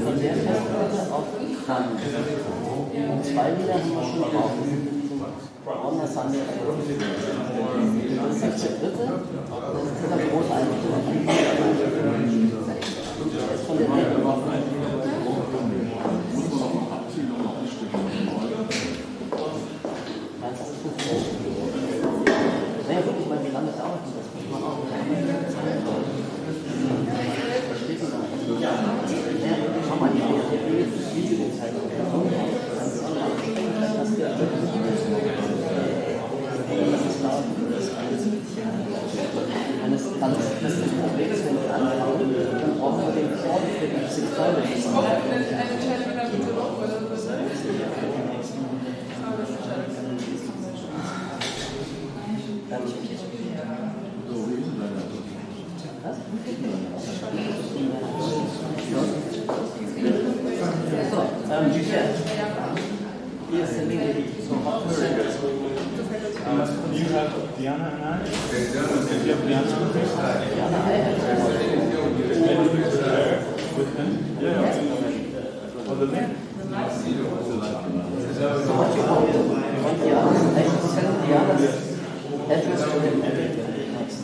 Von der Festplatte auf Kran. Und 2 Lieder haben wir schon drauf. Das haben wir. Das ist jetzt der dritte. Das ist dieser große Einzelne. Das ist von der Decke. Naja, wirklich mal, wie lange dauert das? Das muss man auch nicht. Versteht man das? Ja, schau mal, ich will jetzt das Video gezeigt. Das ist laut. Wenn das Problem ist, wenn wir anfangen, dann brauchen wir den Sound für die 70 Teile. You have Diana and I? You have Diana with him? Yeah. For the link?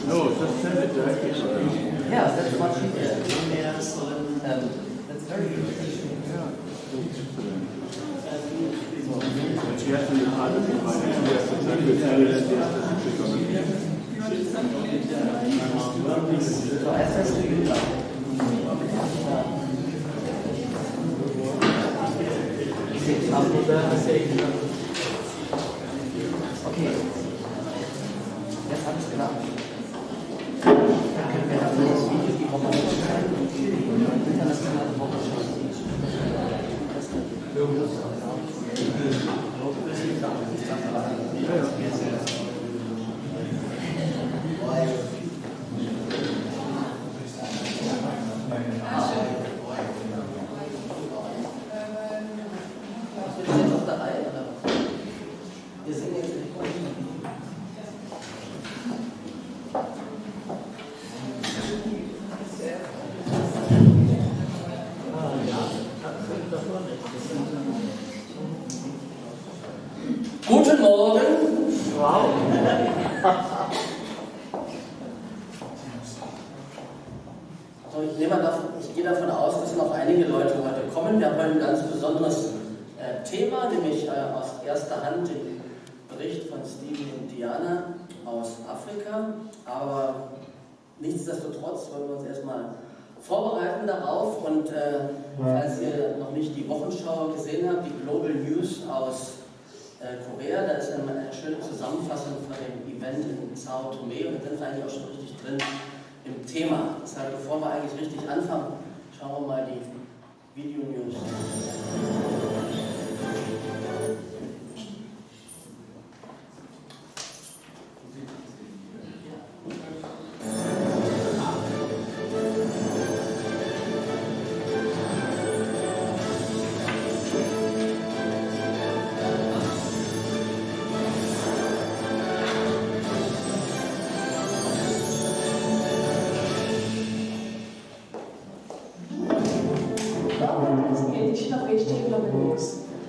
No, just send it directly. Yeah, that's much easier. That's very easy. But she has to be part of the party. She has to tell you that So SS okay. Jetzt habe ich es klar. Dann können wir das Video die Woche zeigen und die internationale Woche schauen. Guten Morgen. Wow. Ich gehe davon aus, dass noch einige Leute heute kommen. Wir haben heute ein ganz besonderes Thema, nämlich aus erster Hand den Bericht von Stevie und Diana aus Afrika. Aber nichtsdestotrotz wollen wir uns erstmal vorbereiten darauf. Und falls ihr noch nicht die Wochenschau gesehen habt, die Global News aus Korea, da ist eine schöne Zusammenfassung von dem Event in Sao Tome und da sind wir eigentlich auch schon richtig drin im Thema. Deshalb, bevor wir eigentlich richtig anfangen, schauen wir mal die Video-News.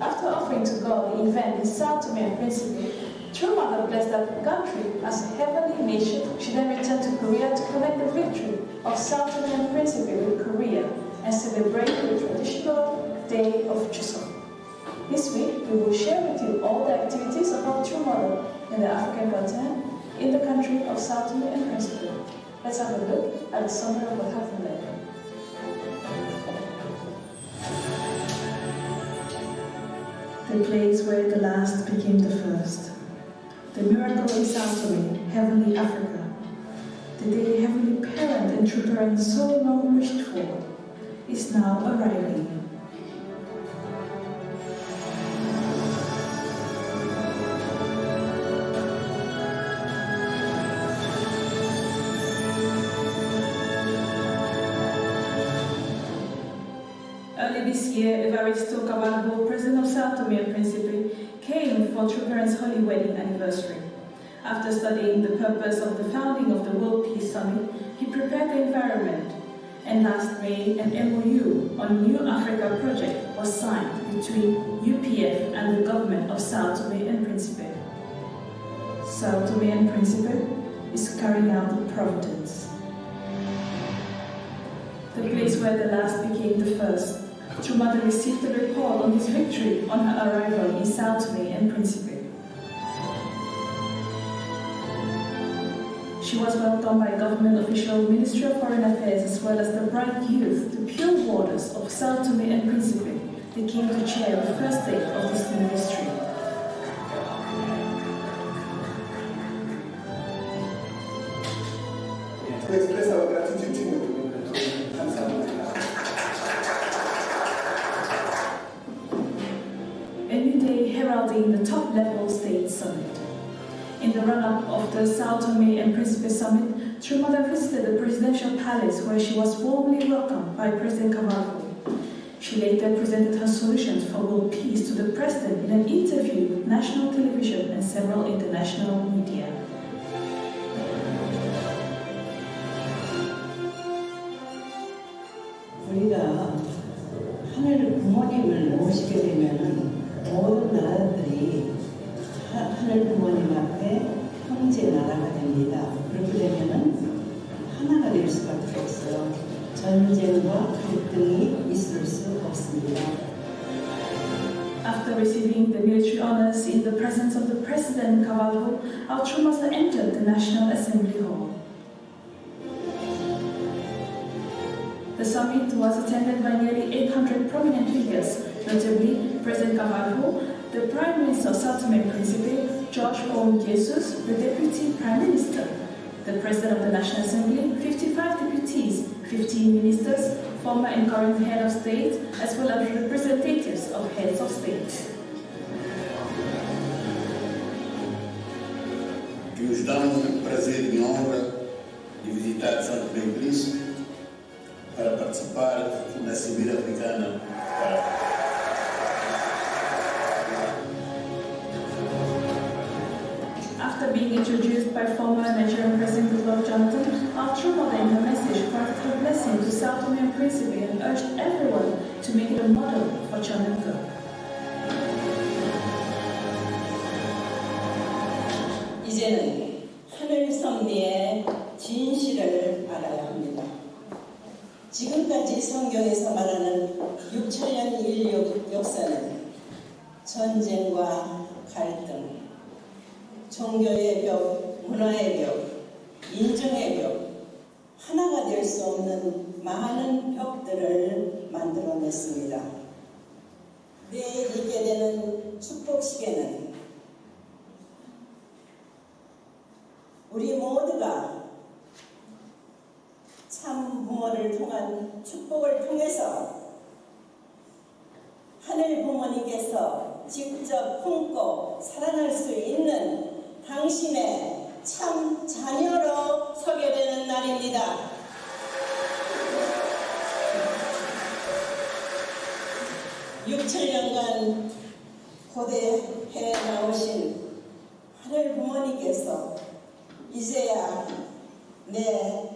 After offering to God the event in Sao Tome and Principe, True Mother blessed that the country as a heavenly nation. She then returned to Korea to connect the victory of Sao Tome and Principe with Korea and celebrate the traditional day of Chuseok. This week, we will share with you all the activities of our True Mother in the African continent, in the country of Sao Tome and Principe. Let's have a look at the summary of what happened there. The place where the last became the first. The miracle in Sao Tome, heavenly Africa. The day Heavenly Parent and True Parent so long wished for is now arriving. Early this year, Evaristo Cabalbo, President of Sao Tome and Principe, came for True Parents' Holy Wedding anniversary. After studying the purpose of the founding of the World Peace Summit, he prepared the environment and last May an MOU on New Africa project was signed between UPF and the government of Sao Tome and Principe. Sao Tome and Principe is carrying out the Providence, the place where the last became the first. True Mother received a report on his victory on her arrival in Sao Tome and Principe. She was welcomed by government officials, Ministry of Foreign Affairs, as well as the bright youth, the pure waters of Sao Tome and Principe. They came to chair the first day of this new history. To express our gratitude to you. A new day heralding the top-level state summit. In the run-up of the Sao Tome and Principe summit, True Mother visited the presidential palace where she was warmly welcomed by President Cavallo. She later presented her solutions for world peace to the president in an interview with national television and several international media. 우리가 하늘 부모님을 모시게 되면은 모든 나라들이 하늘 부모님 앞에 형제 나라가 됩니다. 그렇게 되면은 하나가 될 수밖에 없어요. 전쟁과 갈등이 있을 수 없습니다. After receiving the military honors in the presence of the President Cavallo, our True Mother entered the National Assembly Hall. The summit was attended by nearly 800 prominent figures, notably President Cavallo, the Prime Minister of Sao Tome and Principe, George Jesus, the Deputy Prime Minister, the President of the National Assembly, 55 deputies, 15 ministers, former and current head of state, as well as representatives of heads of state. Que nos dão o prazer e honra de visitar São Tomé e Príncipe para participar da Cimeira Africana. After being introduced by former Nigerian President Goodluck Jonathan, our True Mother in her message granted her blessing to Sao Tome and Principe and urged everyone to make it a model for Chanaka. 이제는 하늘 섭리의 진실을 알아야 합니다. 지금까지 성경에서 말하는 6천년 인류 역사는 전쟁과 갈등, 종교의 벽, 문화의 벽, 인정의 벽, 하나가 될 수 없는 많은 벽들을 만들어냈습니다. 내일 있게 되는 축복식에는 우리 모두가 참 부모를 통한 축복을 통해서 하늘 부모님께서 직접 품고 사랑할 수 있는 당신의 참 자녀로 서게 되는 날입니다. (6,000년간) 고대해 나오신 하늘 부모님께서 이제야 내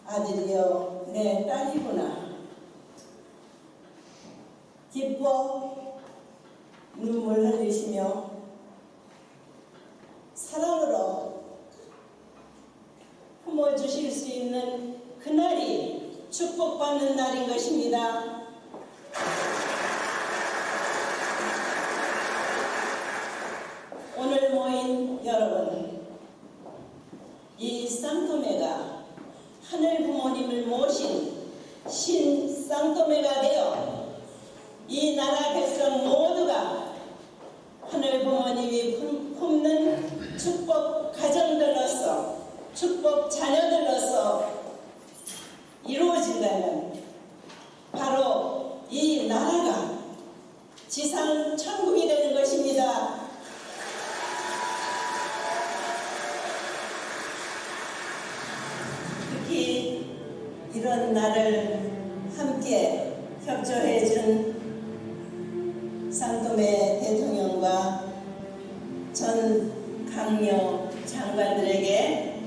아들이여 내 딸이구나 기뻐 눈물 흘리시며 사랑으로 품어주실 수 있는 그날이 축복받는 날인 것입니다. 오늘 모인 여러분, 이 상토메가 하늘 부모님을 모신 신 상토메가 되어 이 나라 백성 모두가 하늘 부모님이 품는 축복 가정들로서 축복 자녀들로서 이루어진다면 바로 이 나라가 지상 천국이 되는 것입니다. 특히 이런 날을 함께 협조해준 상토메 대통령과 전 강요 장관들에게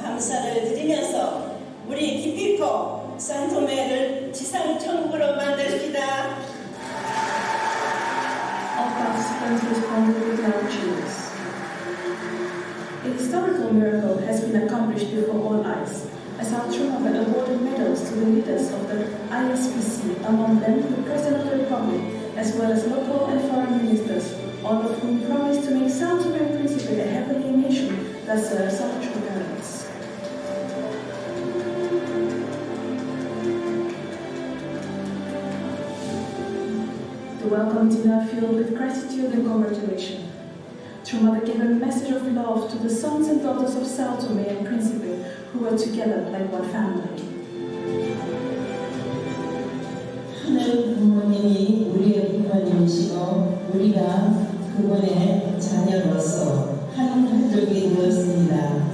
감사를 드리면서 우리 기피코 산토메를 지상 천국으로 만듭시다. All participants responded with loud cheers. A historical miracle has been accomplished before all eyes, as our true mother awarded medals to the leaders of the ISPC, among them the President of the Republic, as well as local and foreign ministers, all of whom promised to make Sao Tome and Principe a heavenly nation that serves our true parents. The welcome dinner filled with gratitude and congratulation. True Mother gave a message of love to the sons and daughters of Sao Tome and Principe, who were together like one family. 하늘 부모님이 우리의 부모님이시고 우리가 그분의 자녀로서 한 가족이 되었습니다.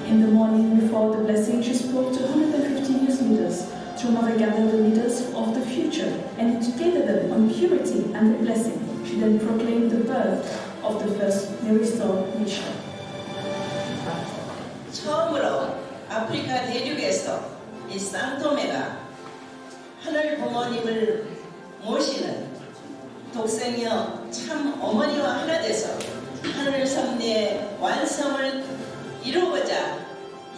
In the morning before the blessing, she spoke to 150 youth leaders. True Mother gathered the leaders of the future and educated them on purity and the blessing. She then proclaimed the birth of the first restored nation. 처음으로 아프리카 대륙에서 이 상토메가 하늘 부모님을 모시는 독생녀 참 어머니와 하나 돼서 하늘 섭리의 완성을 이루고자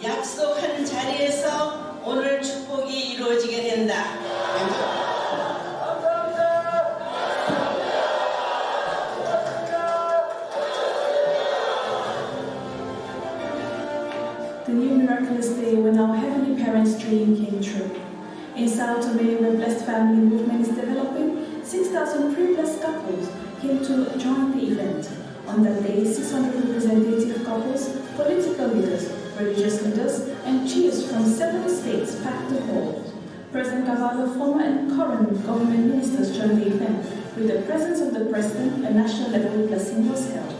약속한 자리에서 오늘 축복이 이루어지게 된다. The new miraculous day when our heavenly parents' dream came true. In Sao Tome, where blessed family movement is developing, 6,000 pre-blessed couples came to join the event. On that day, 600 representative couples, political leaders, religious leaders, and chiefs from 7 states packed the hall. President Cavallo, former and current government ministers joined the event. With the presence of the president, a national level blessing was held.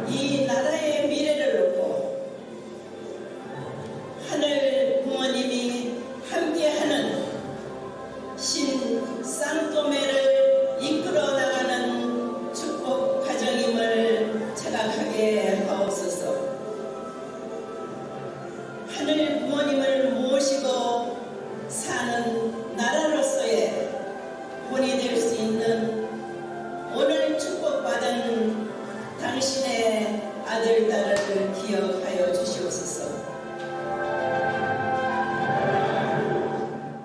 이 나라의 미래를 놓고 하늘 부모님이 함께하는 신 상토메를 이끌어 나가는 축복 과정임을 자각하게 하옵소서. 하늘 부모님을 모시고 사는 나라로서의 본이 될 수 있는 오늘 축복받은 당신의 아들, 딸을 기억하여 주시옵소서.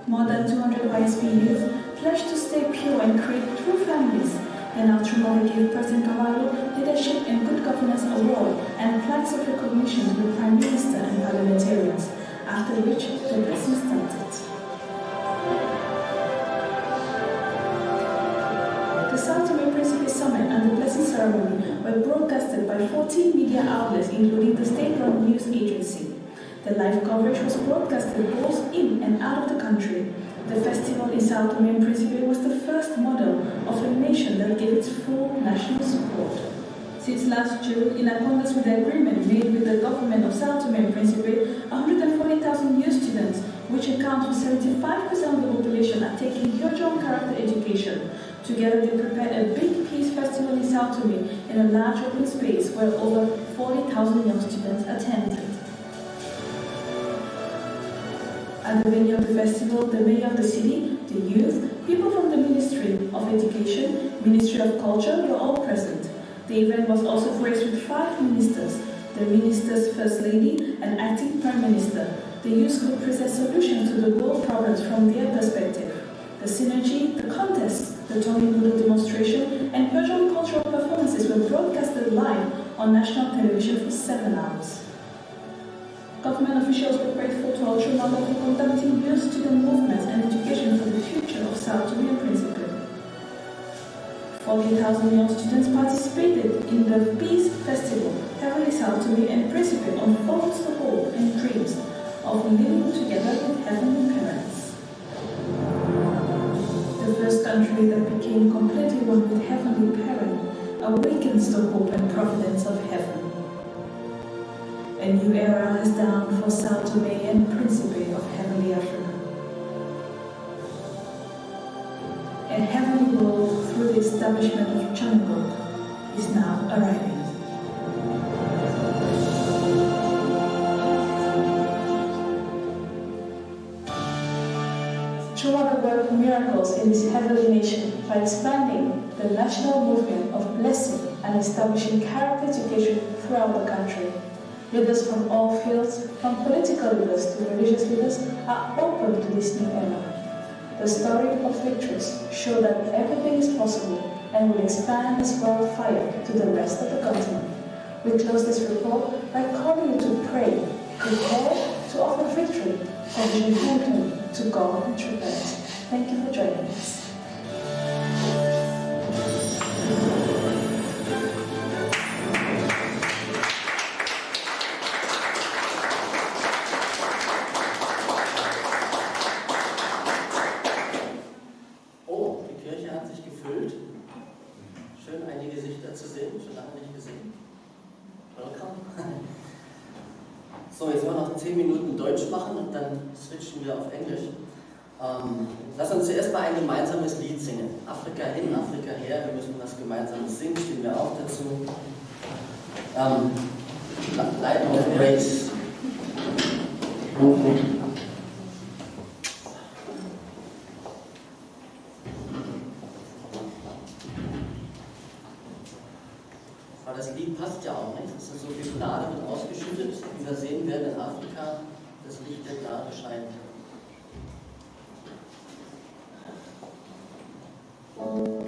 More than 200 YSP youth pledged to stay pure and create true families. Then our True Mother gave President Cavallo Leadership and Good Governance Award and plaques of recognition to the Prime Minister and parliamentarians, after which the blessing started. The Sao Tome and Principe Summit and the blessing ceremony were broadcasted by 14 media outlets, including the state-run news agency. The live coverage was broadcasted both in and out of the country. The festival in Sao Tome and Principe was the first model of a nation that gave its full national support. Since last June, in accordance with the agreement made with the government of Sao Tome and Principe, 140,000 new students, which account for 75% of the population, are taking Hyojong character education. Together, they prepared a big peace festival in Sao Tome in a large open space where over 40,000 young students attended. At the venue of the festival, the mayor of the city, the youth, people from the Ministry of Education, Ministry of Culture were all present. The event was also graced with 5 ministers, the minister's first lady and acting prime minister. The youth could present solutions to the world problems from their perspective. The synergy, the contests, the Tony Noodle demonstration, and Hyojong cultural performances were broadcasted live on national television for 7 hours. Government officials were grateful to our True Mother for conducting youth student movements and education for the future of Sao Tome and Principe. 40,000 young students participated in the Peace Festival. Heavenly Sao Tome and Principe unfolds the hope and dreams of living together with heavenly parents. The first country that became completely one with heavenly parent awakens the hope and providence of heaven. A new era has dawned for Sao Tome and Principe of heavenly Africa. A heavenly world through the establishment of Channel is now arriving. Chuma worked miracles in this heavenly nation by expanding the national movement of blessing and establishing CARP education throughout the country. Leaders from all fields, from political leaders to religious leaders, are open to this new era. The story of victories show that everything is possible and will expand this wildfire to the rest of the continent. We close this report by calling you to pray, prepare to offer victory, for vision Hampton to God and true parents. Thank you for joining us. Oh, die Kirche hat sich gefüllt. Schön, einige Gesichter zu sehen, schon lange nicht gesehen. Welcome. So, jetzt wollen wir noch 10 Minuten Deutsch machen und dann switchen wir auf Englisch. Lass uns zuerst mal ein gemeinsames Lied singen. Afrika hin, Afrika her, wir müssen was Gemeinsames singen, stimmen wir auch dazu. Light of Grace. Aber das Lied passt ja auch nicht. Es ist so viel Gnade wird ausgeschüttet, wie wir sehen werden in Afrika, das Licht der Gnade scheint. Oh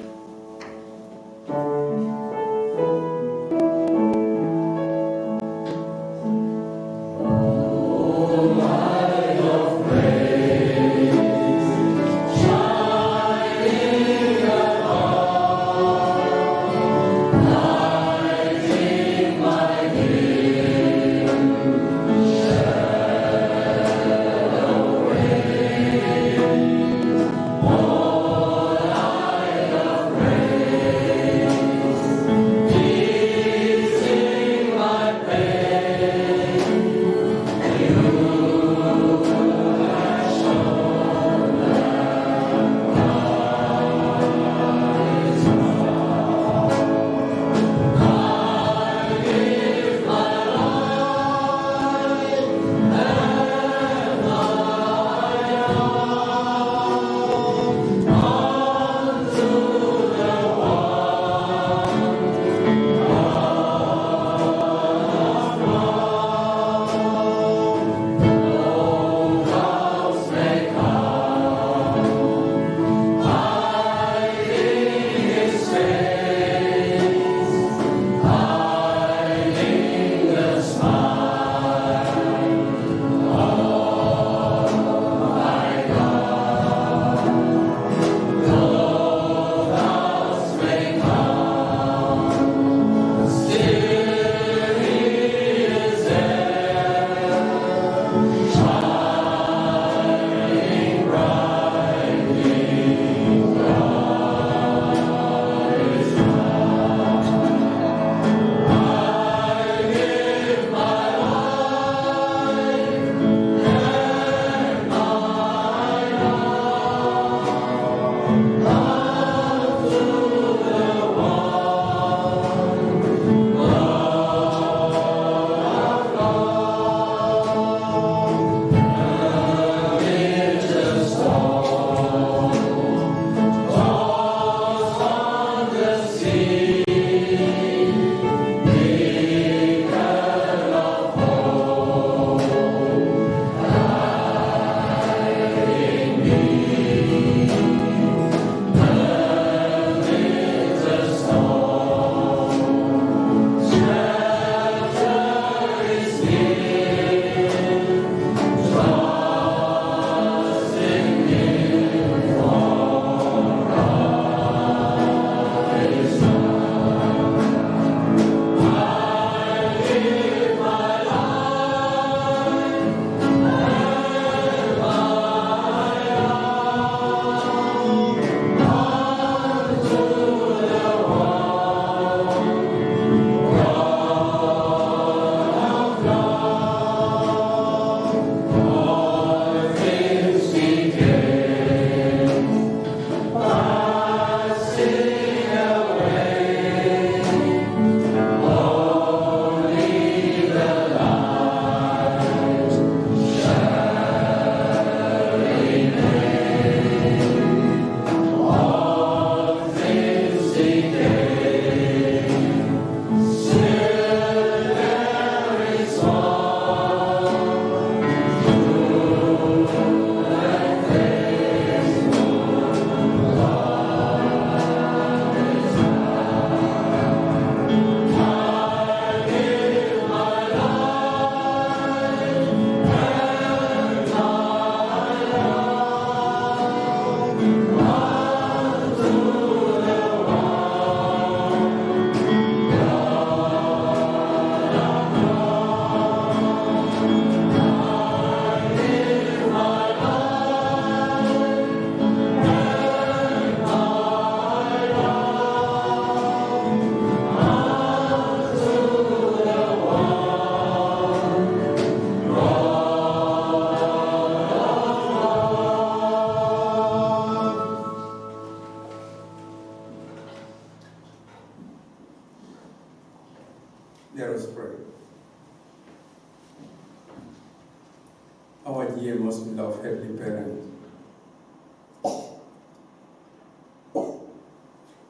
most beloved Heavenly Parent.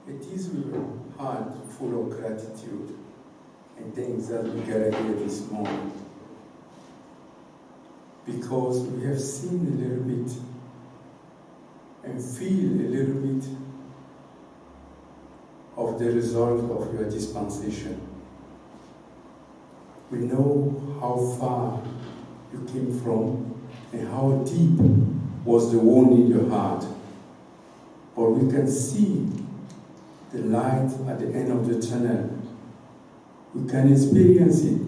It is with a heart full of gratitude and thanks that we gather here this morning, because we have seen a little bit and feel a little bit of the result of your dispensation. We know how far you came from and how deep was the wound in your heart. But we can see the light at the end of the tunnel. We can experience it.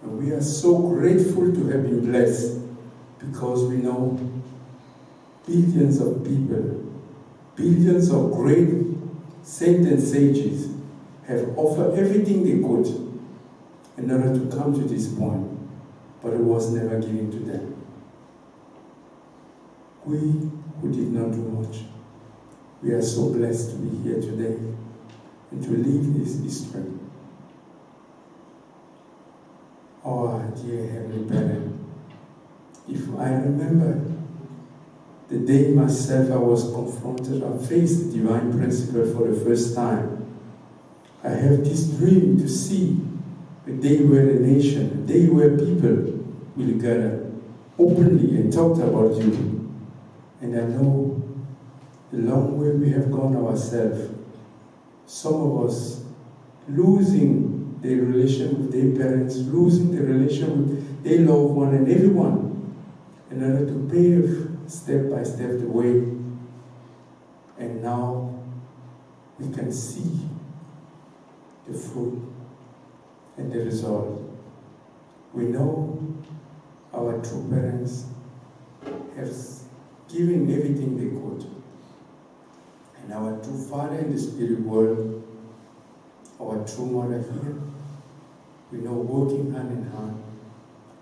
And we are so grateful to have been blessed, because we know billions of people, billions of great saints and sages have offered everything they could in order to come to this point, but it was never given to them. We who did not do much, we are so blessed to be here today and to leave this history. Oh, dear Heavenly Parent, if I remember the day myself I was confronted and faced the divine principle for the first time, I have this dream to see a day where a nation, a day where people will gather openly and talk about you. And I know the long way we have gone ourselves, some of us losing their relation with their parents, losing the relation with their loved one and everyone, in order to pave step by step the way. And now we can see the fruit and the result. We know our true parents have given everything they could. And our true Father in the spirit world, our true Mother here, we know working hand in hand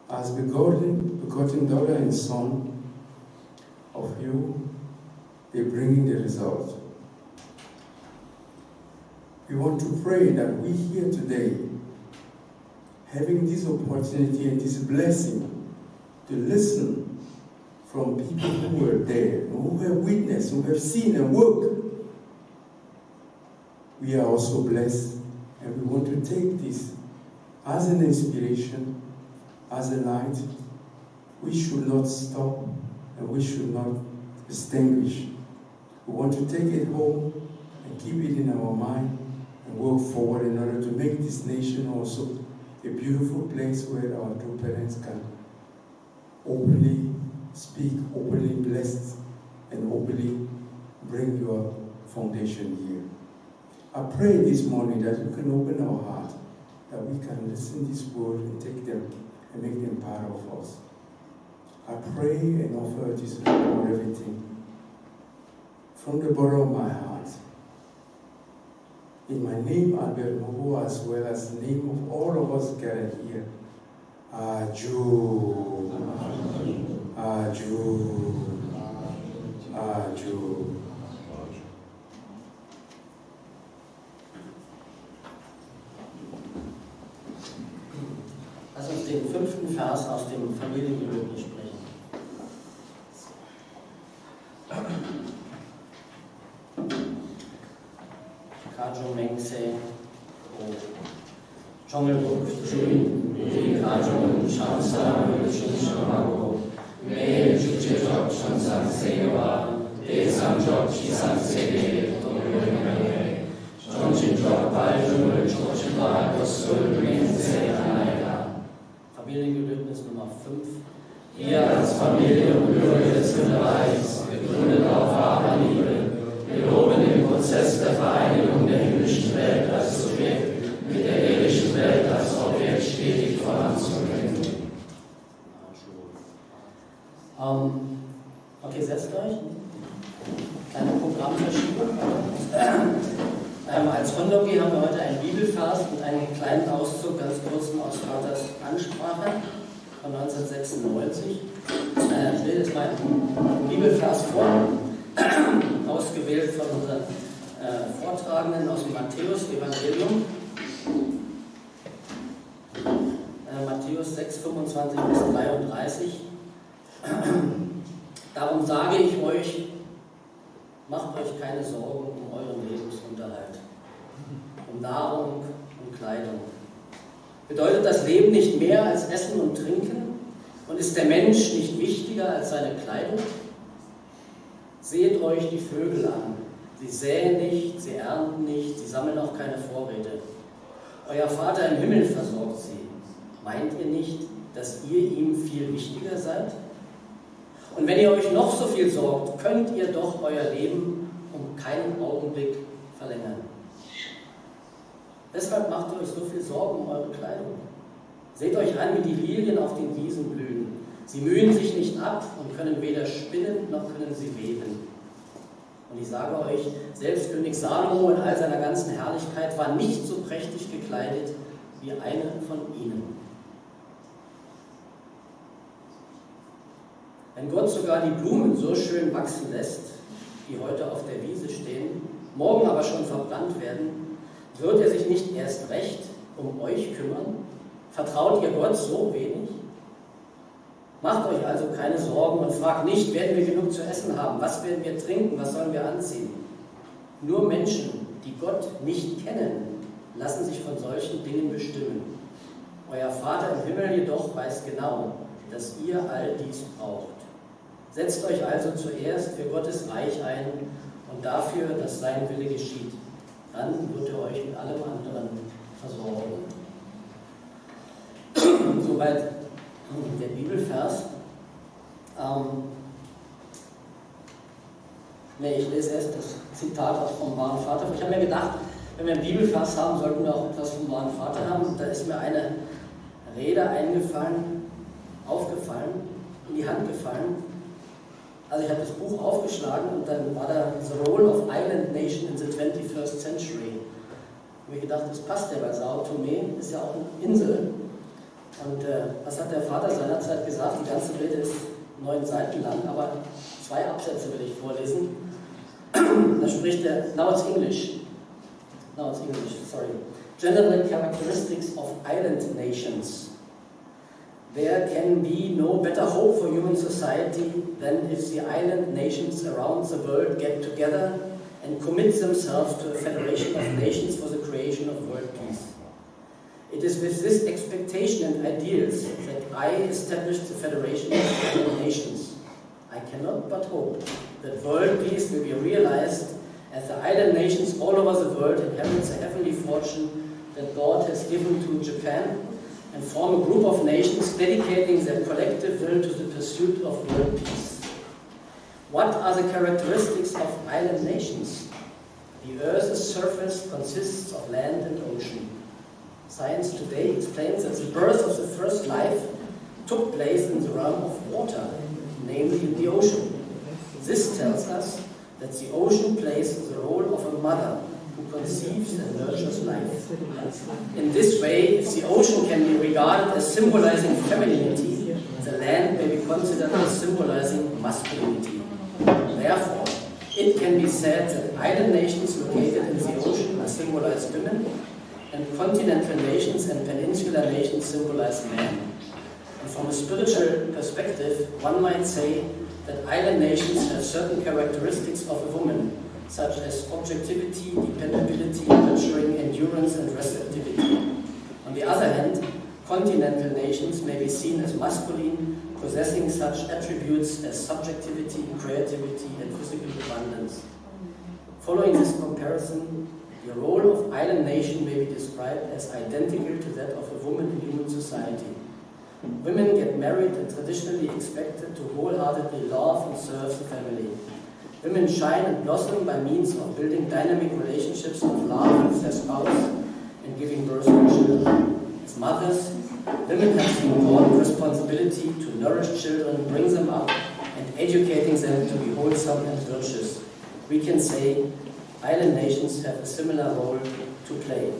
as begotten daughter and son of you, they bring in the result. We want to pray that we here today, having this opportunity and this blessing to listen from people who were there, who have witnessed, who have seen and worked, we are also blessed, and we want to take this as an inspiration, as a light. We should not stop, and we should not extinguish. We want to take it home and keep it in our mind and work forward in order to make this nation also a beautiful place where our true parents can openly speak, openly bless, and openly bring your foundation here. I pray this morning that you can open our heart, that we can listen to this word and take them and make them part of us. I pray and offer this Lord everything from the bottom of my heart. In my name, Albert Mogo, as well as the name of all of us gathered here. Aju. Aju. Aju. Lass uns den 5. Vers aus dem Familiengelöbnis sprechen. Kajo Mengse, Chongelbuk, Chui, Kajo, Chansa, Chinshago, Me, Chichok, Chansa, Sewa, De Sanjok, Chisan Sede, Toyo, Chonchijok, Baiju, Chochiba, Kosul, Mense, Familiengelöbnis Nummer 5. Ihr als Familie und Bürger des Himmelreichs, gegründet auf wahrer Liebe, wir loben den Prozess der Vereinigung der himmlischen Welt als Subjekt mit der irdischen Welt als Objekt stetig voranzubringen. Okay, setzt euch. Kleine Programmverschiebung. Als Hondogi haben wir heute einen Bibelvers und einen kleinen Auszug, ganz kurz aus Vaters Ansprache von 1996. Ich lese jetzt mal einen Bibelvers vor, ausgewählt von unseren Vortragenden aus dem Matthäus-Evangelium. Matthäus 6, 25 bis 33. Darum sage ich euch, macht euch keine Sorgen um euren Lebensunterhalt, um Nahrung und Kleidung. Bedeutet das Leben nicht mehr als Essen und Trinken? Und ist der Mensch nicht wichtiger als seine Kleidung? Seht euch die Vögel an. Sie säen nicht, sie ernten nicht, sie sammeln auch keine Vorräte. Euer Vater im Himmel versorgt sie. Meint ihr nicht, dass ihr ihm viel wichtiger seid? Und wenn ihr euch noch so viel sorgt, könnt ihr doch euer Leben um keinen Augenblick verlängern. Deshalb macht ihr euch so viel Sorgen um eure Kleidung. Seht euch an, wie die Lilien auf den Wiesen blühen. Sie mühen sich nicht ab und können weder spinnen, noch können sie weben. Und ich sage euch, selbst König Salomo in all seiner ganzen Herrlichkeit war nicht so prächtig gekleidet wie eine von ihnen. Wenn Gott sogar die Blumen so schön wachsen lässt, die heute auf der Wiese stehen, morgen aber schon verbrannt werden, wird er sich nicht erst recht um euch kümmern? Vertraut ihr Gott so wenig? Macht euch also keine Sorgen und fragt nicht, werden wir genug zu essen haben, was werden wir trinken, was sollen wir anziehen? Nur Menschen, die Gott nicht kennen, lassen sich von solchen Dingen bestimmen. Euer Vater im Himmel jedoch weiß genau, dass ihr all dies braucht. Setzt euch also zuerst für Gottes Reich ein und dafür, dass sein Wille geschieht. Dann wird er euch mit allem anderen versorgen. Soweit der Bibelvers. Ich lese erst das Zitat aus vom wahren Vater. Ich habe mir gedacht, wenn wir einen Bibelvers haben, sollten wir auch etwas vom wahren Vater haben. Da ist mir eine Rede aufgefallen, in die Hand gefallen. Also ich habe das Buch aufgeschlagen und dann war da The Role of Island Nation in the 21st Century. Ich habe mir gedacht, das passt ja, weil Sao Tome ist ja auch eine Insel. Und was hat der Vater seinerzeit gesagt? Die ganze Rede ist 9 Seiten lang, aber 2 Absätze will ich vorlesen. Da spricht er, now it's English, sorry. General characteristics of island nations. There can be no better hope for human society than if the island nations around the world get together and commit themselves to a federation of nations for the creation of world peace. It is with this expectation and ideals that I established the Federation of Island Nations. I cannot but hope that world peace will be realized as the island nations all over the world inherit the heavenly fortune that God has given to Japan and form a group of nations dedicating their collective will to the pursuit of world peace. What are the characteristics of island nations? The Earth's surface consists of land and ocean. Science today explains that the birth of the first life took place in the realm of water, namely in the ocean. This tells us that the ocean plays the role of a mother who conceives and nurtures life. In this way, if the ocean can be regarded as symbolizing femininity, the land may be considered as symbolizing masculinity. Therefore, it can be said that island nations located in the ocean symbolize women, and continental nations and peninsular nations symbolize men. And from a spiritual perspective, one might say that island nations have certain characteristics of a woman, such as objectivity, dependability, nurturing, endurance, and receptivity. On the other hand, continental nations may be seen as masculine, possessing such attributes as subjectivity, creativity, and physical abundance. Following this comparison, the role of island nation may be described as identical to that of a woman in human society. Women get married and traditionally expected to wholeheartedly love and serve the family. Women shine and blossom by means of building dynamic relationships of love with their spouse and giving birth to children. As mothers, women have the important responsibility to nourish children, bring them up, and educating them to be wholesome and virtuous. We can say island nations have a similar role to play.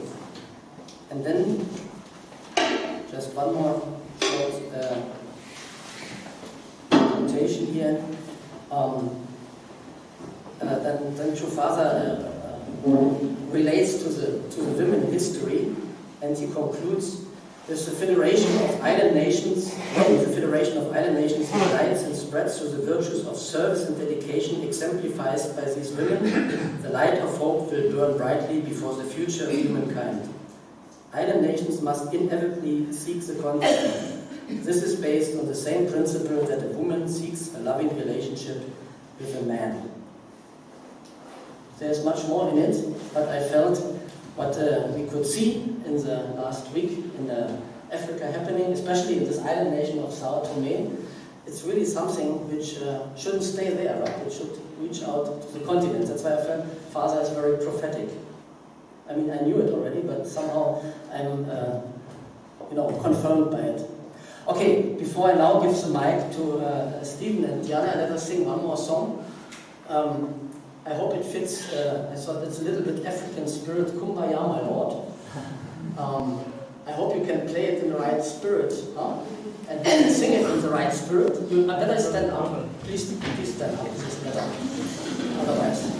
And then, just one more short quotation here. Then Chufasa relates to the women history, and he concludes, With the Federation of Island Nations, unites and spreads through the virtues of service and dedication exemplified by these women, the light of hope will burn brightly before the future of humankind. Island nations must inevitably seek the continent. This is based on the same principle that a woman seeks a loving relationship with a man. There's much more in it, but I felt what we could see in the last week in Africa happening, especially in this island nation of Sao Tome, it's really something which shouldn't stay there, right? It should reach out to the continent. That's why I felt Father is very prophetic. I mean, I knew it already, but somehow I'm, confirmed by it. Okay, before I now give the mic to Stephen and Diana, let us sing one more song. I hope it fits. I thought it's a little bit African spirit. Kumbaya, my Lord. I hope you can play it in the right spirit, huh? And sing it in the right spirit. You better stand up. Please stand up. This is better. Otherwise.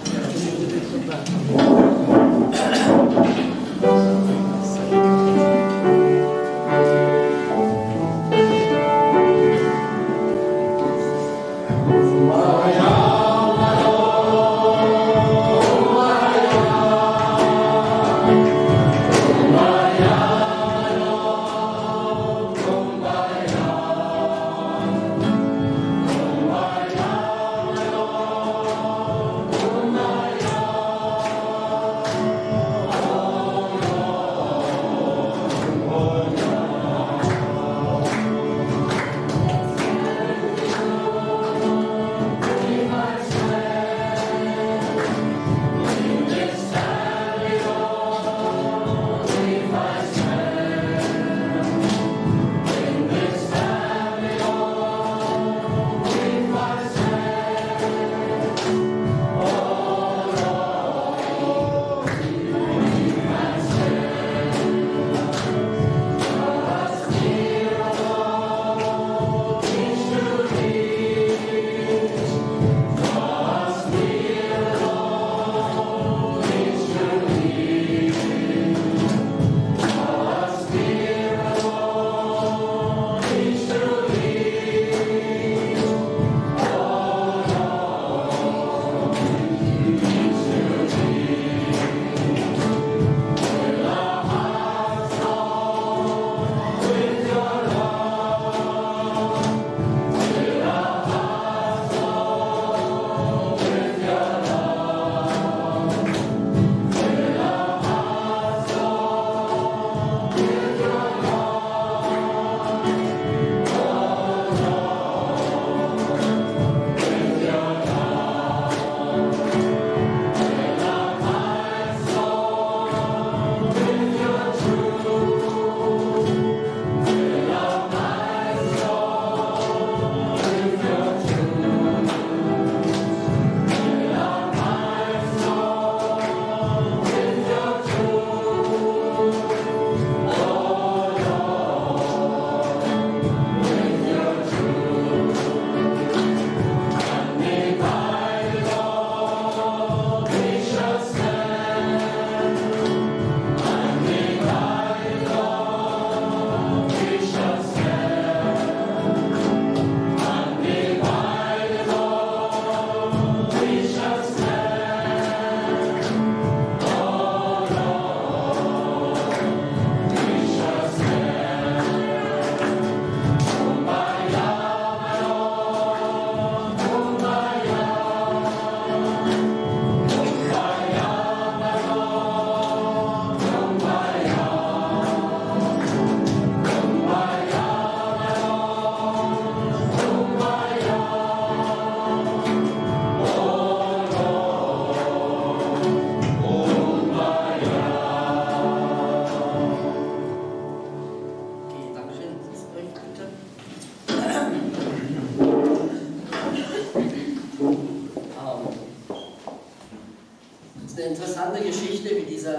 interessante Geschichte, wie dieser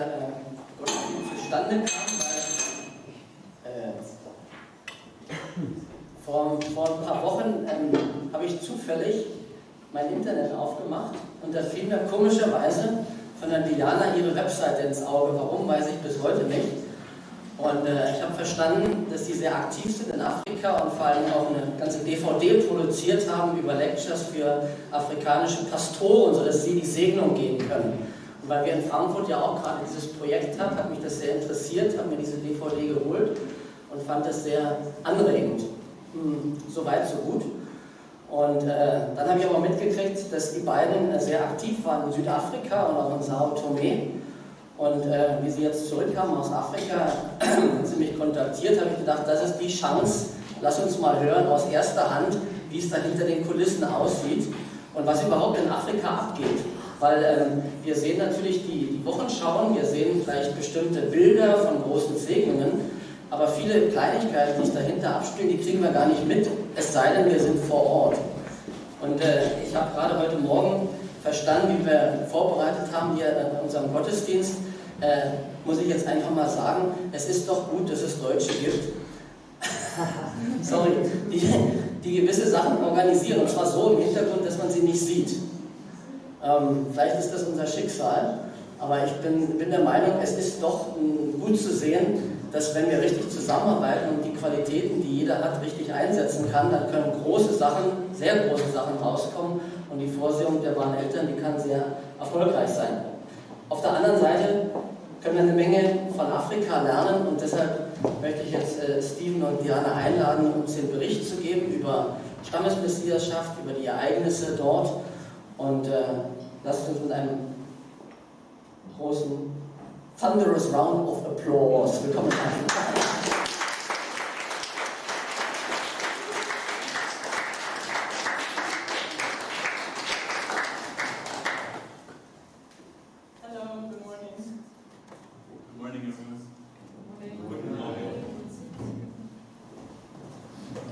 Gottesdienst zustande kam, weil vor ein paar Wochen habe ich zufällig mein Internet aufgemacht und da fiel mir komischerweise von der Diana ihre Webseite ins Auge. Warum, weiß ich bis heute nicht. Und ich habe verstanden, dass sie sehr aktiv sind in Afrika und vor allem auch eine ganze DVD produziert haben über Lectures für afrikanische Pastoren, sodass sie die Segnung geben können. Und weil wir in Frankfurt ja auch gerade dieses Projekt hatten, hat mich das sehr interessiert, habe mir diese DVD geholt und fand das sehr anregend. Soweit, so gut. Und dann habe ich aber mitgekriegt, dass die beiden sehr aktiv waren in Südafrika und auch in Sao Tome. Und wie sie jetzt zurückkamen aus Afrika, haben sie mich kontaktiert, habe ich gedacht, das ist die Chance, lass uns mal hören aus erster Hand, wie es da hinter den Kulissen aussieht und was überhaupt in Afrika abgeht. Weil wir sehen natürlich die Wochenschauen, wir sehen vielleicht bestimmte Bilder von großen Segnungen, aber viele Kleinigkeiten, die sich dahinter abspielen, die kriegen wir gar nicht mit, es sei denn, wir sind vor Ort. Und ich habe gerade heute Morgen verstanden, wie wir vorbereitet haben hier in unserem Gottesdienst, muss ich jetzt einfach mal sagen, es ist doch gut, dass es Deutsche gibt, sorry, die gewisse Sachen organisieren, und zwar so im Hintergrund, dass man sie nicht sieht. Vielleicht ist das unser Schicksal, aber ich bin der Meinung, es ist doch gut zu sehen, dass wenn wir richtig zusammenarbeiten und die Qualitäten, die jeder hat, richtig einsetzen kann, dann können große Sachen, sehr große Sachen rauskommen und die Vorsehung der wahren Eltern, die kann sehr erfolgreich sein. Auf der anderen Seite können wir eine Menge von Afrika lernen und deshalb möchte ich jetzt Steven und Diana einladen, uns den Bericht zu geben über Stammesmessiaschaft, über die Ereignisse dort und lasst uns mit einem großen thunderous round of applause willkommen heißen.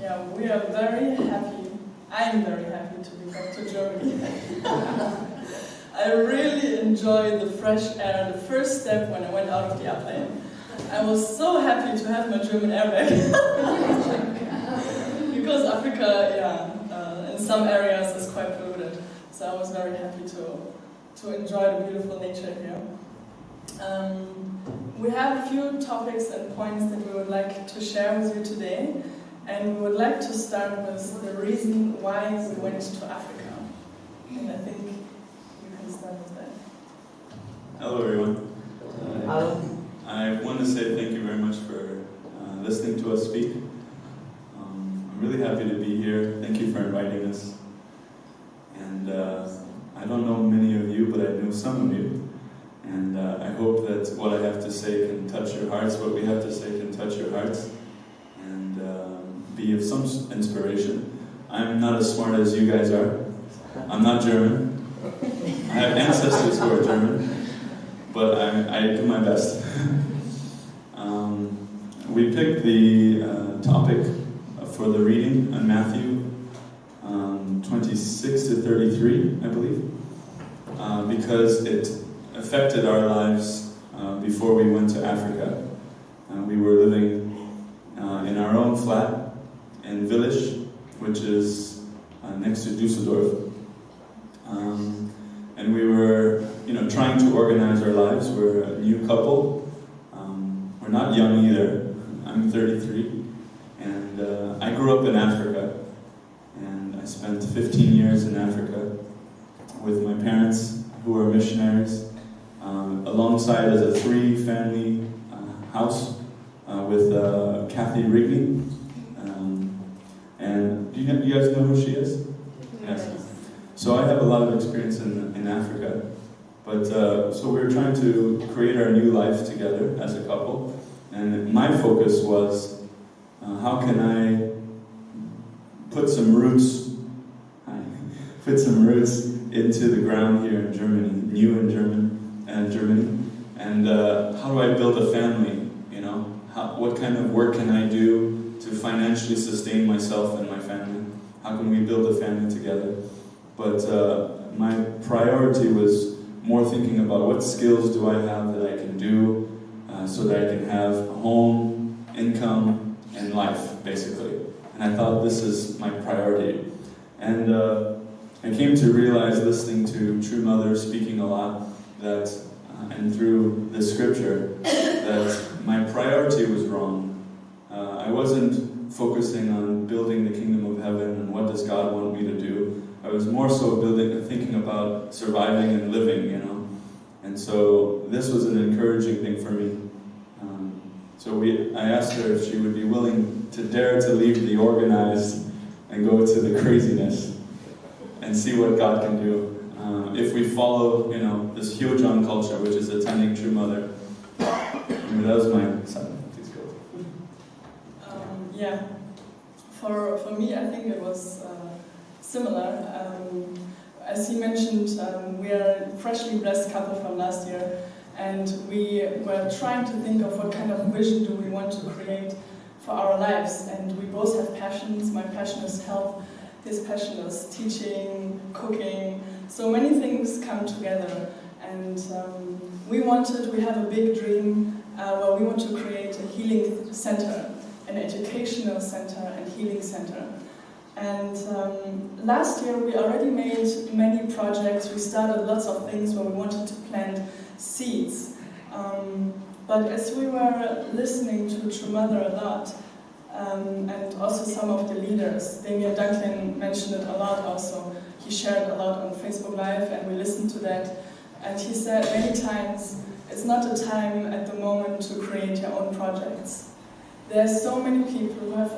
Yeah, we are very happy. I'm very happy to be back to Germany. I really enjoyed the fresh air, the first step when I went out of the airplane. I was so happy to have my German airbag. Because Africa, in some areas is quite polluted. So I was very happy to enjoy the beautiful nature here. We have a few topics and points that we would like to share with you today. And we would like to start with the reason why we went to Africa. And I think you can start with that. Hello everyone. I want to say thank you very much for listening to us speak. I'm really happy to be here. Thank you for inviting us. And I don't know many of you, but I know some of you. And I hope that what I have to say can touch your hearts, what we have to say can touch your hearts, and be of some inspiration. I'm not as smart as you guys are. I'm not German. I have ancestors who are German, but I do my best. We picked the topic for the reading on Matthew 26 to 33, I believe, because it affected our lives before we went to Africa. We were living in our own flat in Village, which is next to Düsseldorf. And we were, trying to organize our lives. We're a new couple. We're not young either. I'm 33. And I grew up in Africa. And I spent 15 years in Africa with my parents, who were missionaries, alongside as a 3-family house with Kathy Wrigley. And do you guys know who she is? Yes. So I have a lot of experience in Africa. But so we were trying to create our new life together as a couple. And my focus was, how can I put some roots into the ground here in Germany, new in Germany, and how do I build a family? What kind of work can I do to financially sustain myself and my family? How can we build a family together? But my priority was more thinking about what skills do I have that I can do so that I can have a home, income, and life, basically. And I thought this is my priority. And I came to realize, listening to True Mother speaking a lot, that, and through the scripture, that my priority was wrong. I wasn't focusing on building the kingdom of heaven and what does God want me to do. I was more so thinking about surviving and living, you know. And so this was an encouraging thing for me. I asked her if she would be willing to dare to leave the organized and go to the craziness and see what God can do. If we follow, you know, this huge on culture, which is attending True Mother. That was my son. Please go. Yeah, for me, I think it was similar. As he mentioned, we are a freshly blessed couple from last year, and we were trying to think of what kind of vision do we want to create for our lives. And we both have passions. My passion is health, his passion is teaching, cooking. So many things come together. And we have a big dream where we want to create a healing center, an educational center and healing center. And last year we already made many projects. We started lots of things where we wanted to plant seeds. But as we were listening to True Mother a lot, and also some of the leaders, Damien Duncan mentioned it a lot also. He shared a lot on Facebook Live and we listened to that. And he said many times, it's not a time at the moment to create your own projects. There's so many people who have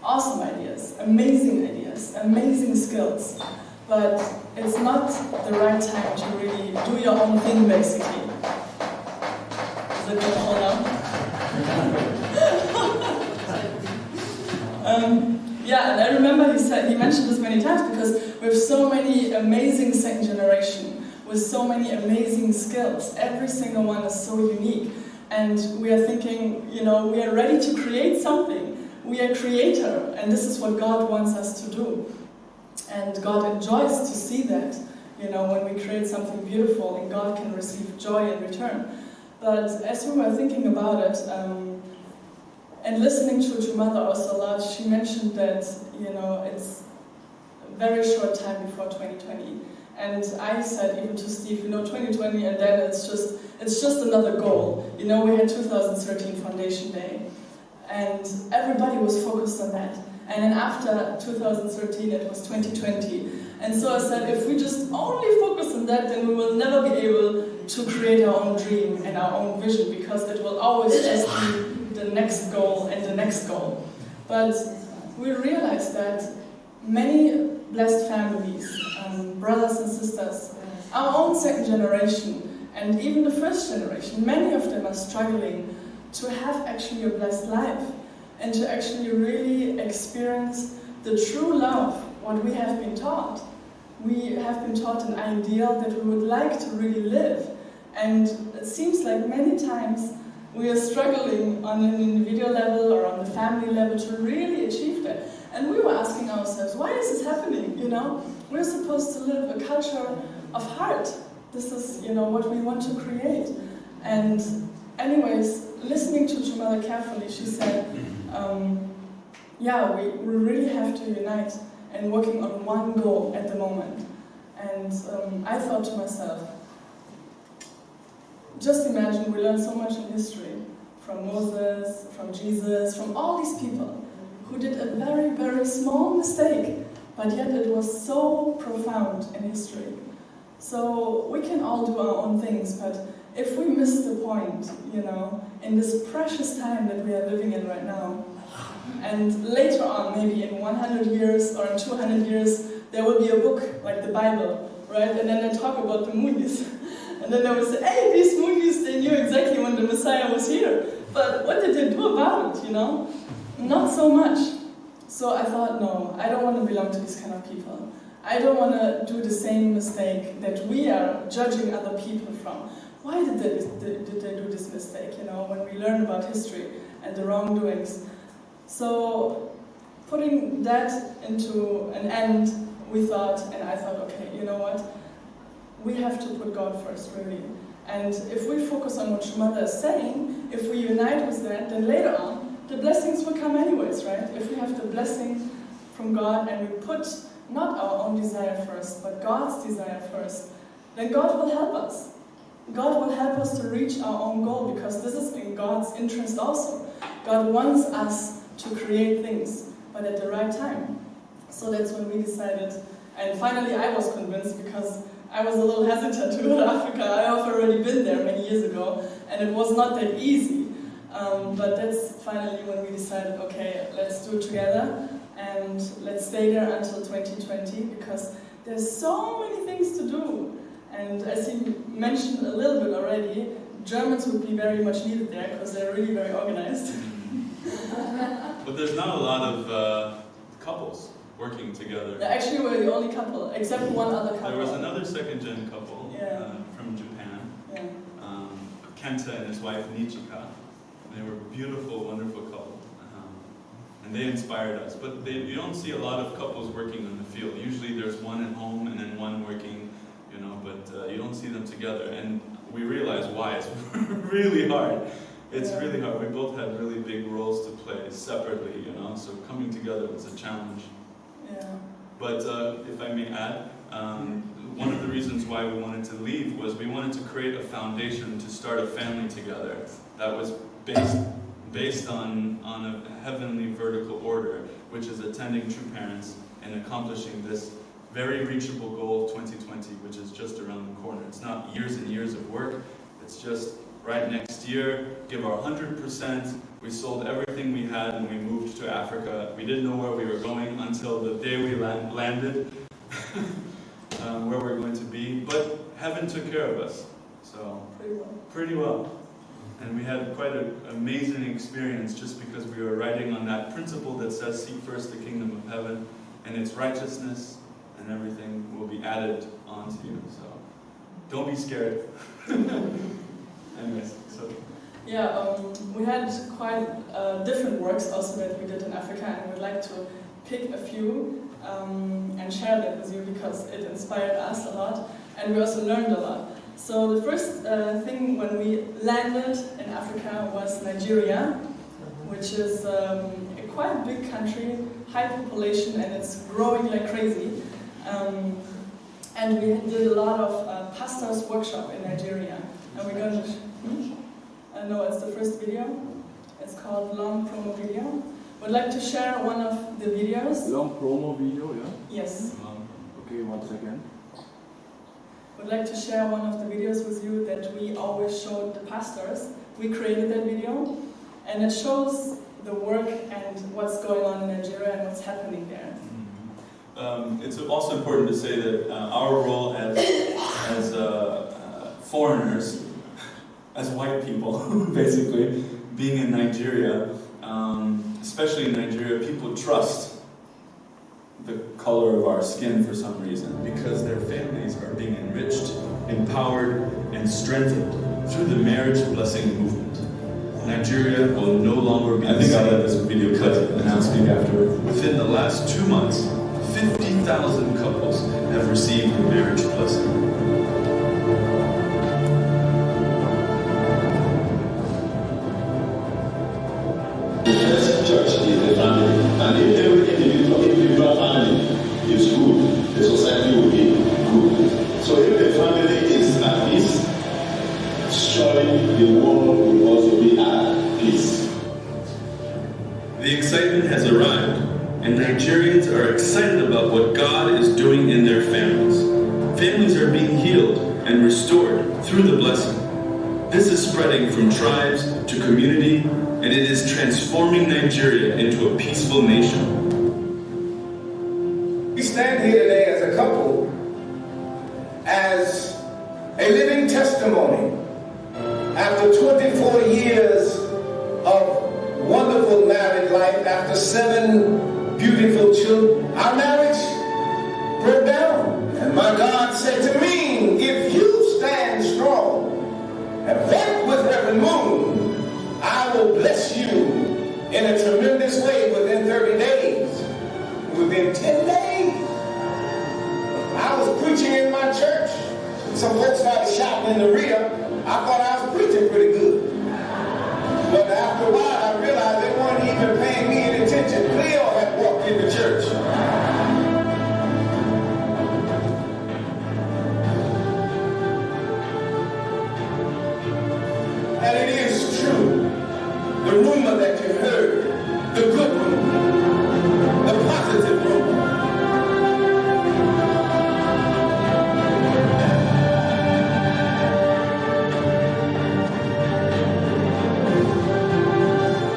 awesome ideas, amazing skills, but it's not the right time to really do your own thing, basically. Is it beautiful now? Yeah, and I remember he mentioned this many times because we have so many amazing second generation with so many amazing skills. Every single one is so unique. And we are thinking, you know, we are ready to create something. We are creator, and this is what God wants us to do. And God enjoys to see that, you know, when we create something beautiful and God can receive joy in return. But as we were thinking about it, and listening to Mother also a lot, she mentioned that, you know, it's a very short time before 2020. And I said even to Steve, you know, 2020 and then it's just another goal. You know, we had 2013 Foundation Day and everybody was focused on that. And then after 2013 it was 2020. And so I said, if we just only focus on that, then we will never be able to create our own dream and our own vision, because it will always just be the next goal and the next goal. But we realized that many blessed families, brothers and sisters, our own second generation, and even the first generation, many of them are struggling to have actually a blessed life and to actually really experience the true love, what we have been taught. We have been taught an ideal that we would like to really live. And it seems like many times we are struggling on an individual level or on the family level to really achieve that. And we were asking ourselves, why is this happening? You know, we're supposed to live a culture of heart. This is, you know, what we want to create. And anyways, listening to Mother carefully, she said, yeah, we really have to unite and working on one goal at the moment. And I thought to myself, just imagine we learn so much in history from Moses, from Jesus, from all these people who did a very, very small mistake, but yet it was so profound in history. So we can all do our own things, but if we miss the point, you know, in this precious time that we are living in right now, and later on, maybe in 100 years or in 200 years, there will be a book like the Bible, right? And then they talk about the movies. And then they will say, hey, these movies, they knew exactly when the Messiah was here. But what did they do about it, you know? Not so much. So I thought, no, I don't want to belong to these kind of people. I don't want to do the same mistake that we are judging other people from. Why did they do this mistake, you know, when we learn about history and the wrongdoings? So putting that into an end, we thought, and I thought, okay, you know what? We have to put God first, really. And if we focus on what Mother is saying, if we unite with that, then later on, the blessings will come anyways, right? If we have the blessing from God and we put not our own desire first, but God's desire first, then God will help us. God will help us to reach our own goal, because this is in God's interest also. God wants us to create things, but at the right time. So that's when we decided, and finally I was convinced, because I was a little hesitant to go to Africa. I have already been there many years ago, and it was not that easy. But that's finally when we decided, okay, let's do it together, and let's stay there until 2020, because there's so many things to do. And as you mentioned a little bit already, Germans would be very much needed there, because they're really very organized. But there's not a lot of couples working together. Yeah, actually, we're the only couple, except one other couple. There was another second-gen couple from Japan, Kenta and his wife Nichika. They were a beautiful, wonderful couple, and they inspired us. But you don't see a lot of couples working in the field. Usually there's one at home and then one working, but you don't see them together. And we realize why. It's really hard. It's really hard. We both had really big roles to play separately, so coming together was a challenge. Yeah. But if I may add, one of the reasons why we wanted to leave was we wanted to create a foundation to start a family together that was based on a heavenly vertical order, which is attending true parents and accomplishing this very reachable goal of 2020, which is just around the corner. It's not years and years of work. It's just right next year, give our 100%. We sold everything we had and we moved to Africa. We didn't know where we were going until the day we landed, where we're going to be. But heaven took care of us, so pretty well. And we had quite an amazing experience just because we were riding on that principle that says, seek first the kingdom of heaven and its righteousness, and everything will be added onto you. So don't be scared. Anyways, so. Yeah, we had quite different works also that we did in Africa, and we'd like to pick a few and share that with you because it inspired us a lot, and we also learned a lot. So the first thing when we landed in Africa was Nigeria, which is a quite big country, high population, and it's growing like crazy. And we did a lot of pastors' workshop in Nigeria. And we're going to... no, it's the first video. It's called Long Promo Video. We'd like to share one of the videos. Long promo video, yeah? Yes. Okay, once again. We'd like to share one of the videos with you that we always showed the pastors. We created that video, and it shows the work and what's going on in Nigeria and what's happening there. It's also important to say that our role as foreigners, as white people, basically, being in Nigeria, especially in Nigeria, people trust the color of our skin for some reason, because their families are being enriched, empowered, and strengthened through the marriage blessing movement. Nigeria will no longer be the same. I think I'll let this video clip and I'll speak afterward. Within the last 2 months, 50,000 couples have received the marriage blessing. The first church is the family, and if every individual family is good, the society will be good. So if the family is at peace, surely the world will also be at peace. The excitement has arrived, and Nigerians are excited about what God is doing in their families. Families are being healed and restored through the blessing. This is spreading from tribes to community, and it is transforming Nigeria into a peaceful nation. We stand here today as a couple, as a living testimony. After 24 years of wonderful married life, after 7 beautiful children, our marriage broke down. And my God said to me, if you stand strong and walk with Reverend Moon, I will bless you in a tremendous way within 30 days. Within 10 days, I was preaching in my church. Some folks started shouting in the rear. I thought I was preaching pretty good. But after a while, I realized they weren't even paying me any attention. Cleo had walked in the church. and it is true. The rumor that you heard, the good rumor, the positive rumor.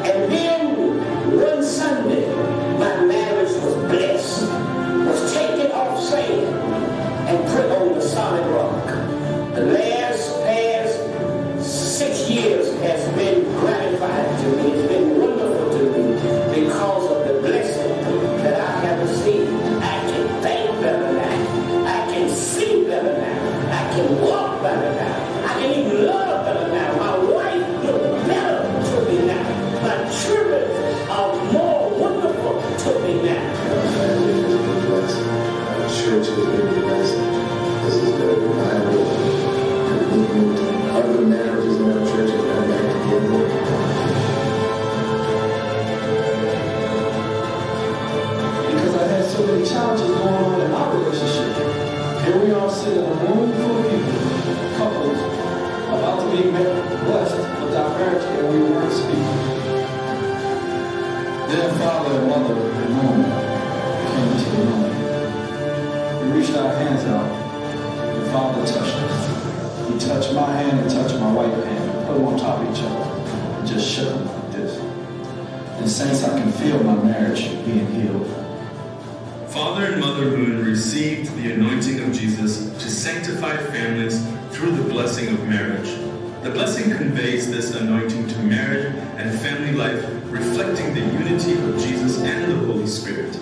And then one Sunday, my marriage was blessed, was taken off sand and put on the solid rock. The last past 6 years has been gratifying to me. It's been wonderful to me because of the blessing that I have received. I can think better now. I can see better now. I can walk better now. I can even love better now. My wife looks better to me now. My children are more wonderful to me now. Our church has been blessed. This is very revival. Other marriages in our church have come back together. Because I had so many challenges going on in our relationship. Here we are sitting in a room full of people, couples, about to be blessed with our marriage, and we weren't speaking. Then father and mother in the room came into the room. We reached our hands out, and father touched us. He touched my hand and touched my right hand, put them on top of each other, and just shook them like this. And saints, I can feel my marriage being healed. Father and mother Moon received the anointing of Jesus to sanctify families through the blessing of marriage. The blessing conveys this anointing to marriage and family life, reflecting the unity of Jesus and the Holy Spirit.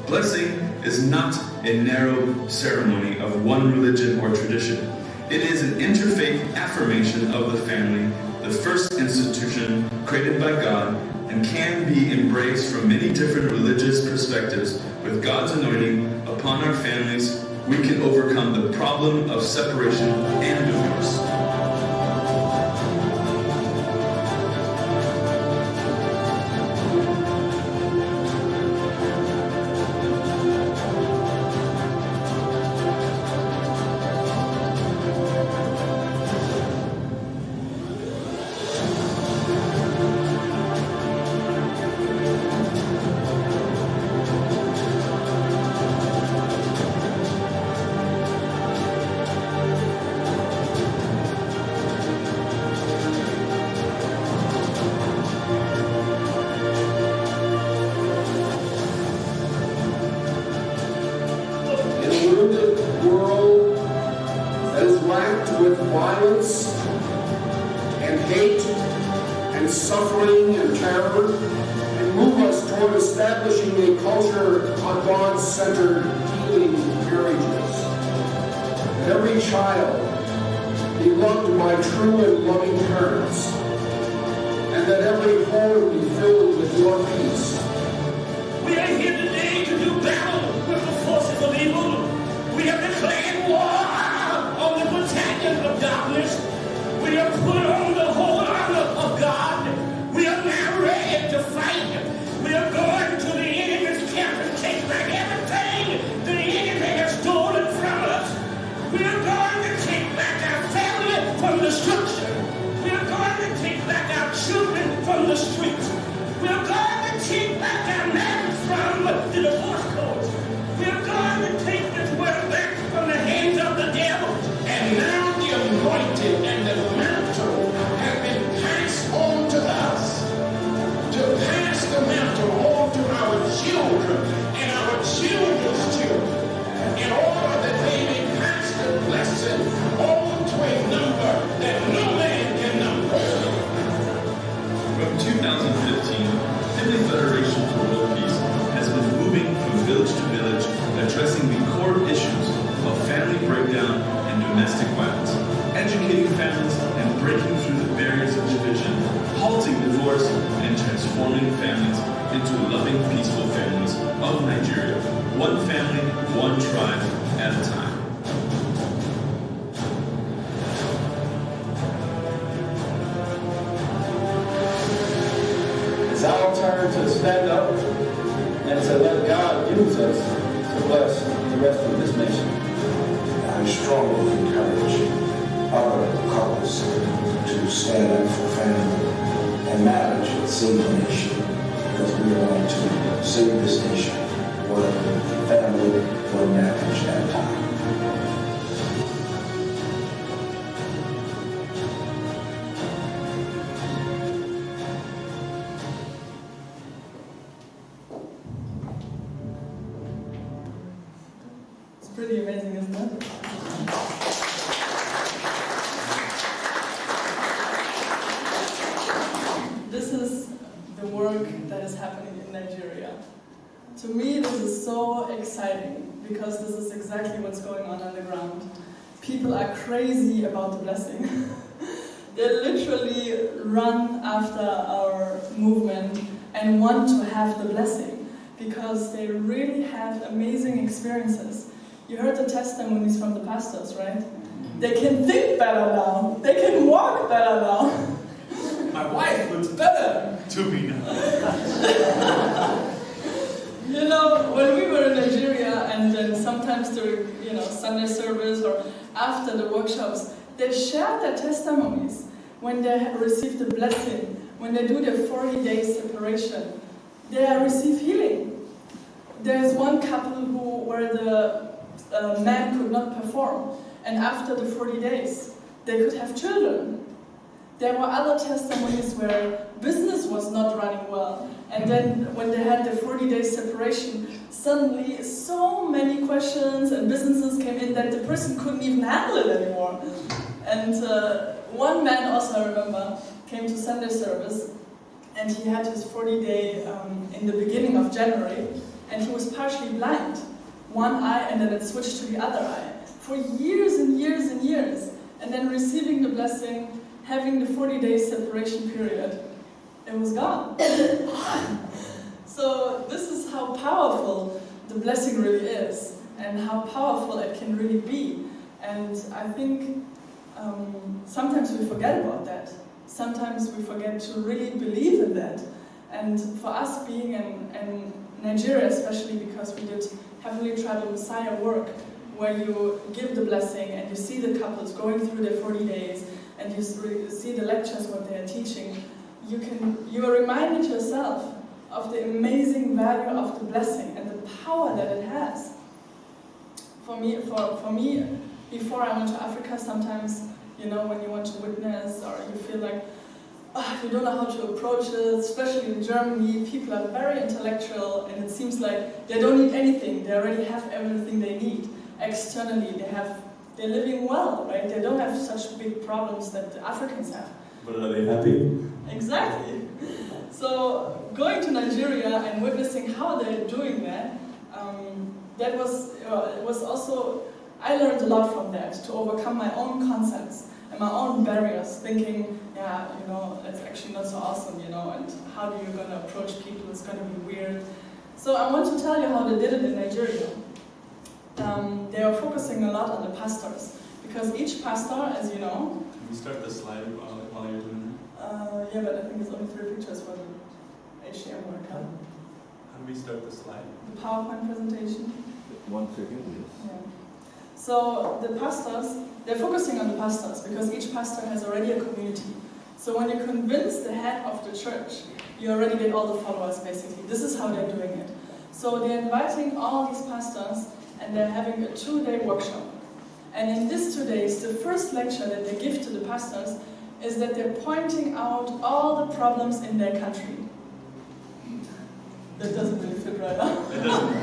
Blessing is not a narrow ceremony of one religion or tradition. It is an interfaith affirmation of the family, the first institution created by God, and can be embraced from many different religious perspectives. With God's anointing upon our families, we can overcome the problem of separation and divorce. Violence and hate and suffering and terror, and move us toward establishing a culture on God-centered healing marriages. That every child be loved by true and loving parents, and that every home be filled with your peace. We are here today to do battle with the forces of evil. We have declared war on the battalions of darkness. We have put on the whole armor of God. We are now ready to fight. We are going to the enemy's camp and take back everything the enemy has stolen from us. We are going to take back our family from destruction. We are going to take back our children from the streets. We are going to take back our marriage from the divorce courts. We are going to take this world back from the hands of the devil. And now the anointing and the mantle have been passed on to us. To pass the mantle on to our children and our children's children, in order that they may pass the blessing on to a number that no man can number. From 2015, Family Federation for World Peace has been moving from village to village, addressing the core issues of family breakdown and domestic violence, educating families and breaking through the barriers of division, halting divorce, and transforming families into loving, peaceful families of Nigeria, one family, one tribe at a time. It's our turn to stand up and to let God use us to bless the rest of this nation. I strongly encourage other couples to to stand up for family and marriage and save the nation, because we are going to save this nation one family, one marriage at a time. It's pretty amazing, isn't it? This is the work that is happening in Nigeria. To me, this is so exciting because this is exactly what's going on the ground. People are crazy about the blessing. They literally run after our movement and want to have the blessing because they really have amazing experiences. You heard the testimonies from the pastors, right? They can think better now. They can walk better now. My wife looks better to me now. You know, when we were in Nigeria and then sometimes during, Sunday service or after the workshops, they share their testimonies when they receive the blessing, when they do their 40-day separation. They receive healing. There's one couple where the man could not perform, and after the 40 days, they could have children. There were other testimonies where business was not running well, and then when they had the 40-day separation, suddenly so many questions and businesses came in that the person couldn't even handle it anymore. And one man also, I remember, came to Sunday service, and he had his 40-day in the beginning of January, and he was partially blind. One eye, and then it switched to the other eye. For years and years and years. And then receiving the blessing, having the 40-day separation period, it was gone. So this is how powerful the blessing really is, and how powerful it can really be. And I think sometimes we forget about that. Sometimes we forget to really believe in that. And for us being in Nigeria, especially because we did Heavenly Tribal Messiah work, where you give the blessing and you see the couples going through their 40 days and you see the lectures, what they are teaching, you are reminded yourself of the amazing value of the blessing and the power that it has. For me, before I went to Africa, sometimes, when you want to witness or you feel like, you don't know how to approach it, especially in Germany, people are very intellectual and it seems like they don't need anything, they already have everything they need. Externally, they're living well, right? They don't have such big problems that the Africans have. But are they happy? Exactly. So going to Nigeria and witnessing how they're doing that, it was also, I learned a lot from that, to overcome my own concepts and my own barriers, thinking, it's actually not so awesome, and how are you going to approach people, it's going to be weird. So I want to tell you how they did it in Nigeria. They are focusing a lot on the pastors, because each pastor, as you know... Can we start the slide while you're doing that? Yeah, but I think it's only 3 pictures for the HCM work. How do we start the slide? The PowerPoint presentation. 1 second, yes. Yeah. So the pastors, they're focusing on the pastors, because each pastor has already a community. So when you convince the head of the church, you already get all the followers, basically. This is how they're doing it. So they're inviting all these pastors, and they're having a 2-day workshop. And in these 2 days, the first lecture that they give to the pastors is that they're pointing out all the problems in their country. That doesn't really fit right now. It doesn't.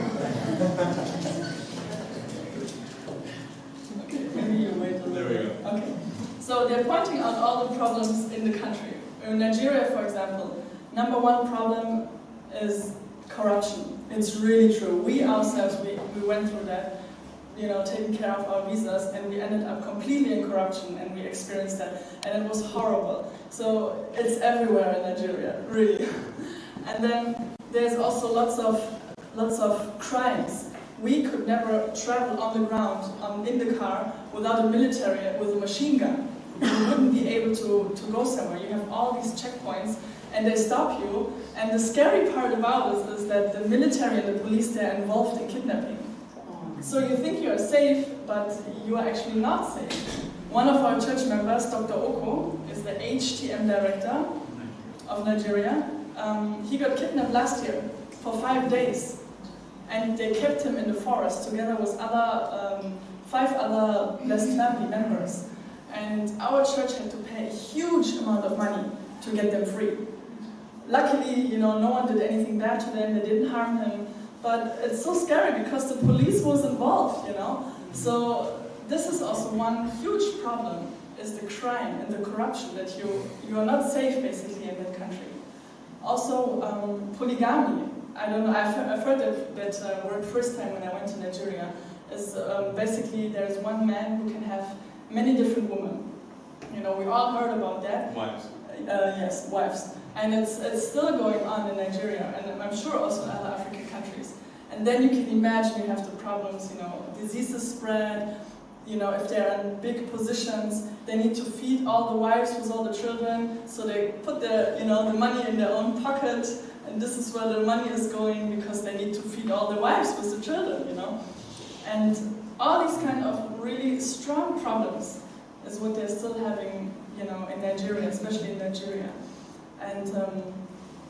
Okay, maybe you wait a little bit. There we go. Okay. So they're pointing out all the problems in the country. In Nigeria, for example, #1 problem is corruption. It's really true. We ourselves, we went through that, taking care of our visas, and we ended up completely in corruption, and we experienced that, and it was horrible. So it's everywhere in Nigeria, really. And then there's also lots of crimes. We could never travel on the ground, in the car, without a military with a machine gun. You wouldn't be able to go somewhere. You have all these checkpoints, and they stop you. And the scary part about this is that the military and the police, they're involved in kidnapping. So you think you are safe, but you are actually not safe. One of our church members, Dr. Oko, is the HTM director of Nigeria. He got kidnapped last year for 5 days. And they kept him in the forest together with 5 other blessed family members. And our church had to pay a huge amount of money to get them free. Luckily, no one did anything bad to them, they didn't harm him. But it's so scary because the police was involved, So this is also one huge problem, is the crime and the corruption, that you are not safe basically in that country. Also, polygamy. I don't know, I've heard that word first time when I went to Nigeria. Is basically there's one man who can have many different women. We all heard about that. Wives. Yes, wives. And it's still going on in Nigeria, and I'm sure also in other African countries. And then you can imagine you have the problems, diseases spread, if they're in big positions, they need to feed all the wives with all the children, so they put the money in their own pocket, and this is where the money is going, because they need to feed all the wives with the children, And all these kind of really strong problems is what they're still having, in Nigeria, especially in Nigeria. And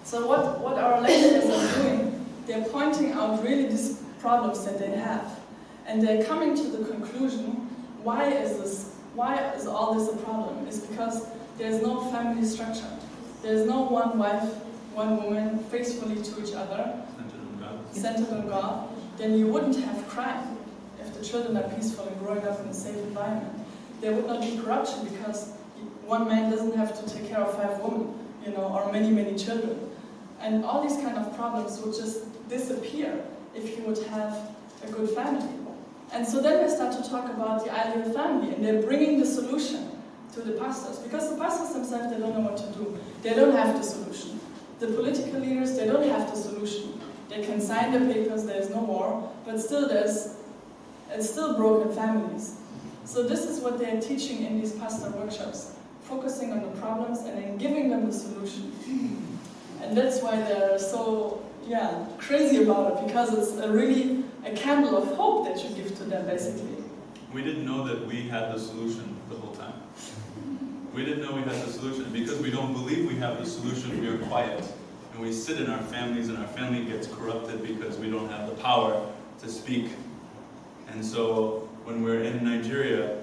so what our lecturers are doing, they're pointing out really these problems that they have. And they're coming to the conclusion, why is all this a problem? It's because there's no family structure. There's no one wife, one woman faithfully to each other, centered on God. Then you wouldn't have crime if the children are peaceful and growing up in a safe environment. There would not be corruption because one man doesn't have to take care of 5 women, or many, many children. And all these kind of problems would just disappear if you would have a good family. And so then they start to talk about the ideal family, and they're bringing the solution to the pastors, because the pastors themselves, they don't know what to do. They don't have the solution. The political leaders, they don't have the solution. They can sign the papers, there's no war, but still it's still broken families. So this is what they're teaching in these pastor workshops, focusing on the problems and then giving them the solution. And that's why they're so crazy about it, because it's really a candle of hope that you give to them, basically. We didn't know that we had the solution the whole time. We didn't know we had the solution. Because we don't believe we have the solution, we are quiet. And we sit in our families, and our family gets corrupted because we don't have the power to speak. And so when we're in Nigeria,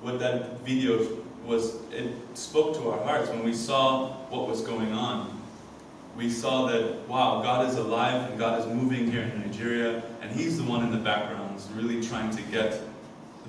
what that video was, it spoke to our hearts. When we saw what was going on, we saw that, wow, God is alive and God is moving here in Nigeria, and He's the one in the background really trying to get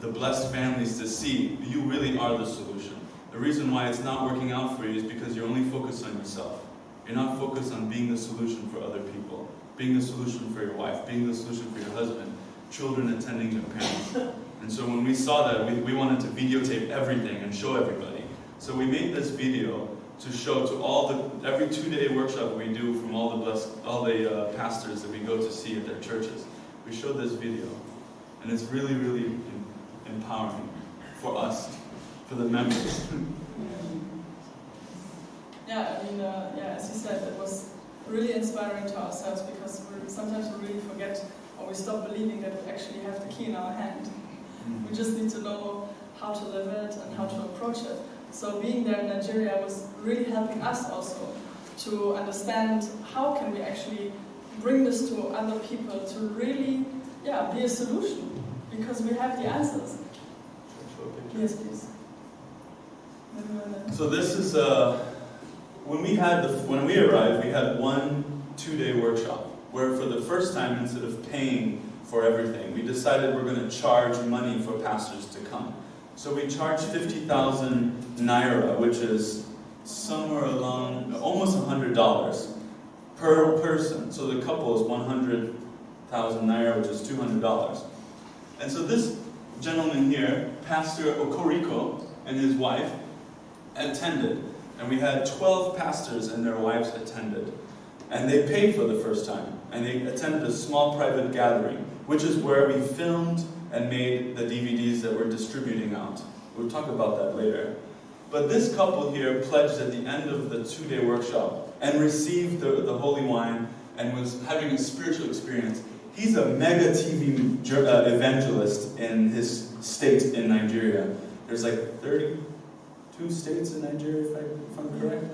the blessed families to see you really are the solution. The reason why it's not working out for you is because you're only focused on yourself. You're not focused on being the solution for other people, being the solution for your wife, being the solution for your husband, children attending their parents. And so when we saw that, we wanted to videotape everything and show everybody. So we made this video to show to every 2-day workshop we do from all the pastors that we go to see at their churches. We showed this video, and it's really, really empowering for us, for the members. As you said, it was really inspiring to ourselves, because sometimes we really forget, or we stop believing that we actually have the key in our hand. We just need to know how to live it and how to approach it. So being there in Nigeria was really helping us also to understand how can we actually bring this to other people to really, be a solution, because we have the answers. Yes, please. So this is when we arrived, we had 1 2-day workshop where, for the first time, instead of paying for everything, we decided we're going to charge money for pastors to come. So we charged 50,000 naira, which is somewhere along almost $100 per person. So the couple is 100,000 naira, which is $200. And so this gentleman here, Pastor Okoriko, and his wife attended. And we had 12 pastors and their wives attended. And they paid for the first time. And they attended a small private gathering, which is where we filmed and made the DVDs that we're distributing out. We'll talk about that later. But this couple here pledged at the end of the 2-day workshop and received the holy wine and was having a spiritual experience. He's a mega TV evangelist in his state in Nigeria. There's like 32 states in Nigeria, if I'm correct.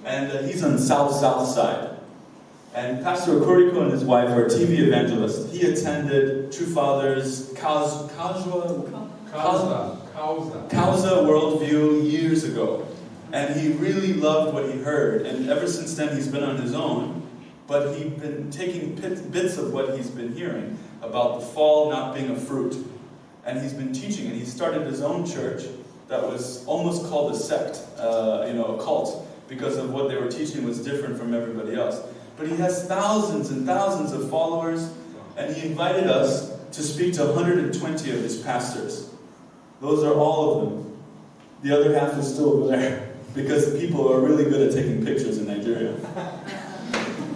And he's on the south side. And Pastor Okoriko and his wife are TV evangelists. He attended True Father's Causa Worldview years ago. And he really loved what he heard. And ever since then he's been on his own. But he's been taking bits of what he's been hearing about the fall not being a fruit. And he's been teaching, and he started his own church that was almost called a sect, a cult, because of what they were teaching was different from everybody else. But he has thousands and thousands of followers, and he invited us to speak to 120 of his pastors. Those are all of them. The other half is still over there, because people are really good at taking pictures in Nigeria.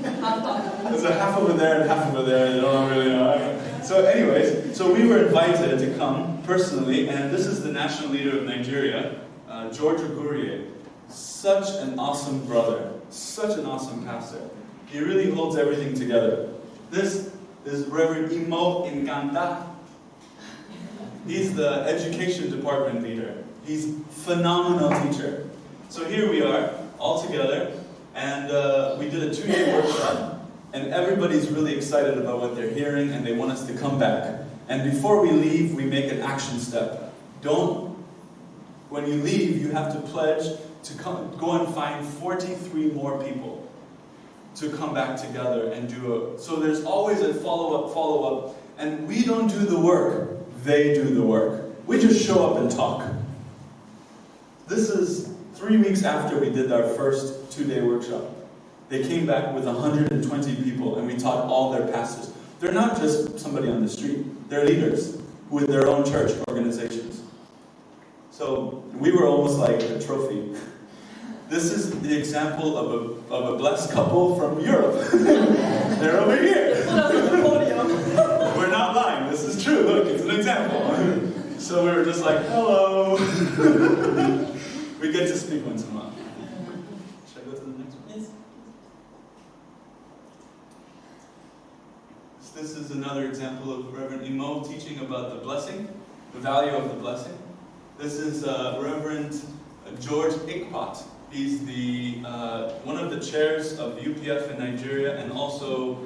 There's a half over there and half over there, you don't really know. So anyways, so we were invited to come personally, and this is the national leader of Nigeria, George Ogurie. Such an awesome brother, such an awesome pastor. He really holds everything together. This is Reverend Imo Nkanta. He's the education department leader. He's a phenomenal teacher. So here we are, all together, and we did a 2-day workshop. And everybody's really excited about what they're hearing, and they want us to come back. And before we leave, we make an action step. When you leave, you have to pledge to go and find 43 more people to come back together and do it. So there's always a follow-up. And we don't do the work, they do the work. We just show up and talk. This is 3 weeks after we did our first 2-day workshop. They came back with 120 people, and we taught all their pastors. They're not just somebody on the street. They're leaders with their own church organizations. So we were almost like a trophy. This is the example of a blessed couple from Europe. They're over here. We're not lying. This is true. Look, it's an example. So we were just like, hello. We get to speak once in a while. Should I go to the next one? Yes. This is another example of Reverend Imo teaching about the blessing, the value of the blessing. This is Reverend George Ikpot. He's the one of the chairs of UPF in Nigeria, and also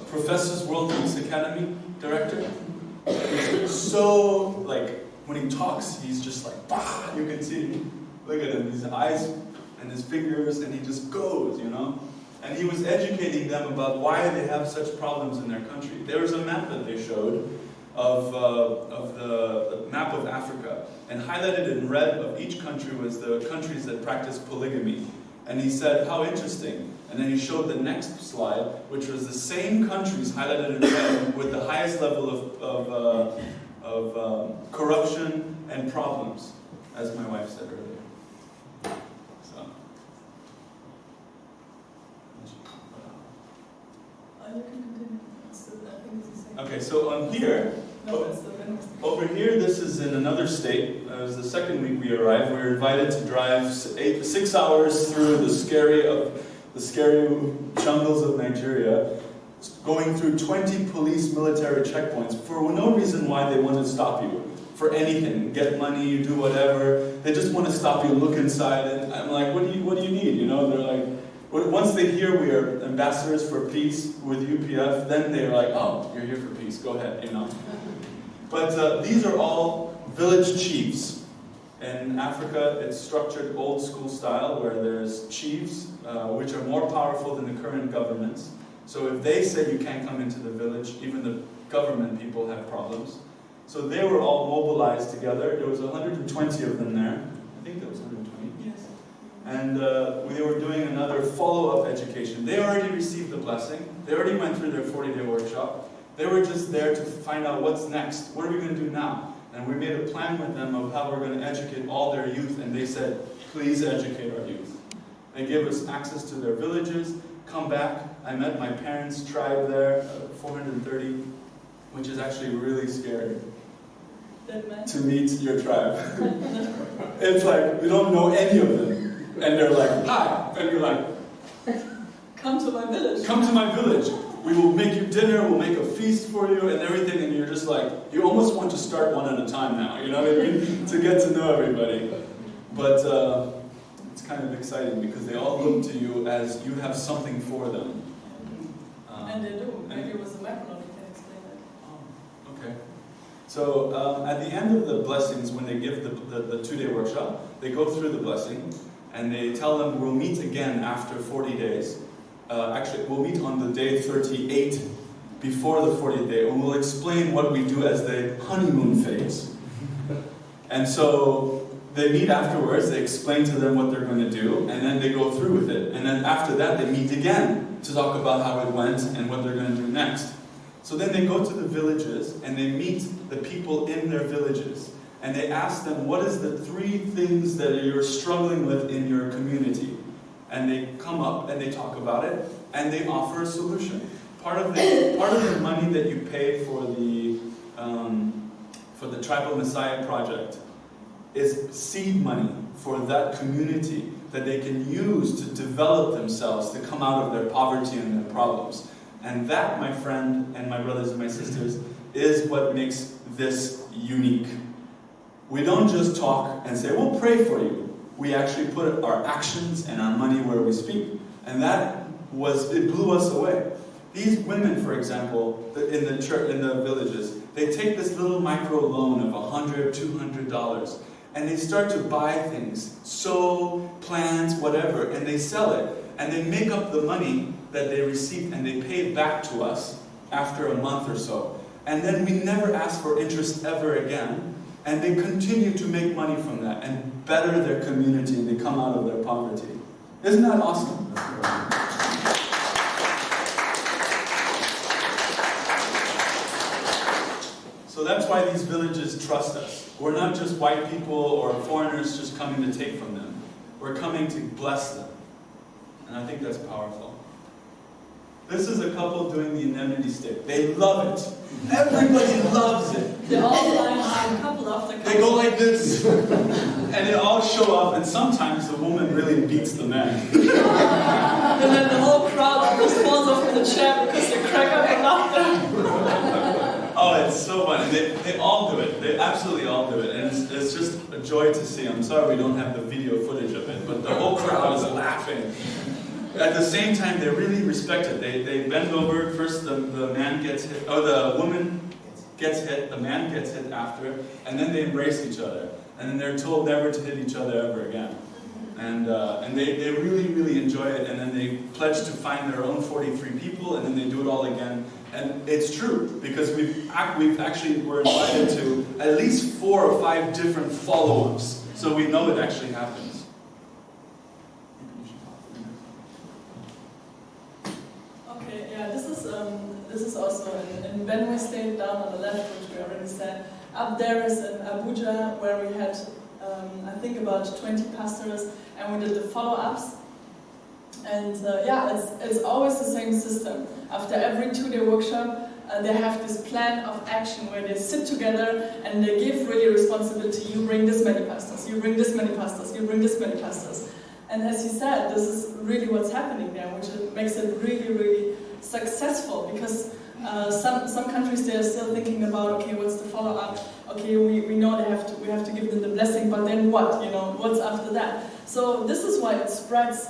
Professors World Peace Academy director. He's so, like, when he talks, he's just like, bah! You can see, look at him, his eyes and his fingers, and he just goes, you know? And he was educating them about why they have such problems in their country. There was a map that they showed of the map of Africa, and highlighted in red of each country was the countries that practice polygamy. And he said, how interesting. And then he showed the next slide, which was the same countries highlighted in red with the highest level of corruption and problems, as my wife said earlier. So. You can continue. Okay, so on here, over here, this is in another state. It was the second week we arrived. We were invited to drive 6 hours through the scary jungles of Nigeria, going through 20 police military checkpoints for no reason why they want to stop you. For anything, get money, you do whatever. They just want to stop you, look inside, and I'm like, what do you need? You know, they're like, once they hear we are ambassadors for peace with UPF, then they're like, oh, you're here for peace, go ahead, you know. But these are all village chiefs. In Africa, it's structured old school style where there's chiefs, which are more powerful than the current governments. So if they say you can't come into the village, even the government people have problems. So they were all mobilized together. There was 120 of them there. I think there was 120. Yes. And they were doing another follow-up education. They already received the blessing. They already went through their 40-day workshop. They were just there to find out what's next. What are we going to do now? And we made a plan with them of how we're going to educate all their youth. And they said, please educate our youth. They gave us access to their villages. Come back. I met my parents' tribe there, 430, which is actually really scary. To meet your tribe. It's like, we don't know any of them. And they're like, hi. And you're like, come to my village. Come to my village. we will make you dinner, we'll make a feast for you and everything, and you're just like, you almost want to start one at a time now, you know what I mean? To get to know everybody. But it's kind of exciting because they all look to you as you have something for them. And they do. Maybe it was a macaron, you can explain that. Oh, okay. So at the end of the blessings, when they give the 2-day workshop, they go through the blessing and they tell them we'll meet again after 40 days. Actually, we'll meet on the day 38 before the 40th day, and we'll explain what we do as the honeymoon phase. And so they meet afterwards, they explain to them what they're going to do, and then they go through with it. And then after that, they meet again to talk about how it went and what they're going to do next. So then they go to the villages, and they meet the people in their villages. And they ask them, what is the 3 things that you're struggling with in your community? And they come up and they talk about it, and they offer a solution. Part of the money that you pay for the Tribal Messiah Project is seed money for that community that they can use to develop themselves, to come out of their poverty and their problems. And that, my friend and my brothers and my sisters, is what makes this unique. We don't just talk and say, we'll pray for you. We actually put our actions and our money where we speak. And it blew us away. These women, for example, in the church, in the villages, they take this little micro loan of $100, $200, and they start to buy things, sow, plants, whatever, and they sell it. And they make up the money that they received, and they pay it back to us after a month or so. And then we never ask for interest ever again. And they continue to make money from that and better their community, and they come out of their poverty. Isn't that awesome? So that's why these villages trust us. We're not just white people or foreigners just coming to take from them. We're coming to bless them. And I think that's powerful. This is a couple doing the anemone stick. They love it. Everybody loves it. They all line up, couple after couple. They go like this, and they all show up, and sometimes the woman really beats the man. And then the whole crowd just falls off the chair because they crack up and laughter. Oh, it's so funny. They all do it. They absolutely all do it. And it's just a joy to see. I'm sorry we don't have the video footage of it, but the whole crowd is laughing. At the same time, they really respect it. They bend over. First, the man gets hit, or the woman gets hit. The man gets hit after, and then they embrace each other. And then they're told never to hit each other ever again. And they really, really enjoy it. And then they pledge to find their own 43 people, and then they do it all again. And it's true because we've actually were invited to at least 4 or 5 different follow-ups, so we know it actually happens. This is also in Benue State, down on the left, which we already said. Up there is in Abuja, where we had, I think, about 20 pastors, and we did the follow-ups. And it's always the same system. After every 2-day workshop, they have this plan of action where they sit together and they give really responsibility. You bring this many pastors, you bring this many pastors, you bring this many pastors. And as he said, this is really what's happening there, which makes it really, really successful, because some countries, they are still thinking about, okay, what's the follow-up? Okay, we know we have to give them the blessing, but then what? What's after that? So this is why it spreads.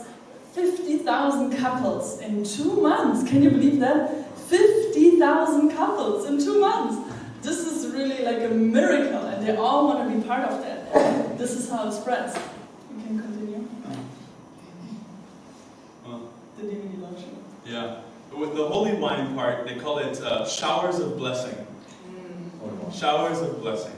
50,000 couples in 2 months. Can you believe that? 50,000 couples in 2 months. This is really like a miracle, and they all want to be part of that. This is how it spreads. You can continue. The DVD launching. Yeah. With the holy wine part, they call it showers of blessing. Showers of blessing.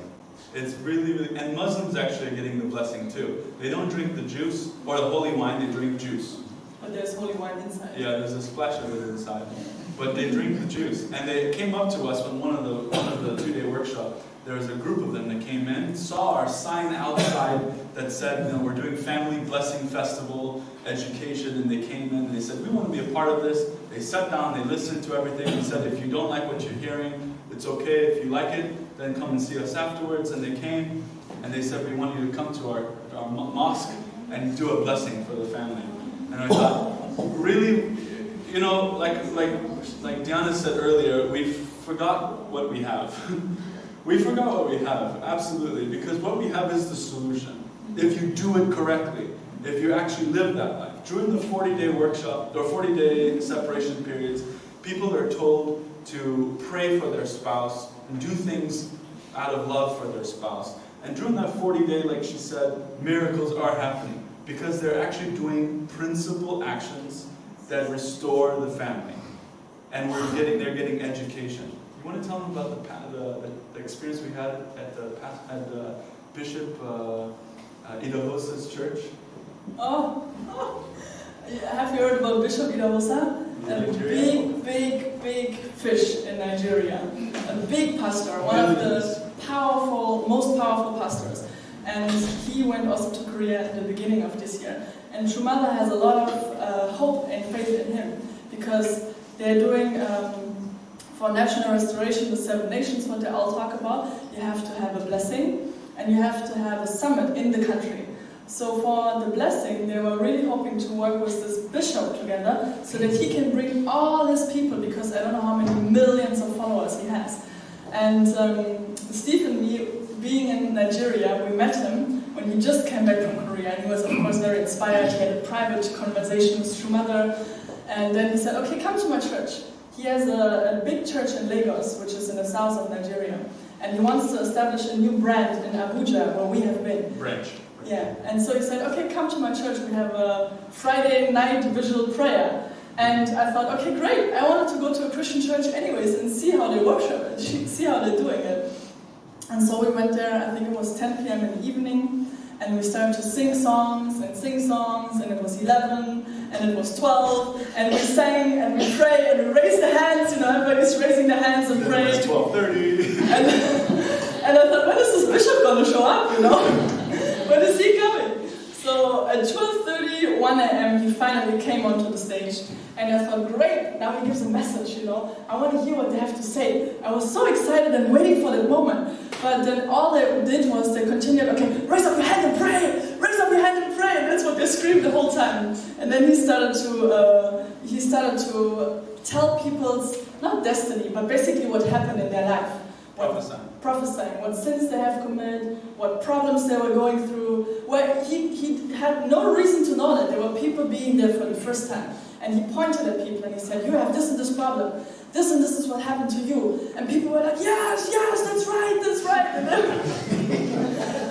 It's really, really, and Muslims actually are getting the blessing too. They don't drink the juice or the holy wine, they drink juice. But there's holy wine inside. Yeah, there's a splash of it inside. But they drink the juice. And they came up to us on one of the 2-day workshop. There was a group of them that came in, saw our sign outside that said, we're doing Family Blessing Festival education, and they came in and they said, we want to be a part of this. They sat down, they listened to everything, and said, if you don't like what you're hearing, it's okay. If you like it, then come and see us afterwards. And they came, and they said, we want you to come to our mosque and do a blessing for the family. And I thought, really, you know, like Diana said earlier, we forgot what we have. We forgot what we have, absolutely, because what we have is the solution. If you do it correctly, if you actually live that life. During the 40-day workshop, or 40-day separation periods, people are told to pray for their spouse and do things out of love for their spouse. And during that 40-day, like she said, miracles are happening because they're actually doing principal actions that restore the family. And they're getting education. You want to tell them about the experience we had at Bishop Idahosa's church? Oh, have you heard about Bishop Idahosa? A big fish in Nigeria. A big pastor, one of the most powerful pastors. And he went also to Korea in the beginning of this year. And True Mother has a lot of hope and faith in him, because they're doing, for national restoration, the 7 nations, what they all talk about, you have to have a blessing, and you have to have a summit in the country. So for the blessing, they were really hoping to work with this bishop together, so that he can bring all his people, because I don't know how many millions of followers he has. And Steve and me, being in Nigeria, we met him when he just came back from Korea, and he was of course very inspired. He had a private conversation with True Mother, and then he said, okay, come to my church. He has a big church in Lagos, which is in the south of Nigeria, and he wants to establish a new brand in Abuja, where we have been. Branch. Yeah, and so he said, okay, come to my church, we have a Friday night visual prayer. And I thought, okay, great, I wanted to go to a Christian church anyways and see how they worship it, see how they're doing it. And so we went there, I think it was 10 p.m. in the evening, and we started to sing songs, and it was 11, and it was 12, and we sang, and we prayed, and we raised the hands, you know, everybody's raising their hands and praying. It was 12:30. And I thought, when is this bishop going to show up, you know? When is he coming? So at 12:30, 1 a.m., he finally came onto the stage. And I thought, great, now he gives a message, you know. I want to hear what they have to say. I was so excited and waiting for that moment. But then all they did was they continued, okay, raise up your hand and pray! Raise up your hand and pray! And that's what they screamed the whole time. And then he started to tell people's, not destiny, but basically what happened in their life. Prophesying what sins they have committed, what problems they were going through, where he had no reason to know that there were people being there for the first time. And he pointed at people and he said, you have this and this problem, this and this is what happened to you. And people were like, yes, that's right.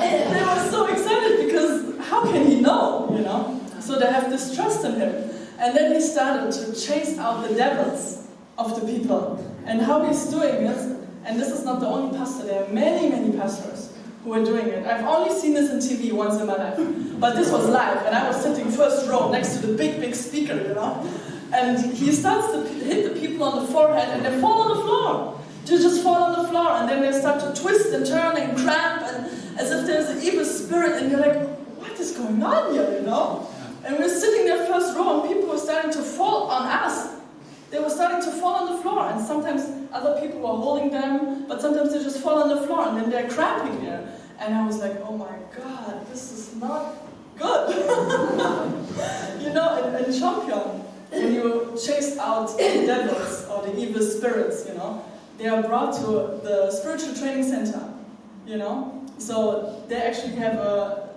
And they were so excited, because how can he know, you know? So they have this trust in him. And then he started to chase out the devils of the people. And how he's doing it, and this is not the only pastor, there are many, many pastors who are doing it. I've only seen this on TV once in my life, but this was live, and I was sitting first row next to the big speaker, you know? And he starts to hit the people on the forehead, and they fall on the floor. They just fall on the floor, and then they start to twist and turn and cramp, and as if there's an evil spirit, and you're like, what is going on here, you know? And we're sitting there first row, and people were starting to fall on us. They were starting to fall on the floor, and sometimes other people were holding them, but sometimes they just fall on the floor, and then they're cramping there. And I was like, oh my God, this is not good. You know, in Champion, when you chase out the devils or the evil spirits, you know, they are brought to the spiritual training center, you know. So they actually have a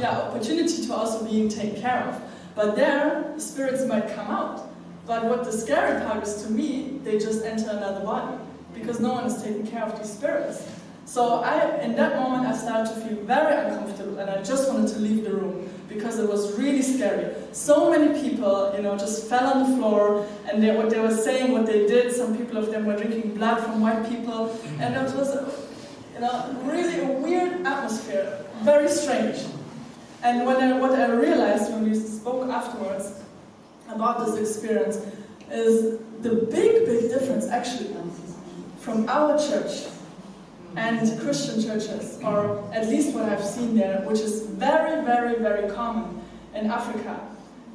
opportunity to also being taken care of. But there, the spirits might come out. But what the scary part is to me, they just enter another body, because no one is taking care of these spirits. So in that moment, I started to feel very uncomfortable, and I just wanted to leave the room, because it was really scary. So many people, you know, just fell on the floor, and what they were saying, what they did, some people of them were drinking blood from white people, and it was, you know, really a weird atmosphere, very strange. And what I realized when we spoke afterwards about this experience is the big difference actually from our church and Christian churches, or at least what I've seen there, which is very, very, very common in Africa.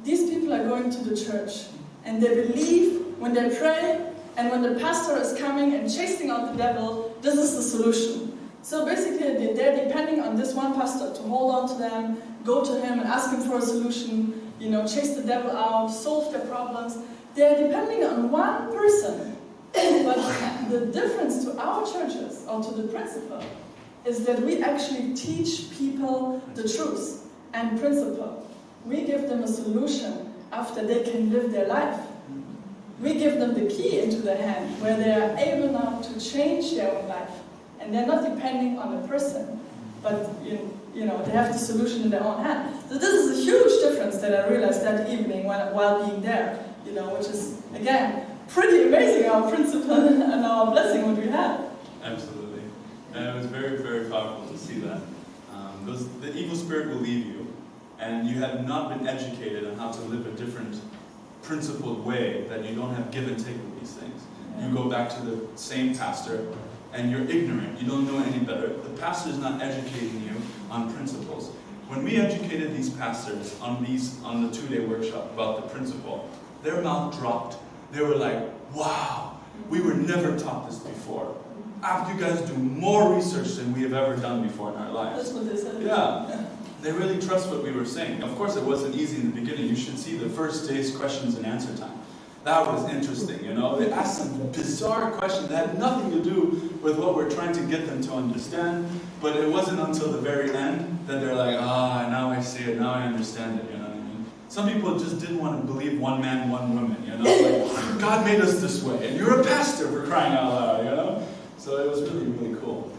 These people are going to the church, and they believe when they pray, and when the pastor is coming and chasing out the devil, this is the solution. So basically they're depending on this one pastor to hold on to them, go to him and ask him for a solution. chase the devil out, solve their problems. They're depending on one person. But the difference to our churches, or to the principle, is that we actually teach people the truth and principle. We give them a solution after they can live their life. We give them the key into their hand, where they are able now to change their own life. And they're not depending on a person, but they have the solution in their own hand. So this is a huge difference that I realized that evening while being there, which is, again, pretty amazing, our principle and our blessing what we have. Absolutely. And it was very, very powerful to see that. The evil spirit will leave you, and you have not been educated on how to live a different principled way, that you don't have give and take with these things. You go back to the same pastor, and you're ignorant. You don't know any better. The pastor is not educating you on principles. When we educated these pastors on the 2-day workshop about the principle, their mouth dropped. They were like, wow, we were never taught this before. After you guys do more research than we have ever done before in our lives. That's what they said. Yeah. They really trust what we were saying. Of course, it wasn't easy in the beginning. You should see the first day's questions and answer time. That was interesting, They asked some bizarre questions that had nothing to do with what we're trying to get them to understand. But it wasn't until the very end that they're like, now I see it, now I understand it, you know what I mean? Some people just didn't want to believe one man, one woman, Like, God made us this way, and you're a pastor for crying out loud, So it was really, really cool.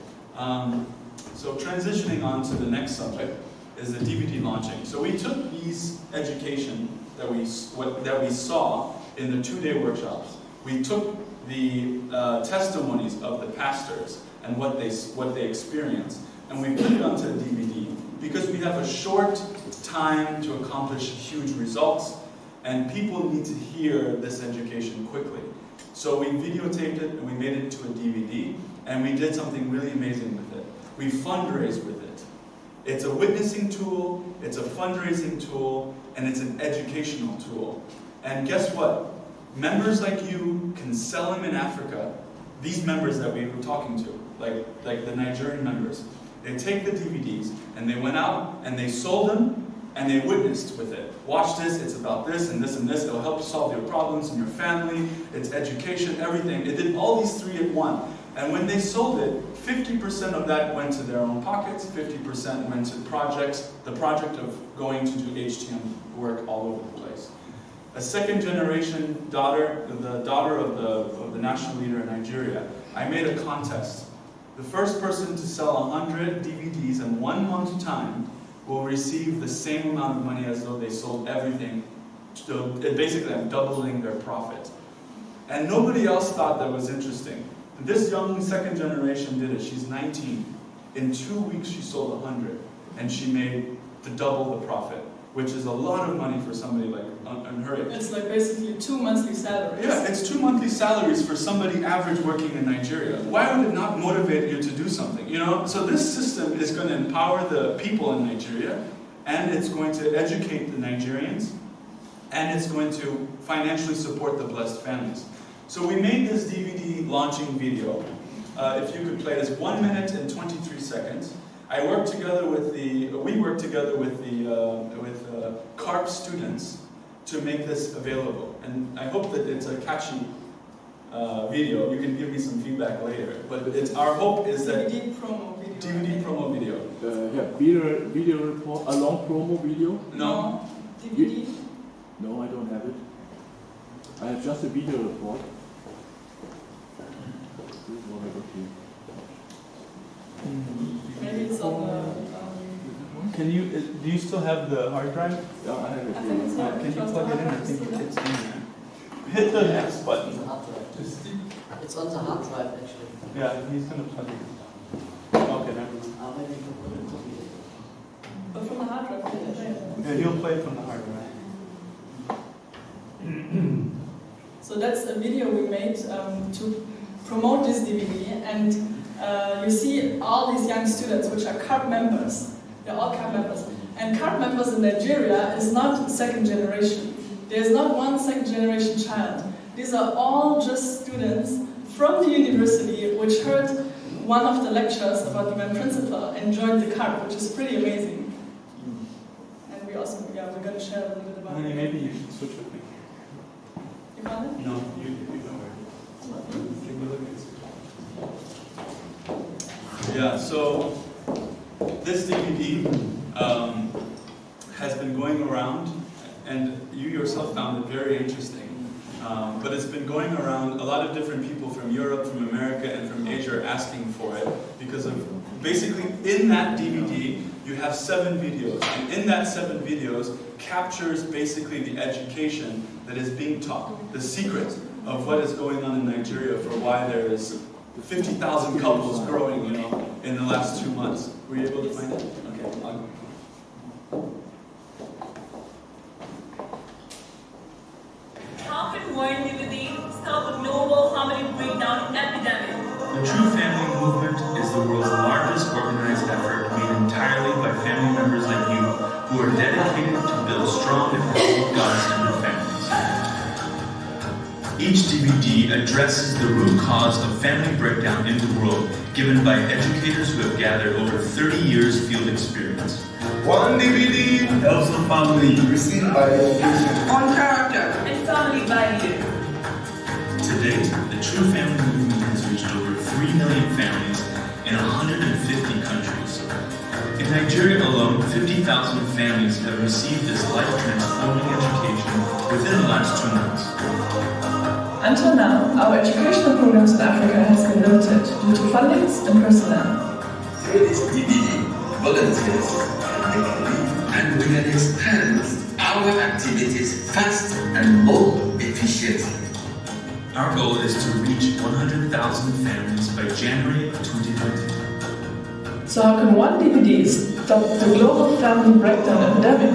So transitioning on to the next subject is the DVD launching. So we took these education that we saw in the 2-day workshops. We took the testimonies of the pastors and what they experienced, and we put it onto a DVD because we have a short time to accomplish huge results, and people need to hear this education quickly. So we videotaped it and we made it to a DVD, and we did something really amazing with it. We fundraised with it. It's a witnessing tool, it's a fundraising tool, and it's an educational tool. And guess what? Members like you can sell them in Africa. These members that we were talking to, like the Nigerian members, they take the DVDs and they went out and they sold them and they witnessed with it. Watch this, it's about this and this and this. It'll help solve your problems in your family, it's education, everything. It did all these 3 in 1. And when they sold it, 50% of that went to their own pockets, 50% went to projects, the project of going to do HTM work all over the place. A second-generation daughter, the daughter of the national leader in Nigeria, I made a contest. The first person to sell 100 DVDs in 1 month's time will receive the same amount of money as though they sold everything. So basically, I'm doubling their profit. And nobody else thought that was interesting. This young second generation did it. She's 19. In 2 weeks, she sold 100, and she made double the profit, which is a lot of money for somebody like on her age. It's like basically 2 monthly salaries. Yeah, it's 2 monthly salaries for somebody average working in Nigeria. Why would it not motivate you to do something? So this system is going to empower the people in Nigeria, and it's going to educate the Nigerians, and it's going to financially support the blessed families. So we made this DVD launching video. If you could play this, 1 minute and 23 seconds. We worked together with the CARP students to make this available. And I hope that it's a catchy video. You can give me some feedback later. But our hope is that DVD promo video. DVD promo video. Video report, a long promo video? No. DVD? No, I don't have it. I have just a video report. This is what I got here. Maybe it's on the... Can you, do you still have the hard drive? Yeah, I have it I think it's here. on Can you plug it in? I think it's in there. Hit the next button. It's a hard drive. It's on the hard drive, actually. Yeah, he's going to plug it in. Okay, never mind. Maybe you can put it in. But from the hard drive, Yeah, he'll play from the hard drive. So that's a video we made to promote this DVD, and you see all these young students, which are CARP members. They're all CARP members. And CARP members in Nigeria is not second generation. There's not one second generation child. These are all just students from the university which heard one of the lectures about Divine Principle and joined the CARP, which is pretty amazing. And we awesome. Yeah, we're going to share a little bit about it. Maybe you should switch with me. You want it? No, you go ahead. Take a look at it. Yeah, so this DVD has been going around, and you yourself found it very interesting. But it's been going around. A lot of different people from Europe, from America, and from Asia are asking for it because of basically in that DVD you have 7 videos, and in that 7 videos captures basically the education that is being taught, the secret of what is going on in Nigeria for why there is 50,000 couples growing, in the last 2 months. Were you able to find it? Okay, I'll go. CARP and Warren DVD stop the global family breakdown epidemic. The True Family Movement is the world's largest organized effort made entirely by family members like you who are dedicated to build strong and healthy bonds to new families. Each DVD addresses the root cause of family breakdown in the world, given by educators who have gathered over 30 years field experience. One DVD helps the family receive by education On character and family value. To date, the True Family Movement has reached over 3 million families in 150 countries. In Nigeria alone, 50,000 families have received this life-transforming education within the last 2 months. Until now, our educational programs in Africa has been limited due to fundings and personnel. Through this DVD, volunteers can make a leap, and we can expand our activities fast and more efficiently. Our goal is to reach 100,000 families by January 2020. So how can one DVD stop the global family breakdown epidemic?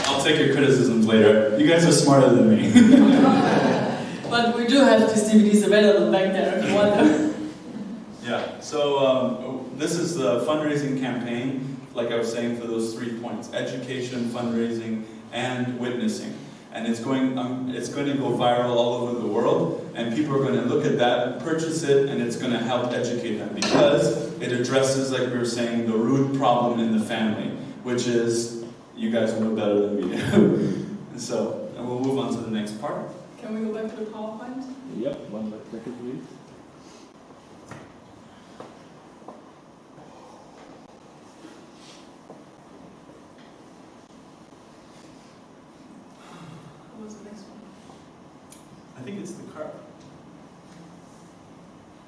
I'll take your criticisms later. You guys are smarter than me. But we do have these DVDs available back there if you want them. Yeah, so this is the fundraising campaign, like I was saying, for those 3 points: education, fundraising, and witnessing. And it's going to go viral all over the world, and people are going to look at that, purchase it, and it's going to help educate them because it addresses, like we were saying, the root problem in the family, which is, you guys know better than me do. So, and we'll move on to the next part. Can we go back to the PowerPoint? Yep, 1 second, please. What was the next one? I think it's the CARP.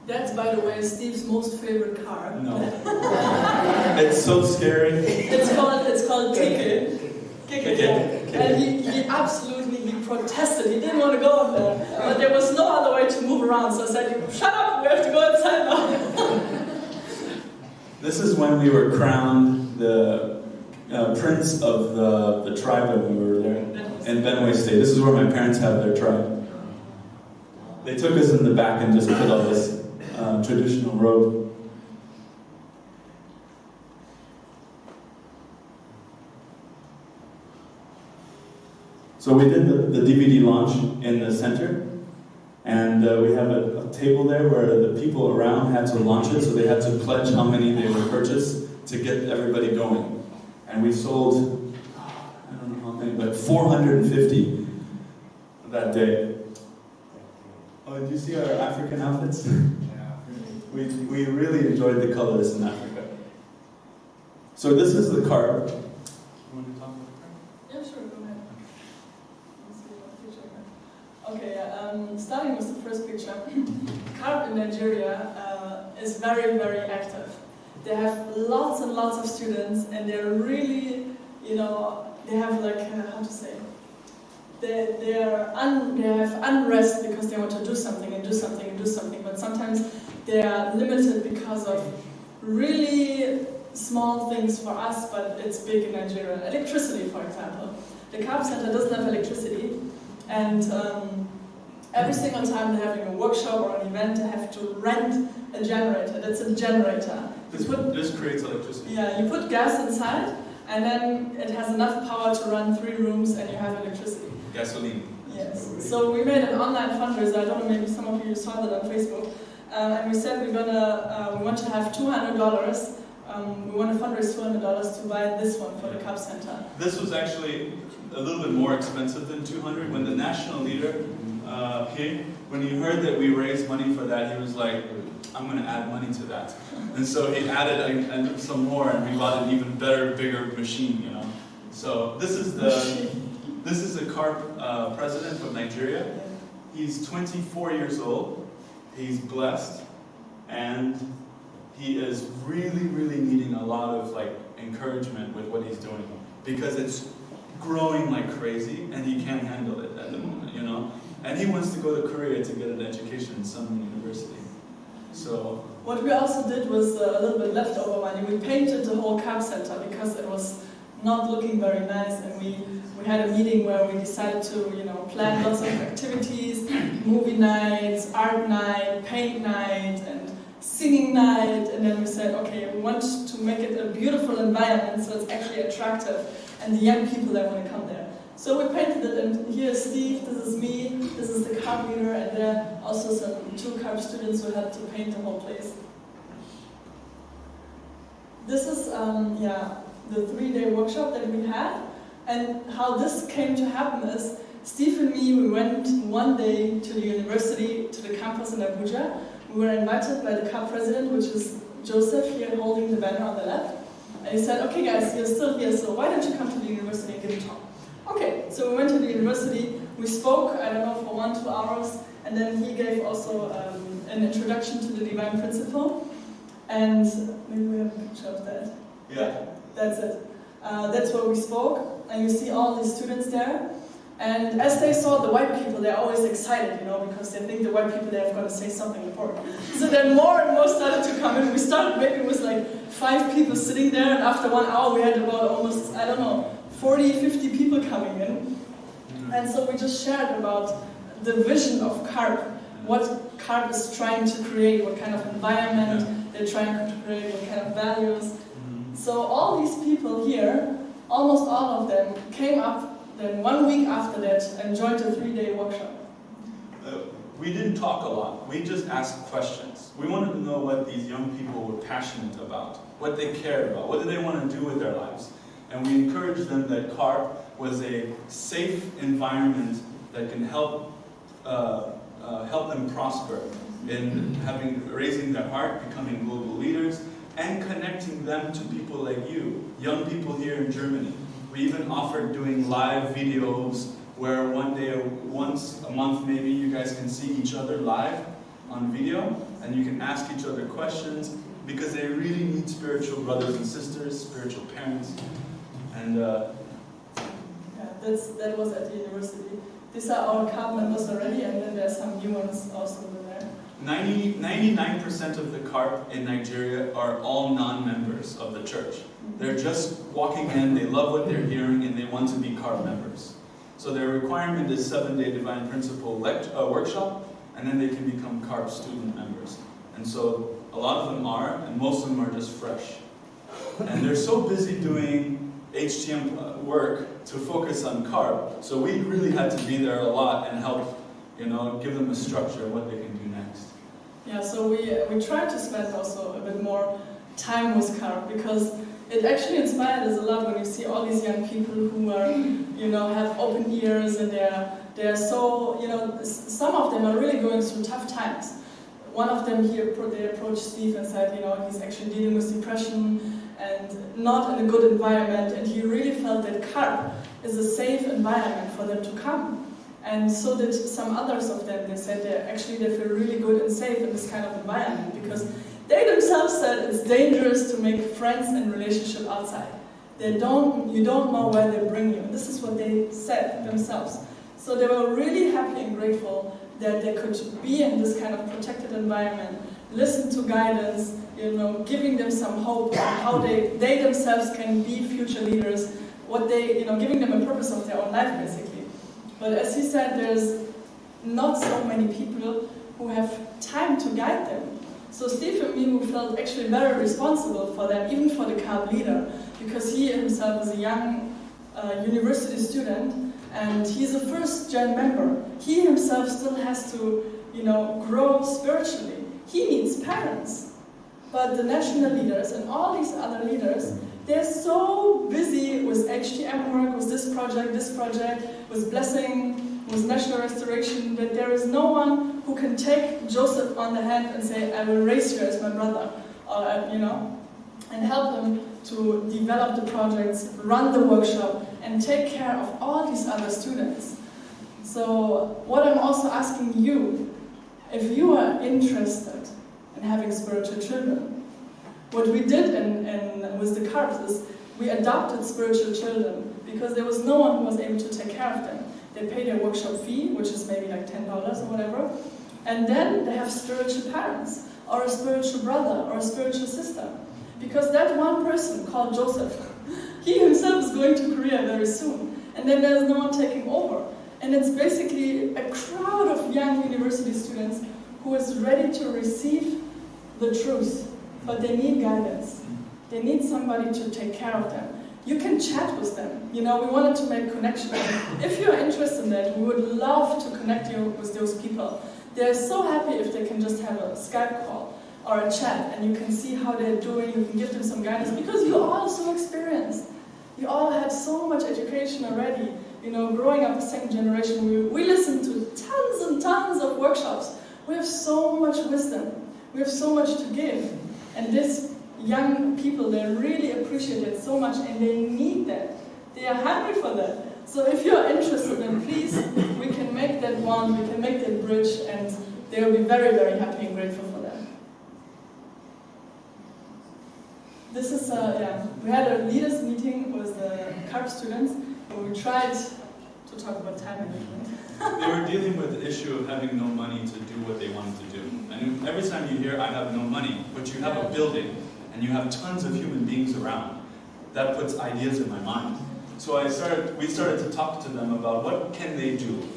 That's, by the way, Steve's most favorite car. No. It's so scary. It's called Keke. And he absolutely protested. He didn't want to go up there. But there was no other way to move around. So I said, shut up, we have to go inside now. This is when we were crowned the prince of the tribe when we were there in Benue State. This is where my parents have their tribe. They took us in the back and just put on this traditional robe. So we did the DVD launch in the center, and we have a table there where the people around had to launch it, so they had to pledge how many they would purchase to get everybody going. And we sold, I don't know how many, but 450 that day. Oh, did you see our African outfits? We really enjoyed the colors in Africa. So this is the CARP. Yeah, sure, go ahead. Okay, starting with the first picture. CARP in Nigeria is very, very active. They have lots and lots of students, and they're really, they have like, how to say, they have unrest because they want to do something and do something and do something, but sometimes they are limited because of really small things for us, but it's big in Nigeria. Electricity, for example. The CARP Center doesn't have electricity, and every single time they're having a workshop or an event, they have to rent a generator. That's a generator. This creates electricity. Yeah, you put gas inside, and then it has enough power to run 3 rooms and you have electricity. Gasoline. Yes. So we made an online fundraiser. I don't know, maybe some of you saw that on Facebook. And we said we want to have $200. We want to fundraise $200 to buy this one for the CARP Center. This was actually a little bit more expensive than $200. When the national leader came, when he heard that we raised money for that, he was like, I'm going to add money to that. And so he added some more, and we bought an even better, bigger machine, you know. So this is the CARP president of Nigeria. He's 24 years old. He's blessed, and he is really, really needing a lot of encouragement with what he's doing, because it's growing like crazy, and he can't handle it at the moment, you know. And he wants to go to Korea to get an education in some university. So what we also did was a little bit leftover money. We painted the whole CARP Center because it was not looking very nice, and we had a meeting where we decided to, plan lots of activities, movie nights, art night, paint night, and singing night, and then we said, okay, we want to make it a beautiful environment so it's actually attractive, and the young people that want to come there. So we painted it, and here's Steve, this is me, this is the CARP leader, and there are also two CARP students who helped to paint the whole place. This is the 3-day workshop that we had, and how this came to happen is Steve and me, we went one day to the university, to the campus in Abuja. We were invited by the CARP president, which is Joseph, here holding the banner on the left. And he said, okay guys, you're still here, so why don't you come to the university and give a talk? Okay, so we went to the university, we spoke, I don't know, for 1-2 hours, and then he gave also an introduction to the divine principle. And maybe we have a picture of that. Yeah. That's it. That's where we spoke, and you see all these students there. And as they saw the white people, they're always excited, because they think the white people, they have got to say something important. So then more and more started to come in. We started maybe with 5 people sitting there, and after 1 hour we had about almost, 40, 50 people coming in. And so we just shared about the vision of CARP, what CARP is trying to create, what kind of environment they're trying to create, what kind of values. So all these people here, almost all of them, came up then 1 week after that and joined a 3-day workshop. We didn't talk a lot, we just asked questions. We wanted to know what these young people were passionate about, what they cared about, what did they want to do with their lives. And we encouraged them that CARP was a safe environment that can help them prosper in raising their heart, becoming global leaders, and connecting them to people like you, young people here in Germany. We even offered doing live videos where once a month maybe, you guys can see each other live on video, and you can ask each other questions, because they really need spiritual brothers and sisters, spiritual parents. And that was at the university. These are our CARP members already, and then there are some new ones also in there. 99% of the CARP in Nigeria are all non-members of the church. They're just walking in, they love what they're hearing, and they want to be CARP members. So their requirement is 7-day Divine Principle workshop, and then they can become CARP student members. And so a lot of them are, and most of them are just fresh. And they're so busy doing HTM work to focus on CARP, so we really had to be there a lot and help, give them a structure of what they can do next. Yeah, so we tried to spend also a bit more time with CARP, because it actually inspired us a lot when you see all these young people who are, have open ears, and they're so, some of them are really going through tough times. One of them here, they approached Steve and said, he's actually dealing with depression and not in a good environment, and he really felt that CARP is a safe environment for them to come. And so did some others of them. They said they feel really good and safe in this kind of environment, because they themselves said it's dangerous to make friends and relationship outside. You don't know where they bring you. This is what they said themselves. So they were really happy and grateful that they could be in this kind of protected environment, listen to guidance, giving them some hope on how they themselves can be future leaders, giving them a purpose of their own life, basically. But as he said, there's not so many people who have time to guide them. So Steve and me, who felt actually very responsible for them, even for the CARP leader, because he himself is a young university student, and he's a first-gen member. He himself still has to, grow spiritually. He needs parents. But the national leaders and all these other leaders, they're so busy with HTM work, with this project, with blessing, with national restoration, that there is no one who can take Joseph on the hand and say, I will raise you as my brother, or, and help him to develop the projects, run the workshop, and take care of all these other students. So what I'm also asking you, if you are interested in having spiritual children, what we did with the CARPs is we adopted spiritual children because there was no one who was able to take care of them. They pay their workshop fee, which is maybe like $10 or whatever, and then they have spiritual parents, or a spiritual brother, or a spiritual sister. Because that one person called Joseph, he himself is going to Korea very soon, and then there's no one taking over. And it's basically a crowd of young university students who is ready to receive the truth, but they need guidance. They need somebody to take care of them. You can chat with them. We wanted to make connections. If you're interested in that, we would love to connect you with those people. They're so happy if they can just have a Skype call or a chat, and you can see how they're doing. You can give them some guidance, because you're all so experienced. You all had so much education already. Growing up the second generation, we listened to tons and tons of workshops. We have so much wisdom. We have so much to give. And these young people, they really appreciate it so much, and they need that. They are hungry for that. So if you're interested, then please, we can make that one, we can make that bridge, and they will be very, very happy and grateful for that. This is, we had a leaders meeting with the CARP students, where we tried to talk about time management. They were dealing with the issue of having no money to do what they wanted to do. And every time you hear, I have no money, but you have a building, and you have tons of human beings around, that puts ideas in my mind. So we started to talk to them about what can they do.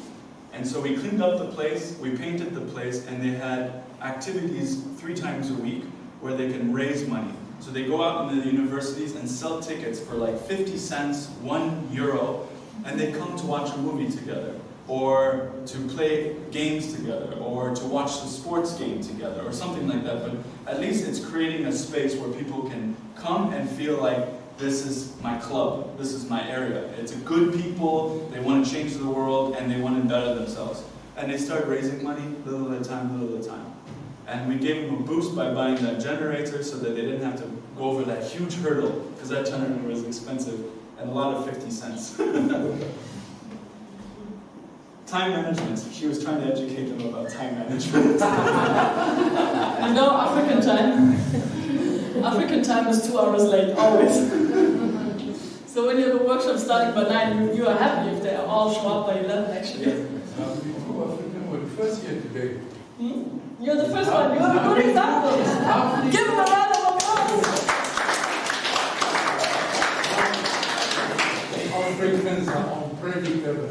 And so we cleaned up the place, we painted the place, and they had activities 3 times a week where they can raise money. So they go out into the universities and sell tickets for like 50 cents, €1, and they come to watch a movie together, or to play games together, or to watch the sports game together, or something like that. But at least it's creating a space where people can come and feel like, this is my club, this is my area. It's a good people, they want to change the world, and they want to better themselves. And they start raising money, little at a time, little at a time. And we gave them a boost by buying that generator so that they didn't have to go over that huge hurdle, because that generator was expensive, and a lot of 50 cents. Time management. She was trying to educate them about time management. African time. African time is 2 hours late, always. So when you have a workshop starting by 9, you are happy if they all show up by 11, actually. African were the first here today. You're the first one. You're a good example. Give them a round of applause. Africans are unpredictable.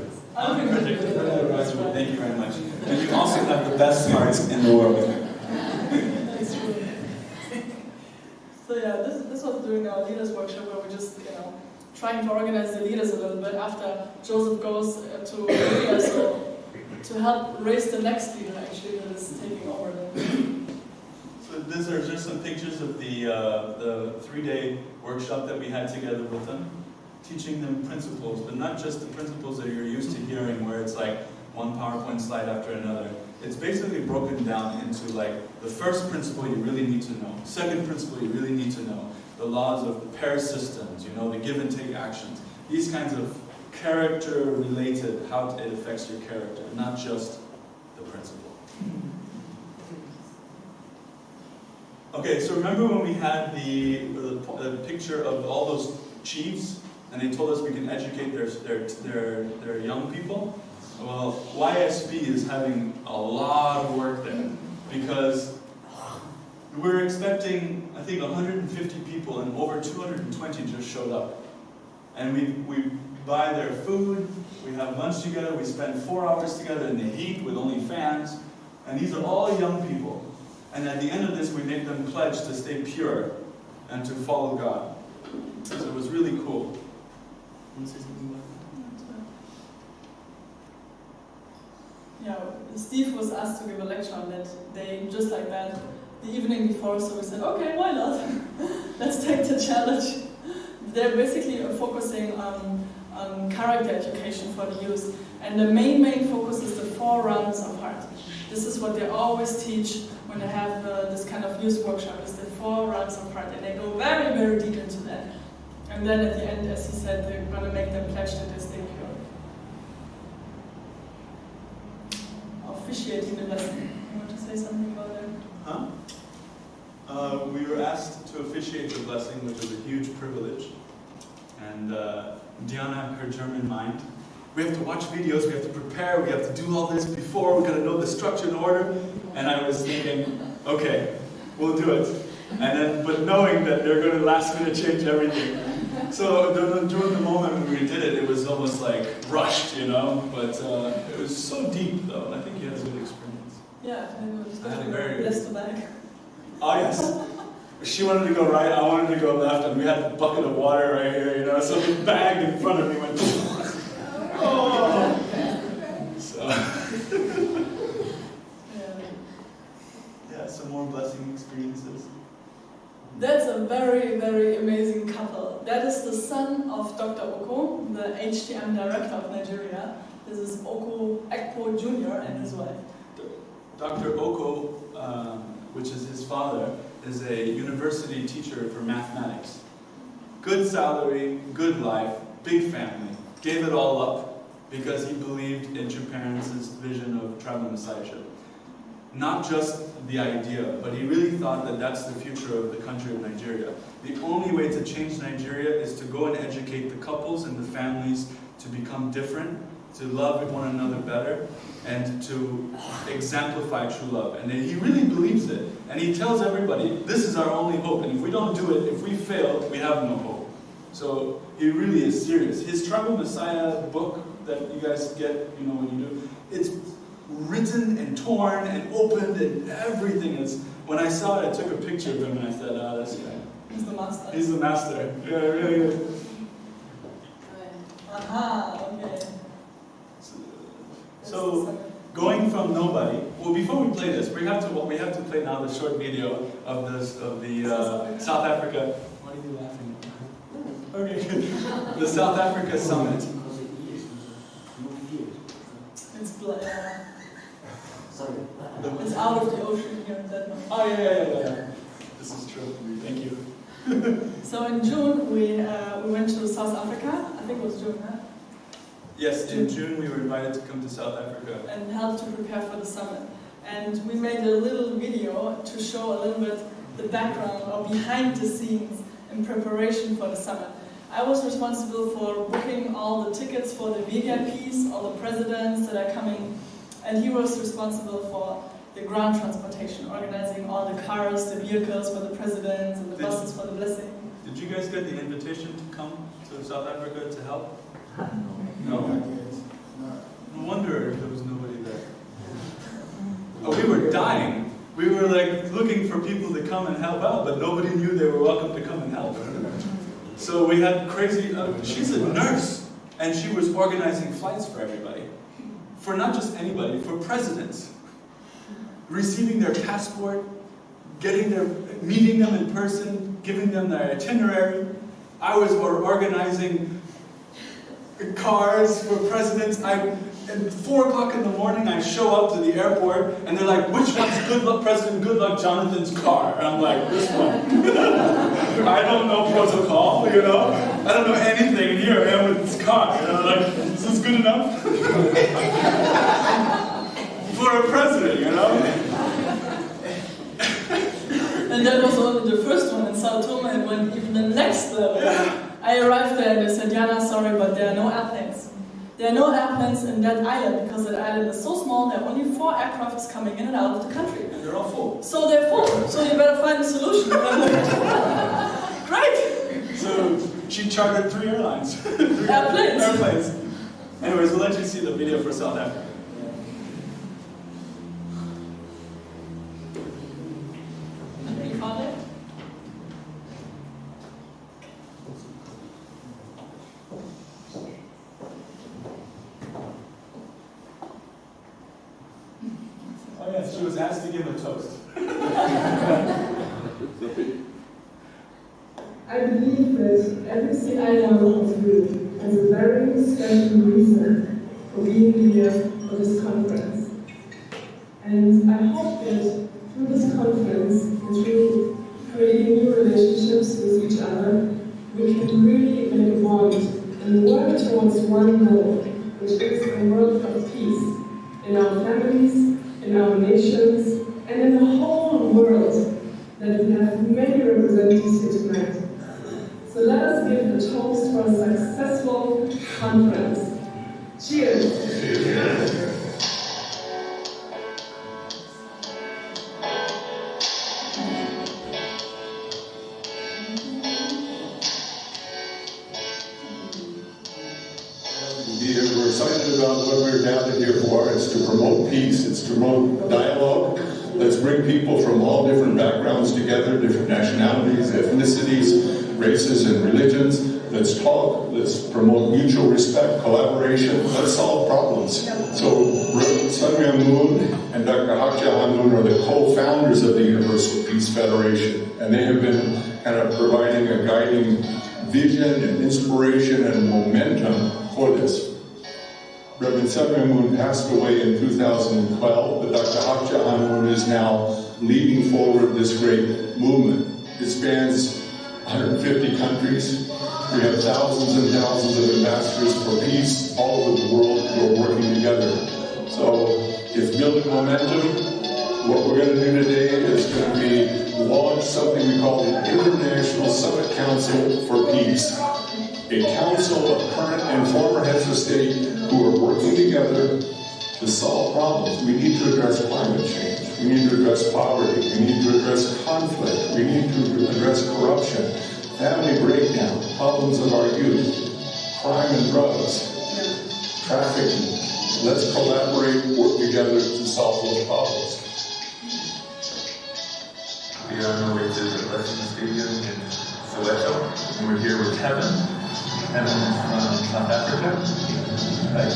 Thank you very much. And you also have the best hearts in the world. That's true. So this was during our leaders workshop, where we just, trying to organize the leaders a little bit after Joseph goes to Korea, so to help raise the next leader, actually, that is taking over. So these are just some pictures of the 3-day workshop that we had together with them, teaching them principles, but not just the principles that you're used to hearing, where it's like one PowerPoint slide after another. It's basically broken down into like the first principle you really need to know, second principle you really need to know, the laws of pair systems, the give and take actions, these kinds of character-related, how it affects your character, not just the principle. Okay, so remember when we had the picture of all those chiefs, and they told us we can educate their young people? Well, YSB is having a lot of work there, because we're expecting, I think, 150 people, and over 220 just showed up. And we buy their food, we have lunch together, we spend 4 hours together in the heat with only fans, and these are all young people. And at the end of this, we make them pledge to stay pure and to follow God. So it was really cool. Want to say something about that? Yeah, Steve was asked to give a lecture on that day, just like that, the evening before, so we said, okay, why not? Let's take the challenge. They're basically focusing on character education for the youth, and the main focus is the 4 rounds of heart. This is what they always teach when they have this kind of youth workshop, is the 4 rounds of heart, and they go very, very deep into that. And then at the end, as he said, they're going to make them pledge that they stay pure. Officiating the lesson. You want to say something about that? Huh? We were asked to officiate the blessing, which was a huge privilege. And Diana, her German mind, we have to watch videos, we have to prepare, we have to do all this before, we're going to know the structure and order. And I was thinking, okay, we'll do it. And then, but knowing that they're going to last minute change everything. So during the moment when we did it, it was almost like rushed, you know, but it was so deep though, and I think you had a good experience. Yeah, I had a very left to back. Oh yes. She wanted to go right, I wanted to go left, and we had a bucket of water right here, you know, so the bag in front of me went, oh! So, yeah, some more blessing experiences. That's a very, very amazing couple. That is the son of Dr. Oko, the HTM director of Nigeria. This is Oko Ekpo Jr. and his wife. Dr. Oko, which is his father, is a university teacher for mathematics. Good salary, good life, big family. Gave it all up because he believed in your parents' vision of traveling messiahship. Not just the idea, but he really thought that that's the future of the country of Nigeria. The only way to change Nigeria is to go and educate the couples and the families to become different, to love one another better, and to exemplify true love. And he really believes it. And he tells everybody, this is our only hope. And if we don't do it, if we fail, we have no hope. So he really is serious. His Tribal Messiah book that you guys get, you know, when you do, it's written and torn and opened and everything. When I saw it, I took a picture of him and I said, ah, that's the guy. He's the master. He's the master. Yeah, really good. Aha, okay. So, going from nobody. Well, before we play this, we have to play now the short video of the South Africa. Why are you laughing? Okay. The South Africa summit. It's black. Sorry. It's out of the ocean here in Denmark. Oh yeah. This is true. Thank you. So in June we went to South Africa. I think it was June, huh? Yes, in June we were invited to come to South Africa. And helped to prepare for the summit. And we made a little video to show a little bit the background or behind the scenes in preparation for the summit. I was responsible for booking all the tickets for the VIPs, all the presidents that are coming, and he was responsible for the ground transportation, organizing all the cars, the vehicles for the presidents, and the buses for the blessing. Did you guys get the invitation to come to South Africa to help? No. No wonder there was nobody there. Oh, we were dying. We were like looking for people to come and help out, but nobody knew they were welcome to come and help. So we had crazy, she's a nurse, and she was organizing flights for everybody. For not just anybody, for presidents. Receiving their passport, meeting them in person, giving them their itinerary. I was organizing cars for presidents. At 4 o'clock in the morning, I show up to the airport, and they're like, which one's President Goodluck Jonathan's car? And I'm like, this one. I don't know protocol, you know? I don't know anything, and here I am with this car. You know, like, is this good enough? For a president, you know? And that was only the first one in Sao Tome, and went even the next level. I arrived there and they said, Jana, sorry, but there are no airplanes. There are no airplanes in that island because that island is so small, there are only 4 aircrafts coming in and out of the country. And they're all full. So they're full, so you better find a solution. Great! So she chartered 3 airlines. 3 airplanes. Airplanes. Anyways, we'll let you see the video for South Africa. You found it? asked to give a toast. I believe that every single one of you has a very special reason for being here for this conference. And I hope that through this conference and through creating new relationships with each other, we can really make a bond and work towards one goal, which is a world of peace in our families, in our nations, and in the whole world that we have many representatives here tonight. So let us give a toast for a successful conference. Cheers! Cheers. We're excited about what we're gathered here for. It's to promote peace, it's to promote dialogue. Let's bring people from all different backgrounds together, different nationalities, ethnicities, races, and religions. Let's talk, let's promote mutual respect, collaboration, let's solve problems. So Reverend Sun Myung Moon and Dr. Hak Ja Han Moon are the co-founders of the Universal Peace Federation, and they have been kind of providing a guiding vision and inspiration and momentum for this. Reverend Sun Myung Moon passed away in 2012, but Dr. Hak Ja Han Moon is now leading forward this great movement. It spans 150 countries. We have thousands and thousands of ambassadors for peace all over the world who are working together. So it's building momentum. What we're going to do today is going to be launch something we call the International Summit Council for Peace. A council of current and former heads of state who are working together to solve problems. We need to address climate change. We need to address poverty. We need to address conflict. We need to address corruption, family breakdown, problems of our youth, crime and drugs, trafficking. Let's collaborate, work together to solve those problems. We are on our way to the Blessing Stadium in Soweto, and we're here with Kevin. Kevin is from South Africa, right?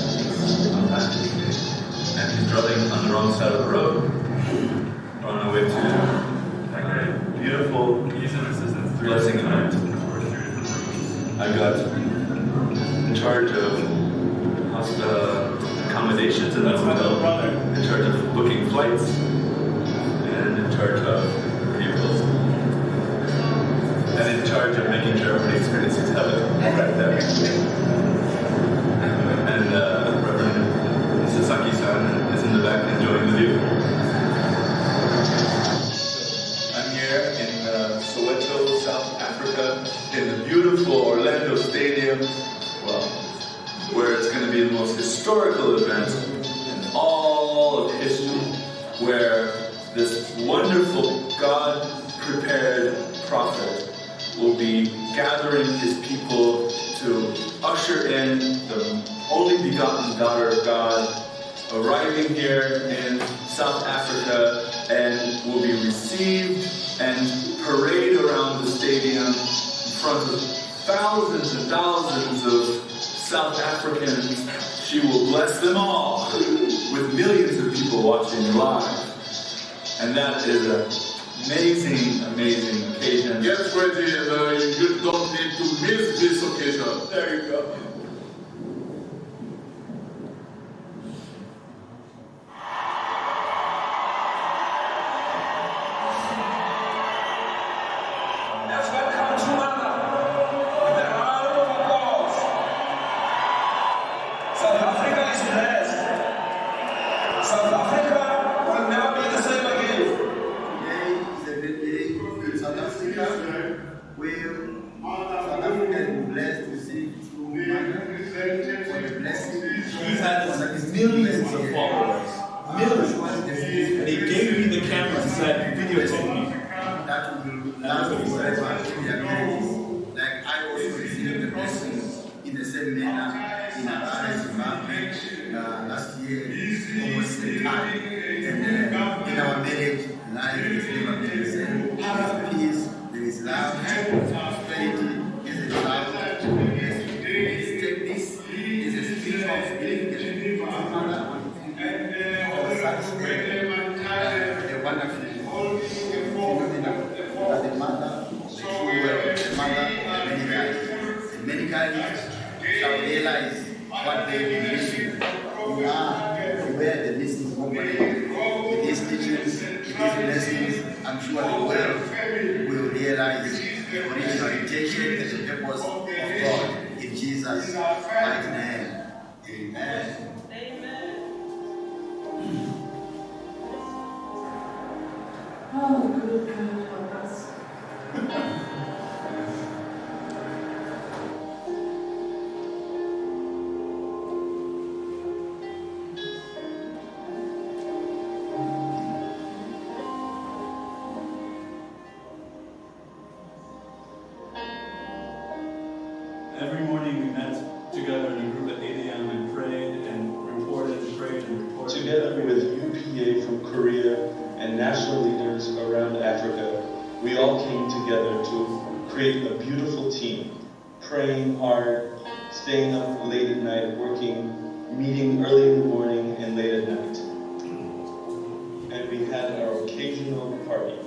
And he's driving on the wrong side of the road. We're on our way to a beautiful blessing event. I got in charge of accommodations in the hotel, in charge of booking flights, and in charge of vehicles. And in charge of making sure everybody experiences heaven right there. And Reverend Sasaki-san is in the back enjoying the view. I'm here in Soweto, South Africa, in the beautiful Orlando Stadium, well, where it's going to be the most historical event in all of history, where this wonderful God-prepared prophet will be gathering his people to usher in the only begotten daughter of God, arriving here in South Africa, and will be received and parade around the stadium in front of thousands and thousands of South Africans. She will bless them all with millions of people watching live. And that is an amazing, amazing occasion. Get ready, and you don't need to miss this occasion. There you go. child shall realize what they've been missing. You are where the missing component. With these teachings, with these blessings, I'm sure the world will realize the original intention and the purpose of God in Jesus' mighty name. Amen. Oh, good God, help us. Every morning we met together in a group at 8 a.m. and prayed and reported and prayed and reported. Together with UPA from Korea and national leaders around Africa, we all came together to create a beautiful team, praying hard, staying up late at night, working, meeting early in the morning and late at night. And we had our occasional party.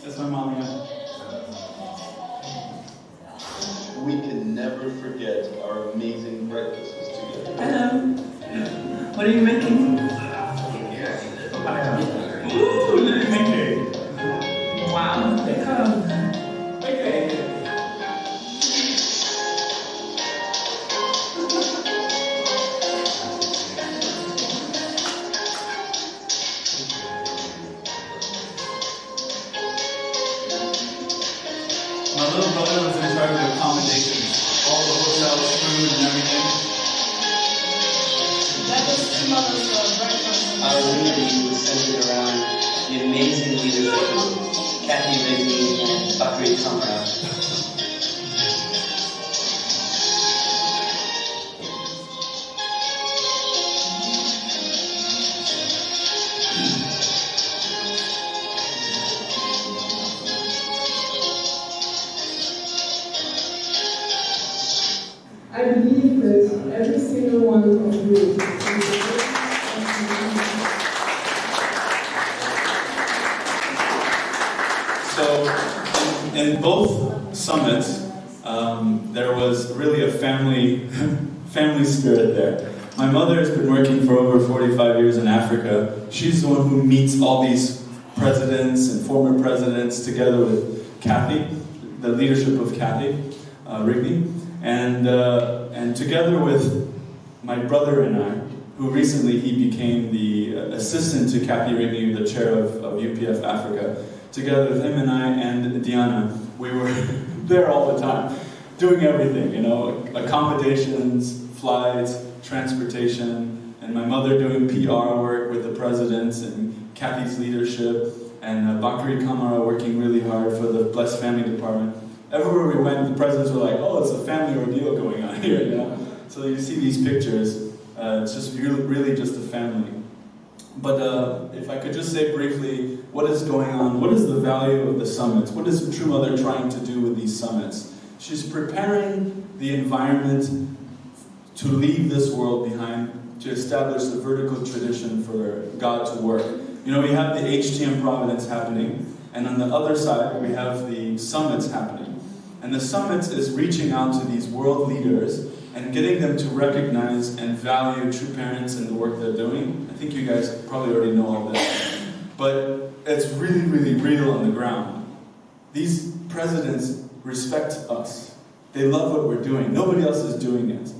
That's my mom, yeah. We can never forget our amazing breakfasts together. Hello. What are you making? Ooh, pancake. Wow. My little brother was in charge of accommodations, all the hotels, food, and everything. That was tomorrow's breakfast. Our unity was centered around the amazing leadership of Kathy Rigney and Bakri Kamara. I believe that every single one of you So, in both summits, there was really a family spirit there. My mother has been working for over 45 years in Africa. She's the one who meets all these presidents and former presidents together with Kathy, the leadership of Kathy Rigney. And together with my brother and I, who recently he became the assistant to Kathy Rigney, the chair of UPF Africa, together with him and I and Diana, we were there all the time, doing everything, accommodations, flights, transportation, and my mother doing PR work with the presidents and Kathy's leadership, and Bakri Kamara working really hard for the Blessed Family Department. Everywhere we went, the presidents were like, oh, it's a family ordeal going on here, So you see these pictures, it's just really just a family. But if I could just say briefly, what is going on? What is the value of the summits? What is True Mother trying to do with these summits? She's preparing the environment to leave this world behind, to establish the vertical tradition for God to work. We have the HTM Providence happening, and on the other side, we have the summits happening. And the summits is reaching out to these world leaders and getting them to recognize and value true parents and the work they're doing. I think you guys probably already know all this. But it's really, really real on the ground. These presidents respect us. They love what we're doing. Nobody else is doing it.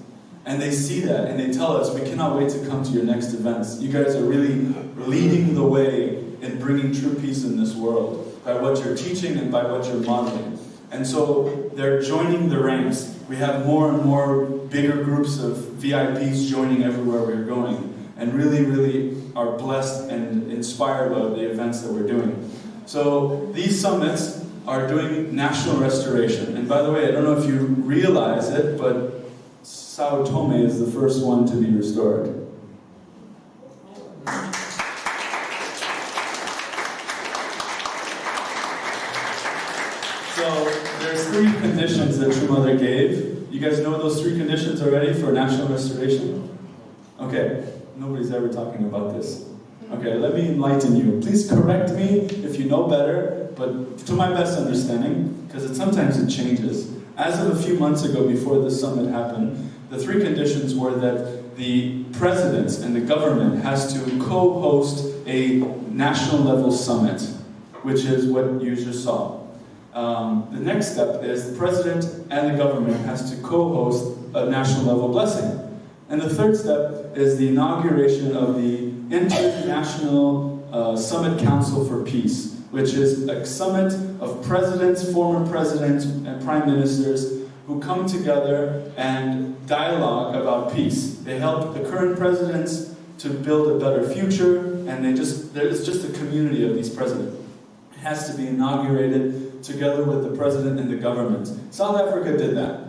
And they see that and they tell us, we cannot wait to come to your next events. You guys are really leading the way in bringing true peace in this world by what you're teaching and by what you're modeling. And so they're joining the ranks. We have more and more bigger groups of VIPs joining everywhere we're going, and really, really are blessed and inspired by the events that we're doing. So these summits are doing national restoration. And by the way, I don't know if you realize it, but Sao Tome is the first one to be restored. So there's 3 conditions that True Mother gave. You guys know those 3 conditions already for national restoration? Okay, nobody's ever talking about this. Okay, let me enlighten you. Please correct me if you know better, but to my best understanding, because sometimes it changes. As of a few months ago, before this summit happened, the 3 conditions were that the president and the government has to co-host a national level summit, which is what you just saw. The next step is the president and the government has to co-host a national level blessing. And the third step is the inauguration of the International Summit Council for Peace, which is a summit of presidents, former presidents, and prime ministers who come together and dialogue about peace. They help the current presidents to build a better future, and it's just a community of these presidents. It has to be inaugurated together with the president and the government. South Africa did that.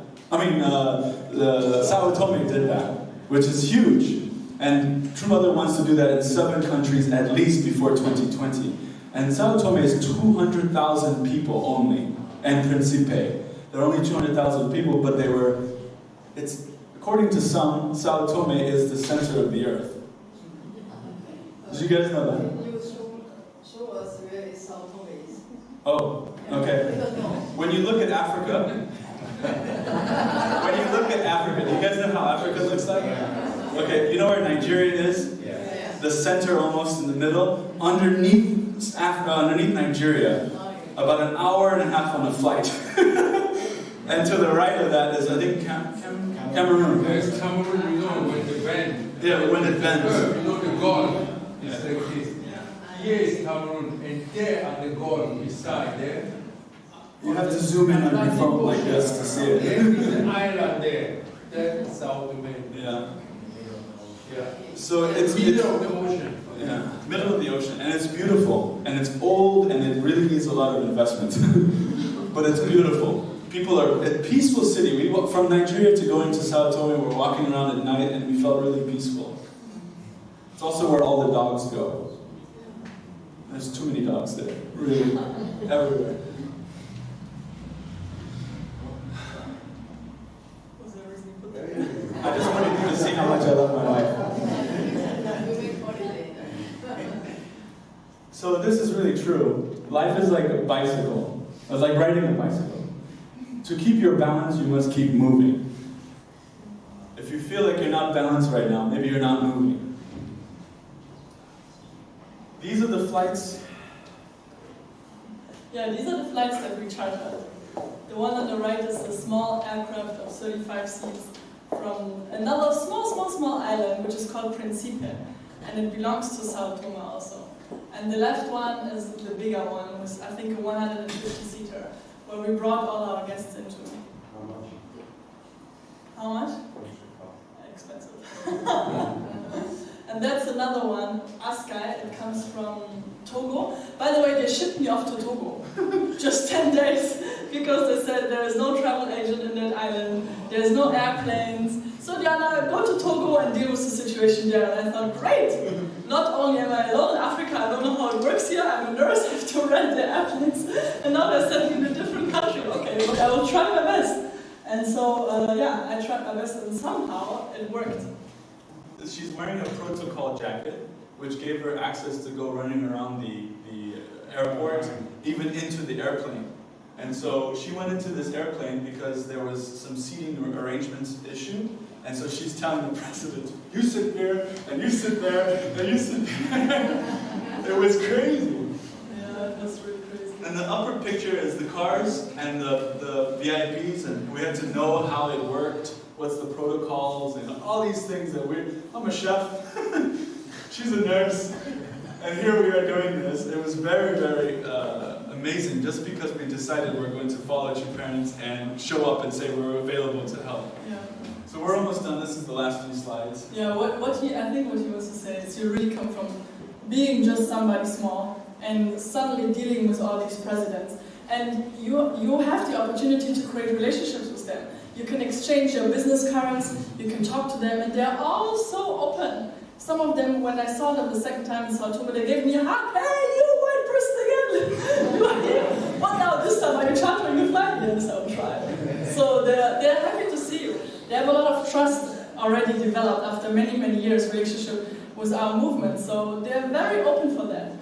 Sao Tome did that, which is huge. And True Mother wants to do that in 7 countries at least before 2020. And Sao Tome is 200,000 people only, and Principe. There are only 200,000 people, but according to some, Sao Tome is the center of the earth. Did you guys know that? You show us where is Sao Tome is. Oh, okay. When you look at Africa, do you guys know how Africa looks like? Okay, you know where Nigeria is? Yeah. The center almost in the middle. Underneath Nigeria, about an hour and a half on a flight. And to the right of that is, I think, Cameroon. There's Cameroon, you know, when the bend. Yeah, when it bends. You know the Gulf. It's like this. Here is Cameroon, and there at the Gulf, beside there. You have to zoom in on your phone like this to see it. There is an island there. That's Sao Tome. Yeah. Yeah. So it's middle of the ocean. Yeah, middle of the ocean, and it's beautiful, and it's old, and it really needs a lot of investment. But it's beautiful. People are a peaceful city. From Nigeria to going to Sao Tome, we're walking around at night, and we felt really peaceful. It's also where all the dogs go. There's too many dogs there, really, everywhere. I just wanted you to see how much I love my wife. So this is really true. Life is like a bicycle. It's like riding a bicycle. To keep your balance, you must keep moving. If you feel like you're not balanced right now, maybe you're not moving. These are the flights. Yeah, these are the flights that we chartered. The one on the right is a small aircraft of 35 seats from another small island, which is called Principe, and it belongs to Sao Tome also. And the left one is the bigger one, with I think a 150-seater, where we brought all our guests into. How much? How much? Expensive. And that's another one, Askai. It comes from Togo. By the way, they shipped me off to Togo. Just 10 days, because they said there is no travel agent in that island, there's no airplanes. So Diana, go to Togo and deal with the situation there. And I thought, great! Not only am I alone in Africa, I don't know how it works here, I'm a nurse, I have to rent the airplanes. And now they're sending me to a different country. Okay, but I will try my best. And so, yeah, I tried my best, and somehow it worked. She's wearing a protocol jacket, which gave her access to go running around the airport, even into the airplane. And so she went into this airplane because there was some seating arrangements issue. And so she's telling the president, you sit here, and you sit there, and you sit there. It was crazy. Yeah, that's really crazy. And the upper picture is the cars and the VIPs, and we had to know how it worked, what's the protocols, and all these things that I'm a chef, she's a nurse, and here we are doing this. It was very, very amazing, just because we decided we're going to follow True Parents and show up and say we're available to help. Yeah. So we're almost done. This is the last few slides. Yeah, I think what he wants to say is you really come from being just somebody small and suddenly dealing with all these presidents. And you have the opportunity to create relationships with them. You can exchange your business cards, you can talk to them, and they're all so open. Some of them, when I saw them the second time in Sao Tome, they gave me a hug. Hey, you white person again! You are here. What now? This time are you chartering a flight? Yes, I'll try. So they're happy to see you. They have a lot of trust already developed after many, many years relationship with our movement. So they're very open for that.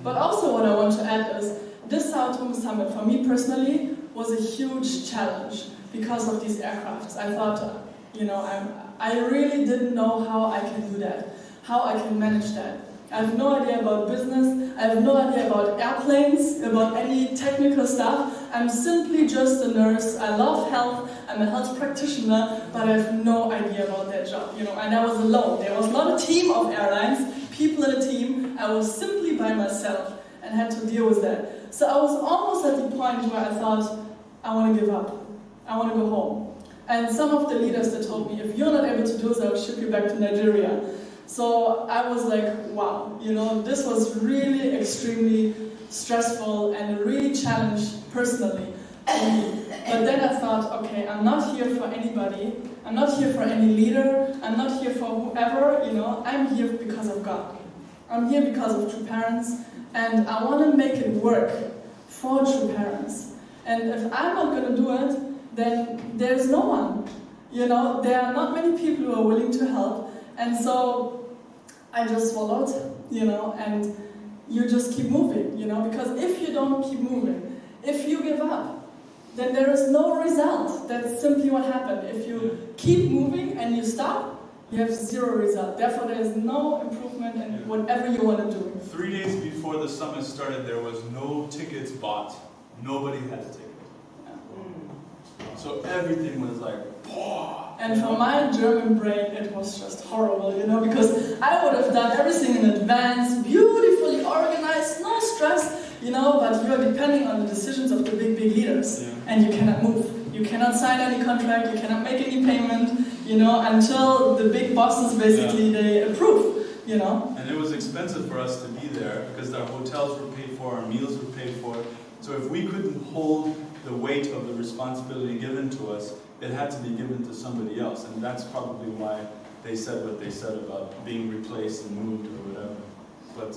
But also what I want to add is, this Sao Tome summit, for me personally, was a huge challenge because of these aircrafts. I thought, you know, I really didn't know how I can do that, how I can manage that. I have no idea about business, I have no idea about airplanes, about any technical stuff. I'm simply just a nurse, I love health, I'm a health practitioner, but I have no idea about that job, you know, and I was alone. There was not a team of airlines, people in a team, I was simply by myself and had to deal with that. So I was almost at the point where I thought, I want to give up, I want to go home. And some of the leaders that told me, if you're not able to do so, I'll ship you back to Nigeria. So I was like, wow, you know, this was really extremely stressful and a really challenge personally for me. But then I thought, okay, I'm not here for anybody, I'm not here for any leader, I'm not here for whoever, you know, I'm here because of God. I'm here because of True Parents, and I want to make it work for True Parents. And if I'm not going to do it, then there's no one. You know, there are not many people who are willing to help. And so I just swallowed, you know, and you just keep moving, you know, because if you don't keep moving, if you give up, then there is no result. That's simply what happened. If you keep moving and you stop, you have zero result. Therefore, there is no improvement in whatever you want to do. 3 days before the summit started, there was no tickets bought. Nobody had a ticket. So everything was like, and for my German brain, it was just horrible, you know, because I would have done everything in advance, beautifully organized, no stress, you know, but you are depending on the decisions of the big leaders, and you cannot move. You cannot sign any contract, you cannot make any payment, you know, until the big bosses basically, they approve, you know. And it was expensive for us to be there because our hotels were paid for, our meals were paid for. So if we couldn't hold the weight of the responsibility given to us, it had to be given to somebody else. And that's probably why they said what they said about being replaced and moved or whatever. But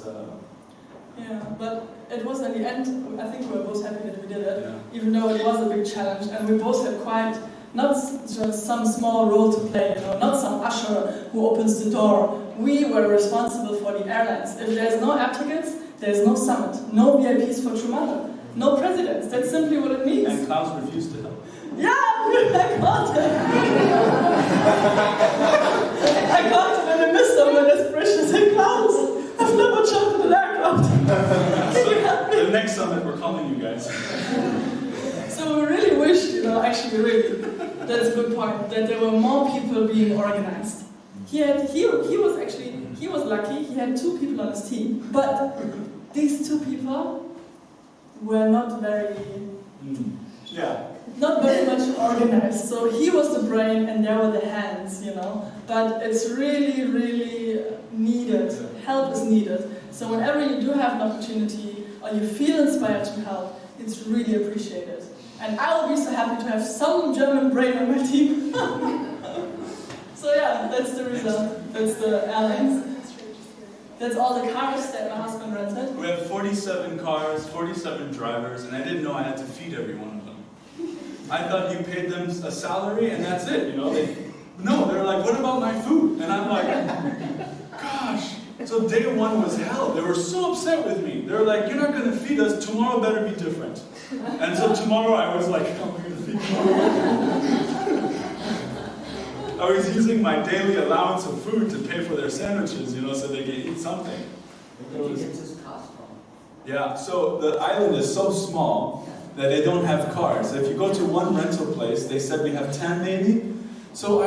yeah, but it was in the end, I think we were both happy that we did it, even though it was a big challenge, and we both had quite, not just some small role to play, you know, not some usher who opens the door. We were responsible for the airlines. If there's no air tickets, there's no summit, no VIPs for True Mother, no presidents. That's simply what it means. And Klaus refused to help. Yeah, I caught him. I caught him in the midst of my desperation and said, Klaus, I've never jumped in an aircraft. Can you help me? The next summit, we're calling you guys. So we really wish, you know, actually really, that's a good point, that there were more people being organized. He was lucky, he had 2 people on his team, but these 2 people were not very, not very much organized. So he was the brain and there were the hands, you know. But it's really, really needed. Help is needed. So whenever you do have an opportunity or you feel inspired to help, it's really appreciated. And I will be so happy to have some German brain on my team. So yeah, that's the result. That's the airlines. That's all the cars that my husband rented. We have 47 cars, 47 drivers, and I didn't know I had to feed every one of them. I thought you paid them a salary and that's it, you know. They're like, what about my food? And I'm like, gosh. So day 1 was hell. They were so upset with me. They were like, you're not going to feed us. Tomorrow better be different. And so tomorrow I was like, how am I going to feed tomorrow? I was using my daily allowance of food to pay for their sandwiches, you know, so they could eat something. Where did he get his cars from? Yeah, so the island is so small that they don't have cars. If you go to one rental place, they said we have 10 maybe. So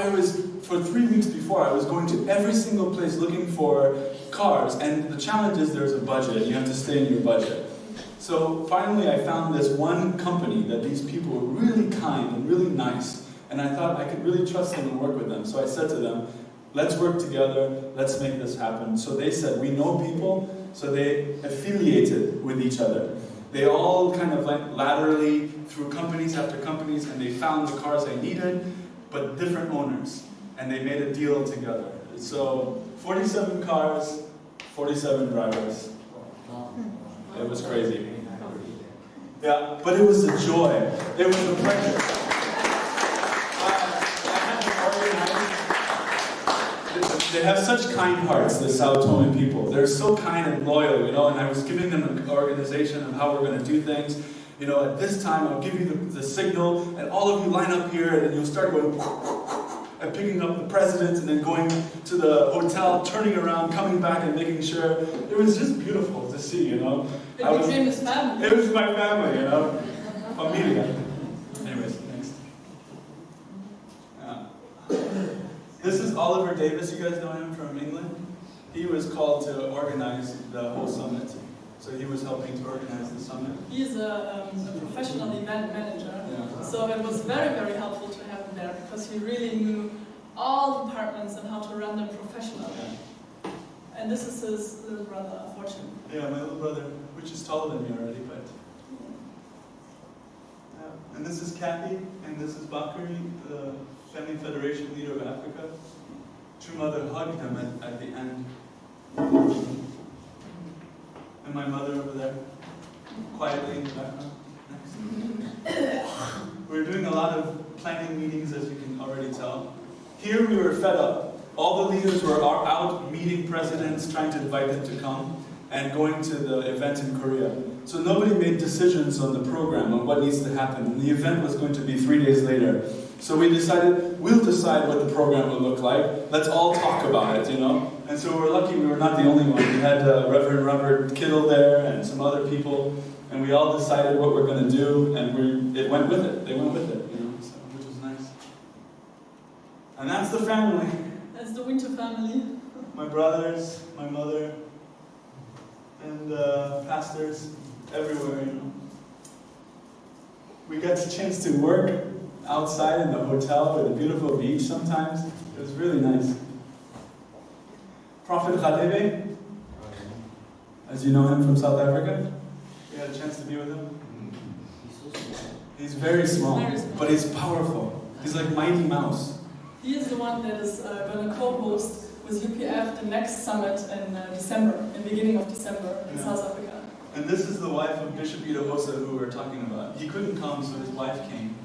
for 3 weeks before, I was going to every single place looking for cars. And the challenge is there's a budget. You have to stay in your budget. So finally, I found this one company that these people were really kind and really nice. And I thought I could really trust them and work with them. So I said to them, let's work together, let's make this happen. So they said, we know people, so they affiliated with each other. They all kind of went laterally through companies after companies, and they found the cars I needed, but different owners. And they made a deal together. So 47 cars, 47 drivers. It was crazy. Yeah, but it was a joy. It was a pleasure. They have such kind hearts, the Sao Tome people. They're so kind and loyal, you know, and I was giving them an organization of how we're going to do things. You know, at this time I'll give you the signal, and all of you line up here, and you'll start going and picking up the president, and then going to the hotel, turning around, coming back and making sure. It was just beautiful to see, you know. It became his family. It was my family, you know. Familia. Anyways, next. This is Oliver Davis. You guys know him from England? He was called to organize the whole summit. So he was helping to organize the summit. He's a professional event manager. Yeah. So it was very, very helpful to have him there because he really knew all departments and how to run them professionally. Yeah. And this is his little brother, unfortunately. Yeah, my little brother, which is taller than me already, but... Yeah. And this is Kathy, and this is Bakari, the Family Federation leader of Africa. True Mother hugged him at the end. And my mother over there, quietly in the background. Next. We're doing a lot of planning meetings, as you can already tell. Here we were fed up. All the leaders were out meeting presidents, trying to invite them to come, and going to the event in Korea. So nobody made decisions on the program, on what needs to happen. And the event was going to be 3 days later. So we decided, we'll decide what the program will look like. Let's all talk about it, you know? And so we're lucky we were not the only one. We had Reverend Robert Kittle there and some other people, and we all decided what we're going to do, and it went with it. They went with it, you know, so, which was nice. And that's the family. That's the Winter family. My brothers, my mother, and pastors everywhere, you know. We got the chance to work outside in the hotel with a beautiful beach sometimes. It was really nice. Prophet Khadebe, as you know him from South Africa, we had a chance to be with him. He's very small, but he's powerful. He's like Mighty Mouse. He is the one that is going to co-host with UPF the next summit in December, in the beginning of December in South Africa. And this is the wife of Bishop Idahosa who we're talking about. He couldn't come, so his wife came.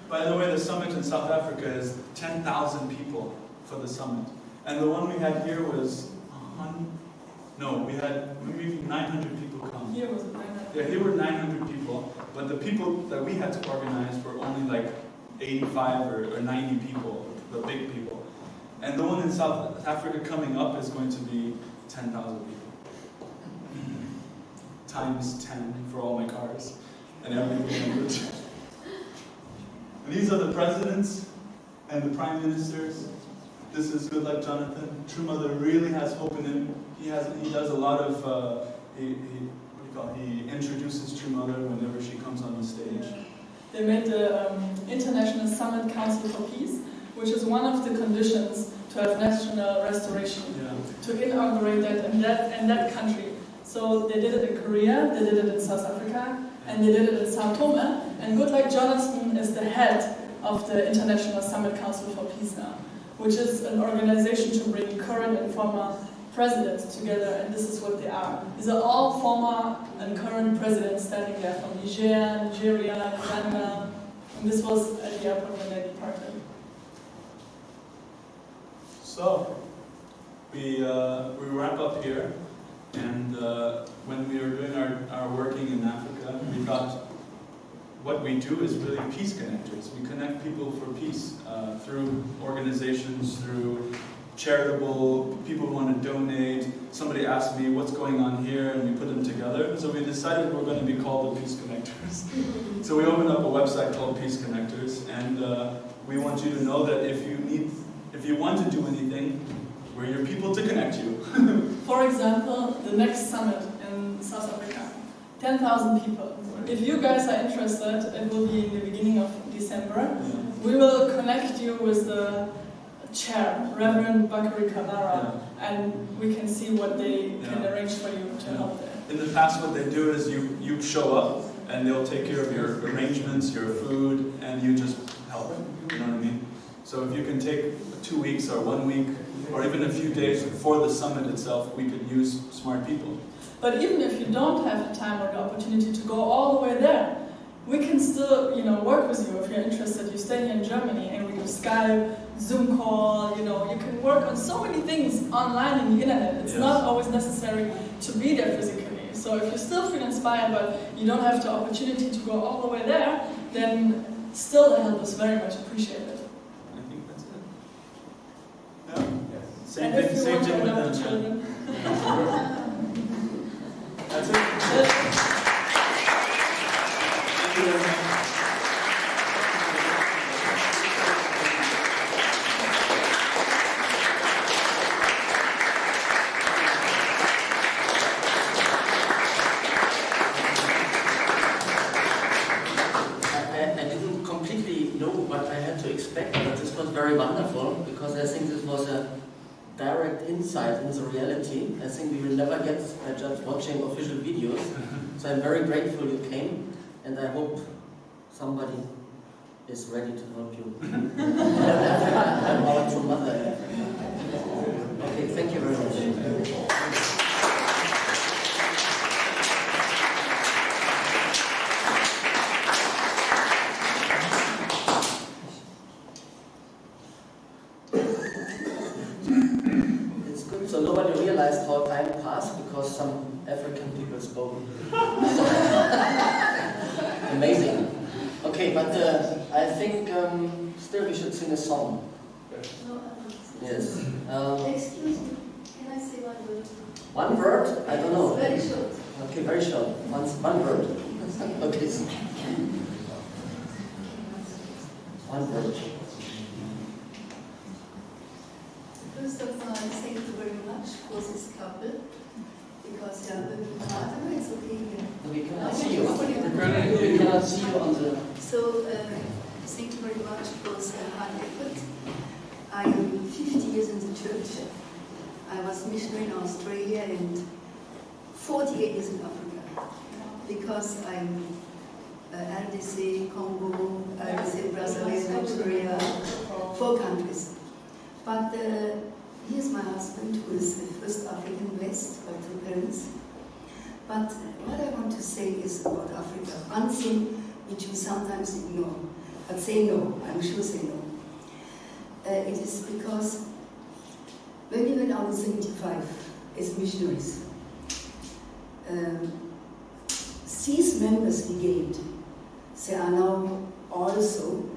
By the way, the summit in South Africa is 10,000 people for the summit. And the one we had here was, we had maybe 900 people come. Here was 900. Yeah, here were 900 people, but the people that we had to organize were only like 85 or 90 people, the big people. And the one in South Africa coming up is going to be 10,000 people. Times 10 for all my cars and everything. And these are the presidents and the prime ministers. This is Good Luck Jonathan. True Mother really has hope in him. He does a lot of, he introduces True Mother whenever she comes on the stage. They made the International Summit Council for Peace, which is one of the conditions to have national restoration, to inaugurate that in that country. So they did it in Korea, they did it in South Africa, and they did it in Sao Tome. And Good Luck Jonathan is the head of the International Summit Council for Peace now, which is an organization to bring current and former presidents together, and this is what they are. These are all former and current presidents standing there from Nigeria, Uganda, and this was at the airport when they departed. So, we wrap up here, and when we were doing our working in Africa, we thought what we do is really peace connectors. We connect people for peace through organizations, through charitable, people who want to donate. Somebody asked me what's going on here, and we put them together. So we decided we're going to be called the Peace Connectors. So we opened up a website called Peace Connectors, and we want you to know that if you want to do anything, we're your people to connect you. For example, the next summit in South Africa, 10,000 people. If you guys are interested, it will be in the beginning of December. We will connect you with the chair, Reverend Bakari Kamara, and we can see what they can arrange for you to help there. In the past, what they do is you show up, and they'll take care of your arrangements, your food, and you just help. You know what I mean? So if you can take 2 weeks or 1 week or even a few days for the summit itself, we could use smart people. But even if you don't have the time or the opportunity to go all the way there, we can still, work with you if you're interested. You stay here in Germany and we do Skype, Zoom call, you can work on so many things online in the internet. It's not always necessary to be there physically. So if you still feel inspired but you don't have the opportunity to go all the way there, then still the help is very much appreciated. I think that's it. Yeah. Same and thing, if you same want thing to with adopt them. children. That's it. Very wonderful, because I think this was a direct insight into reality. I think we will never get by just watching official videos. So I'm very grateful you came, and I hope somebody is ready to help you. I'm our true mother in Africa. Okay, thank you very much. So nobody realized how time passed because some African people spoke. Amazing. Okay, but I think still we should sing a song. Yes. Excuse me, can I say one word? One word? I don't know. Very short. Okay, very short. One word. Okay. One word. First of all, thank you very much for this couple, because they are working hard. No, it's okay here. We cannot see you. We cannot see you on the... So, thank you very much for the hard effort. I am 50 years in the church. I was missionary in Australia and 48 years in Africa, because I'm RDC, Congo, RDC, Brazzaville, Nigeria, 4 countries. But here's my husband, who is the first African blessed by 2 parents. But what I want to say is about Africa. One thing which we sometimes ignore, but say no, I'm sure say no. It is because when we went out in 75 as missionaries, these members we gained, they are now also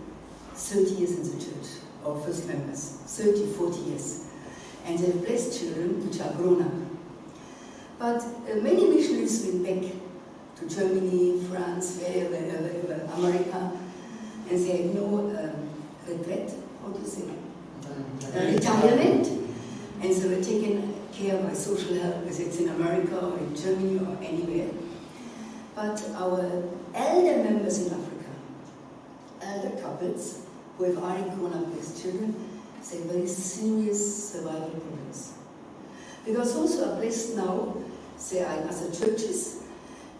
30 years in the church, our first members, 30, 40 years. And they have blessed children which are grown up. But many missionaries went back to Germany, France, wherever, America, and they had no regret, how do you say? Retirement. And they were taken care by social help, whether it's in America or in Germany or anywhere. But our elder members in Africa, elder couples, who have already grown up with children, they have very serious survival problems. Because also are blessed now, they are in other churches,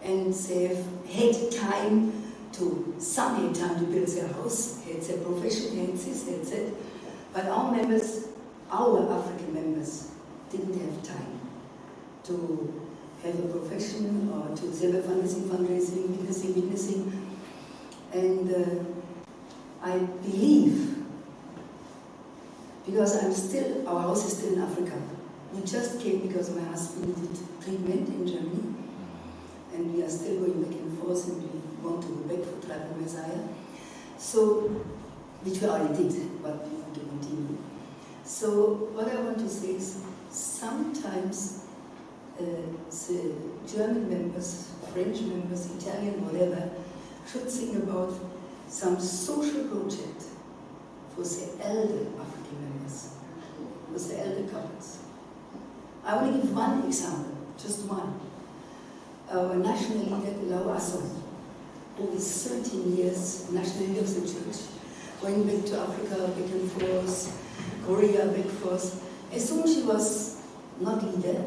and they have had time to, some had time to build their house, had their profession, had this, had that. But our members, our African members, didn't have time to have a profession or to have a fundraising, witnessing. And I believe, because our house is still in Africa. We just came because my husband did treatment in Germany, and we are still going back and forth, and we want to go back for Tribe Messiah. So, which we already did, but we want to continue. So, what I want to say is, sometimes the German members, French members, Italian, whatever, should think about some social project for the elder African members, for the elder couples. I will give one example, just one. Our national leader, Lau Asson, who is 13 years national leader of the church, going back to Africa, back and forth, Korea, back and forth. As soon as she was not leader,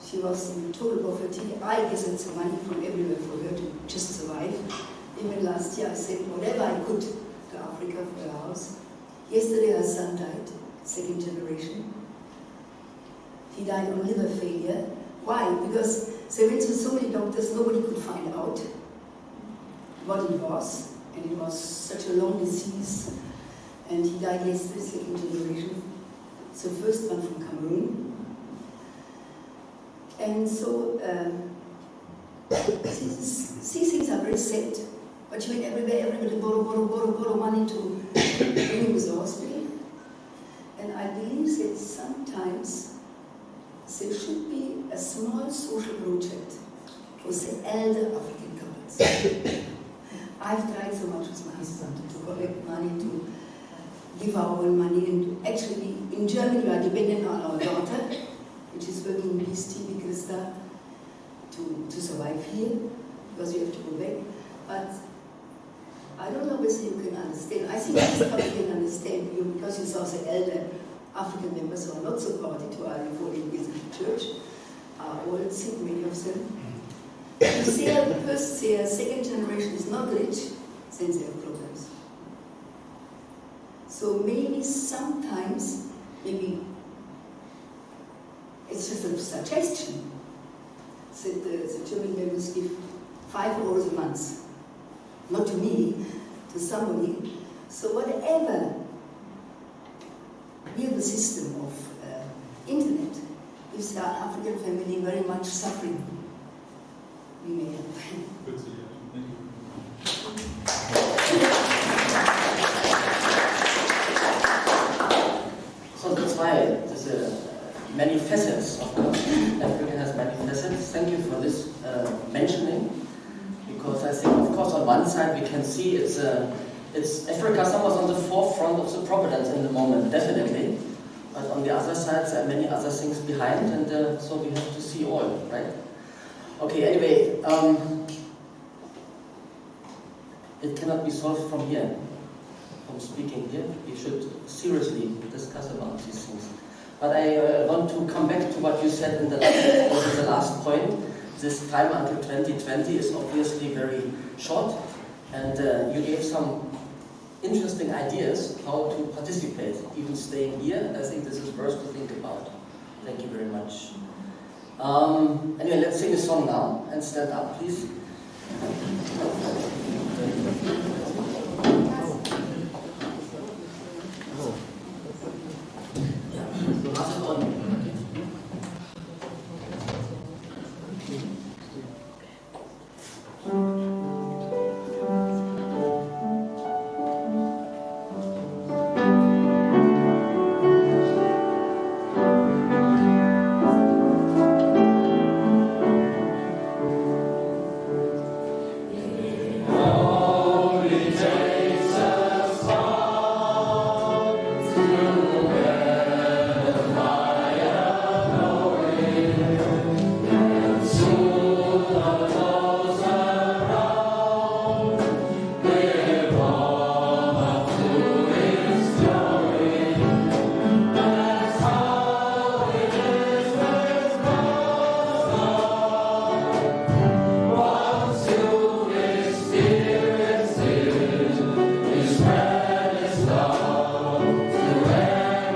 she was in total poverty. I gathered some money from everywhere for her to just survive. Even last year I said whatever I could to Africa for her house. Yesterday her son died, second generation. He died of liver failure. Why? Because they went to so many doctors, nobody could find out what it was. And it was such a long disease. And he died yesterday, second generation. So first one from Cameroon. And so, these things are very sad. But you went everywhere, everybody borrow money to bring him to the hospital. And I believe that sometimes there should be a small social project for the elder African couples. I've tried so much with my husband to collect money, to give our own money, and actually in Germany we are dependent on our daughter, which is working in BST Krista, to survive here, because we have to go back. But I don't know whether you can understand. I think this probably can understand you, because you saw the elder African members who are not so party to our reforming in the church, are all sick, many of them. If their second generation is not rich, then they have problems. So maybe sometimes, maybe it's just a suggestion that the German members give 5 euros a month, not to me, to somebody. So whatever we have a system of internet, if there are African family very much suffering, we may help. Good to hear. Thank you. So that's why there's many facets, of course. Africa has many facets. Thank you for this mentioning, because I think, of course, on one side we can see it's Africa somewhat on the forefront of the providence in the moment, definitely. But on the other side, there are many other things behind, and so we have to see all, right? Okay, anyway, it cannot be solved from here, from speaking here. We should seriously discuss about these things. But I want to come back to what you said in the last point. This time until 2020 is obviously very short, and you gave some interesting ideas how to participate, even staying here. I think this is worth to think about. Thank you very much. Anyway, let's sing a song now and stand up, please. Pass it on.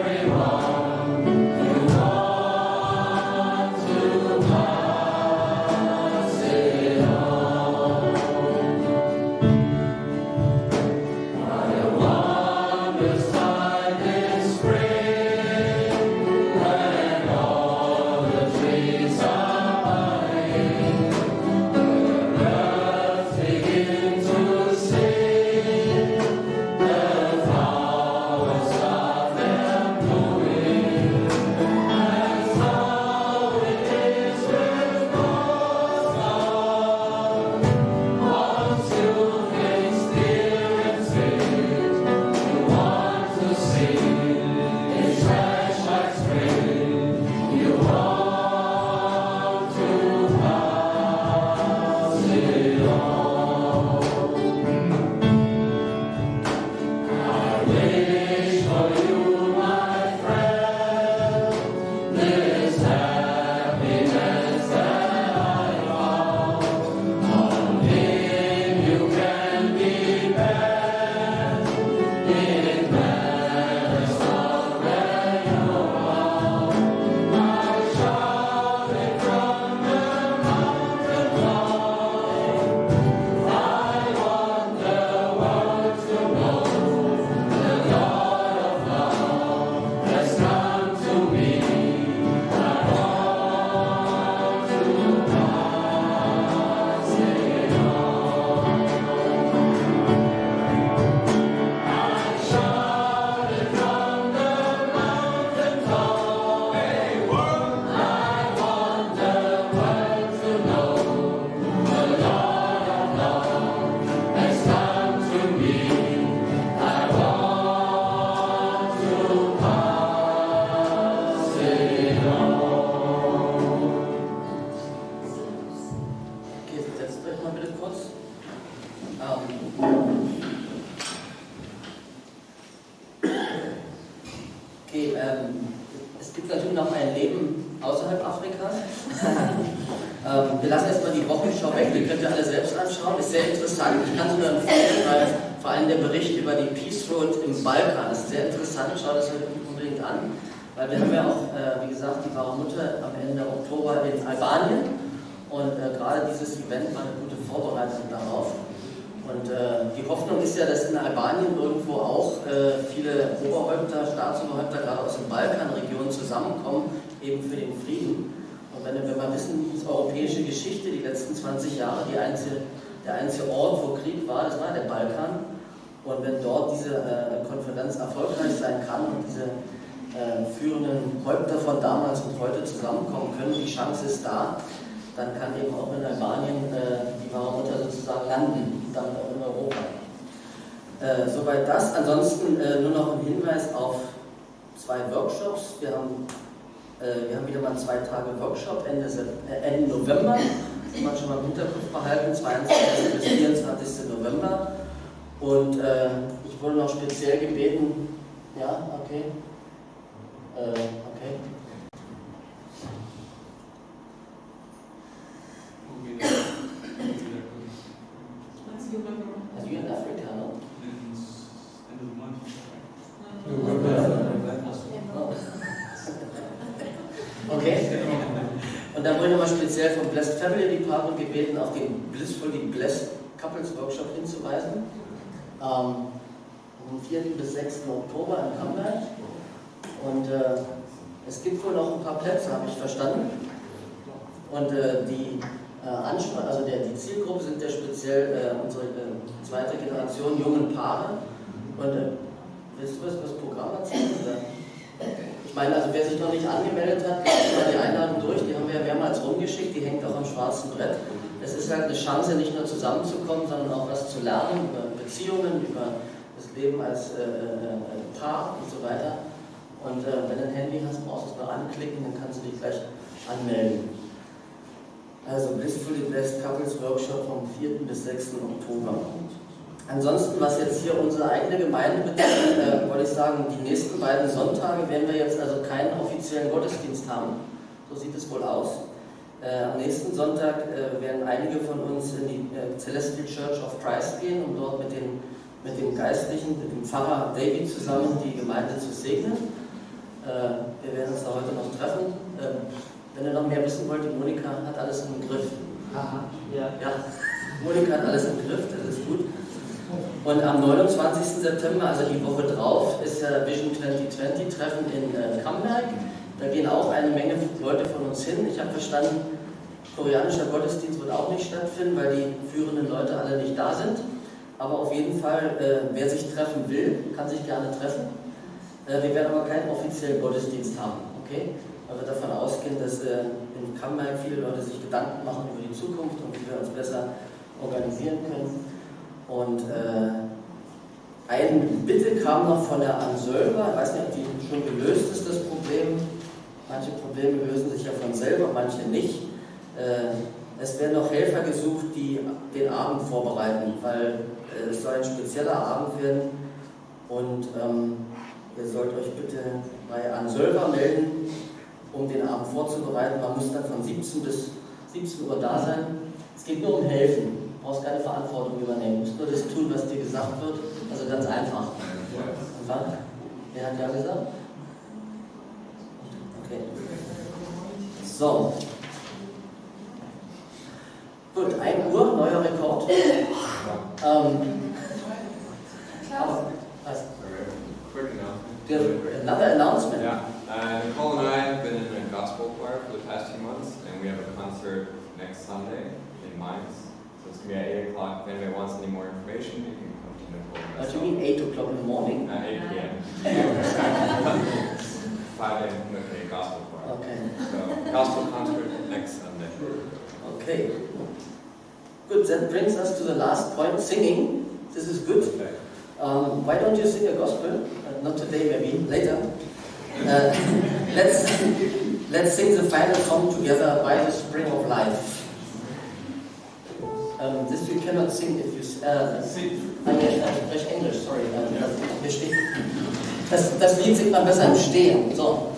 Every Es gibt natürlich noch ein Leben außerhalb Afrikas. Wir lassen erstmal die Wochenschau weg, die könnt ihr alle selbst anschauen. Ist sehr interessant, ich kann es nur empfehlen, weil vor allem der Bericht über die Peace Road im Balkan ist sehr interessant, schaut es euch unbedingt an. Weil wir haben ja auch, wie gesagt, die wahre Mutter am Ende Oktober in Albanien und gerade dieses Event war eine gute Vorbereitung darauf. Und die Hoffnung ist ja, dass in Albanien irgendwo auch viele Oberhäupter, Staatsoberhäupter, gerade aus den Balkanregionen zusammenkommen, eben für den Frieden. Und wenn wir mal wissen, die europäische Geschichte, die letzten 20 Jahre, der einzige Ort, wo Krieg war, das war der Balkan. Und wenn dort diese Konferenz erfolgreich sein kann und diese führenden Häupter von damals und heute zusammenkommen können, die Chance ist da, dann kann eben auch in Albanien die wahre Mutter sozusagen landen, und damit auch in Europa. Soweit das. Ansonsten nur noch ein Hinweis auf 2 Workshops. Wir haben wieder mal 2 Tage Workshop Ende November. Das kann man schon mal im Hinterkopf behalten, 22. bis 24. November. Und ich wurde noch speziell gebeten, ja, okay. Okay. Are you in Africa, no? End of the month. Okay. Und dann wurde ich nochmal speziell vom Blessed Family Department gebeten, auf den Blissfully Blessed Couples Workshop hinzuweisen. Am 4. bis 6. Oktober in Hamburg. Und es gibt wohl noch ein paar Plätze, habe ich verstanden. Und die Zielgruppe sind ja speziell unsere zweite Generation jungen Paare. Und willst du was über das Programm erzählen? Ich meine, also wer sich noch nicht angemeldet hat, die Einladung durch, die haben wir ja mehrmals rumgeschickt, die hängt auch am schwarzen Brett. Es ist halt eine Chance, nicht nur zusammenzukommen, sondern auch was zu lernen über Beziehungen, über das Leben als Paar und so weiter. Und wenn du ein Handy hast, brauchst du es nur anklicken, dann kannst du dich gleich anmelden. Also Blissfully Blessed Couples Workshop vom 4. bis 6. Oktober. Ansonsten, was jetzt hier unsere eigene Gemeinde betrifft, wollte ich sagen, die nächsten beiden Sonntage werden wir jetzt also keinen offiziellen Gottesdienst haben. So sieht es wohl aus. Am nächsten Sonntag werden einige von uns in die Celestial Church of Christ gehen, um dort mit dem Geistlichen, mit dem Pfarrer David zusammen die Gemeinde zu segnen. Wir werden uns da heute noch treffen. Wenn ihr noch mehr wissen wollt, die Monika hat alles im Griff. Aha, ja. Monika hat alles im Griff, das ist gut. Und am 29. September, also die Woche drauf, ist ja Vision 2020 Treffen in Bamberg. Da gehen auch eine Menge Leute von uns hin. Ich habe verstanden, koreanischer Gottesdienst wird auch nicht stattfinden, weil die führenden Leute alle nicht da sind. Aber auf jeden Fall, wer sich treffen will, kann sich gerne treffen. Wir werden aber keinen offiziellen Gottesdienst haben, okay? Weil wir davon ausgehen, dass in Bamberg viele Leute sich Gedanken machen über die Zukunft und wie wir uns besser organisieren können. Und eine Bitte kam noch von der Ansölber, ich weiß nicht, ob die schon gelöst ist, das Problem. Manche Probleme lösen sich ja von selber, manche nicht. Es werden noch Helfer gesucht, die den Abend vorbereiten, weil es soll ein spezieller Abend werden. Und ihr sollt euch bitte bei Ansölber melden, um den Abend vorzubereiten. Man muss dann von 17 bis 17 Uhr da sein. Es geht nur um Helfen. Du brauchst keine Verantwortung übernehmen. Du musst nur das tun, was dir gesagt wird. Also ganz einfach. Wer hat ja gesagt? Okay. So. Gut, 1 Uhr, neuer Rekord. Quick announcement. Another announcement. Yeah. Nicole and I have been in a gospel choir for the past few months, and we have a concert next Sunday in Mainz. So it's going to be at 8 o'clock. If anybody wants any more information, you can come to Nicole. What do you mean 8 o'clock in the morning? 8 p.m. 5 a.m. Okay, gospel choir. Okay. So, gospel concert next Sunday. Okay. Good, that brings us to the last point, singing. This is good. Why don't you sing a gospel? Not today, maybe later. Let's sing the final song together, By the Spring of Life. This you cannot sing if you spreche Englisch, sorry. Hier steht. Das Lied singt man besser im Stehen. So.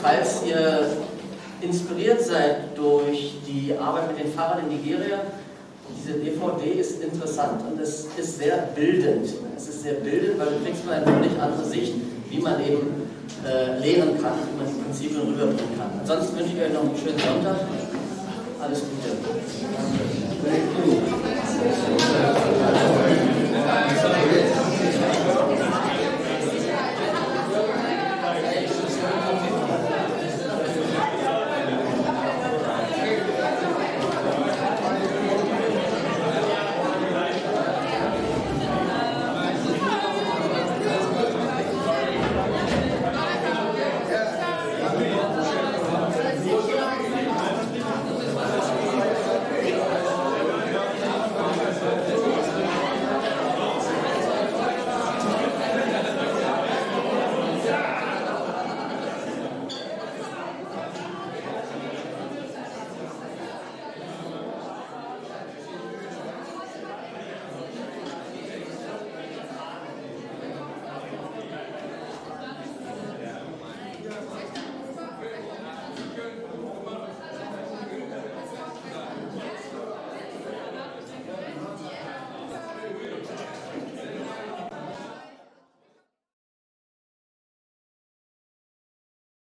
Falls ihr inspiriert seid durch die Arbeit mit den Pfarrern in Nigeria, diese DVD ist interessant und es ist sehr bildend. Es ist sehr bildend, weil du kriegst mal eine völlig andere Sicht, wie man eben lehren kann, wie man die Prinzipien rüberbringen kann. Ansonsten wünsche ich euch noch einen schönen Sonntag. Alles Gute. Thank you.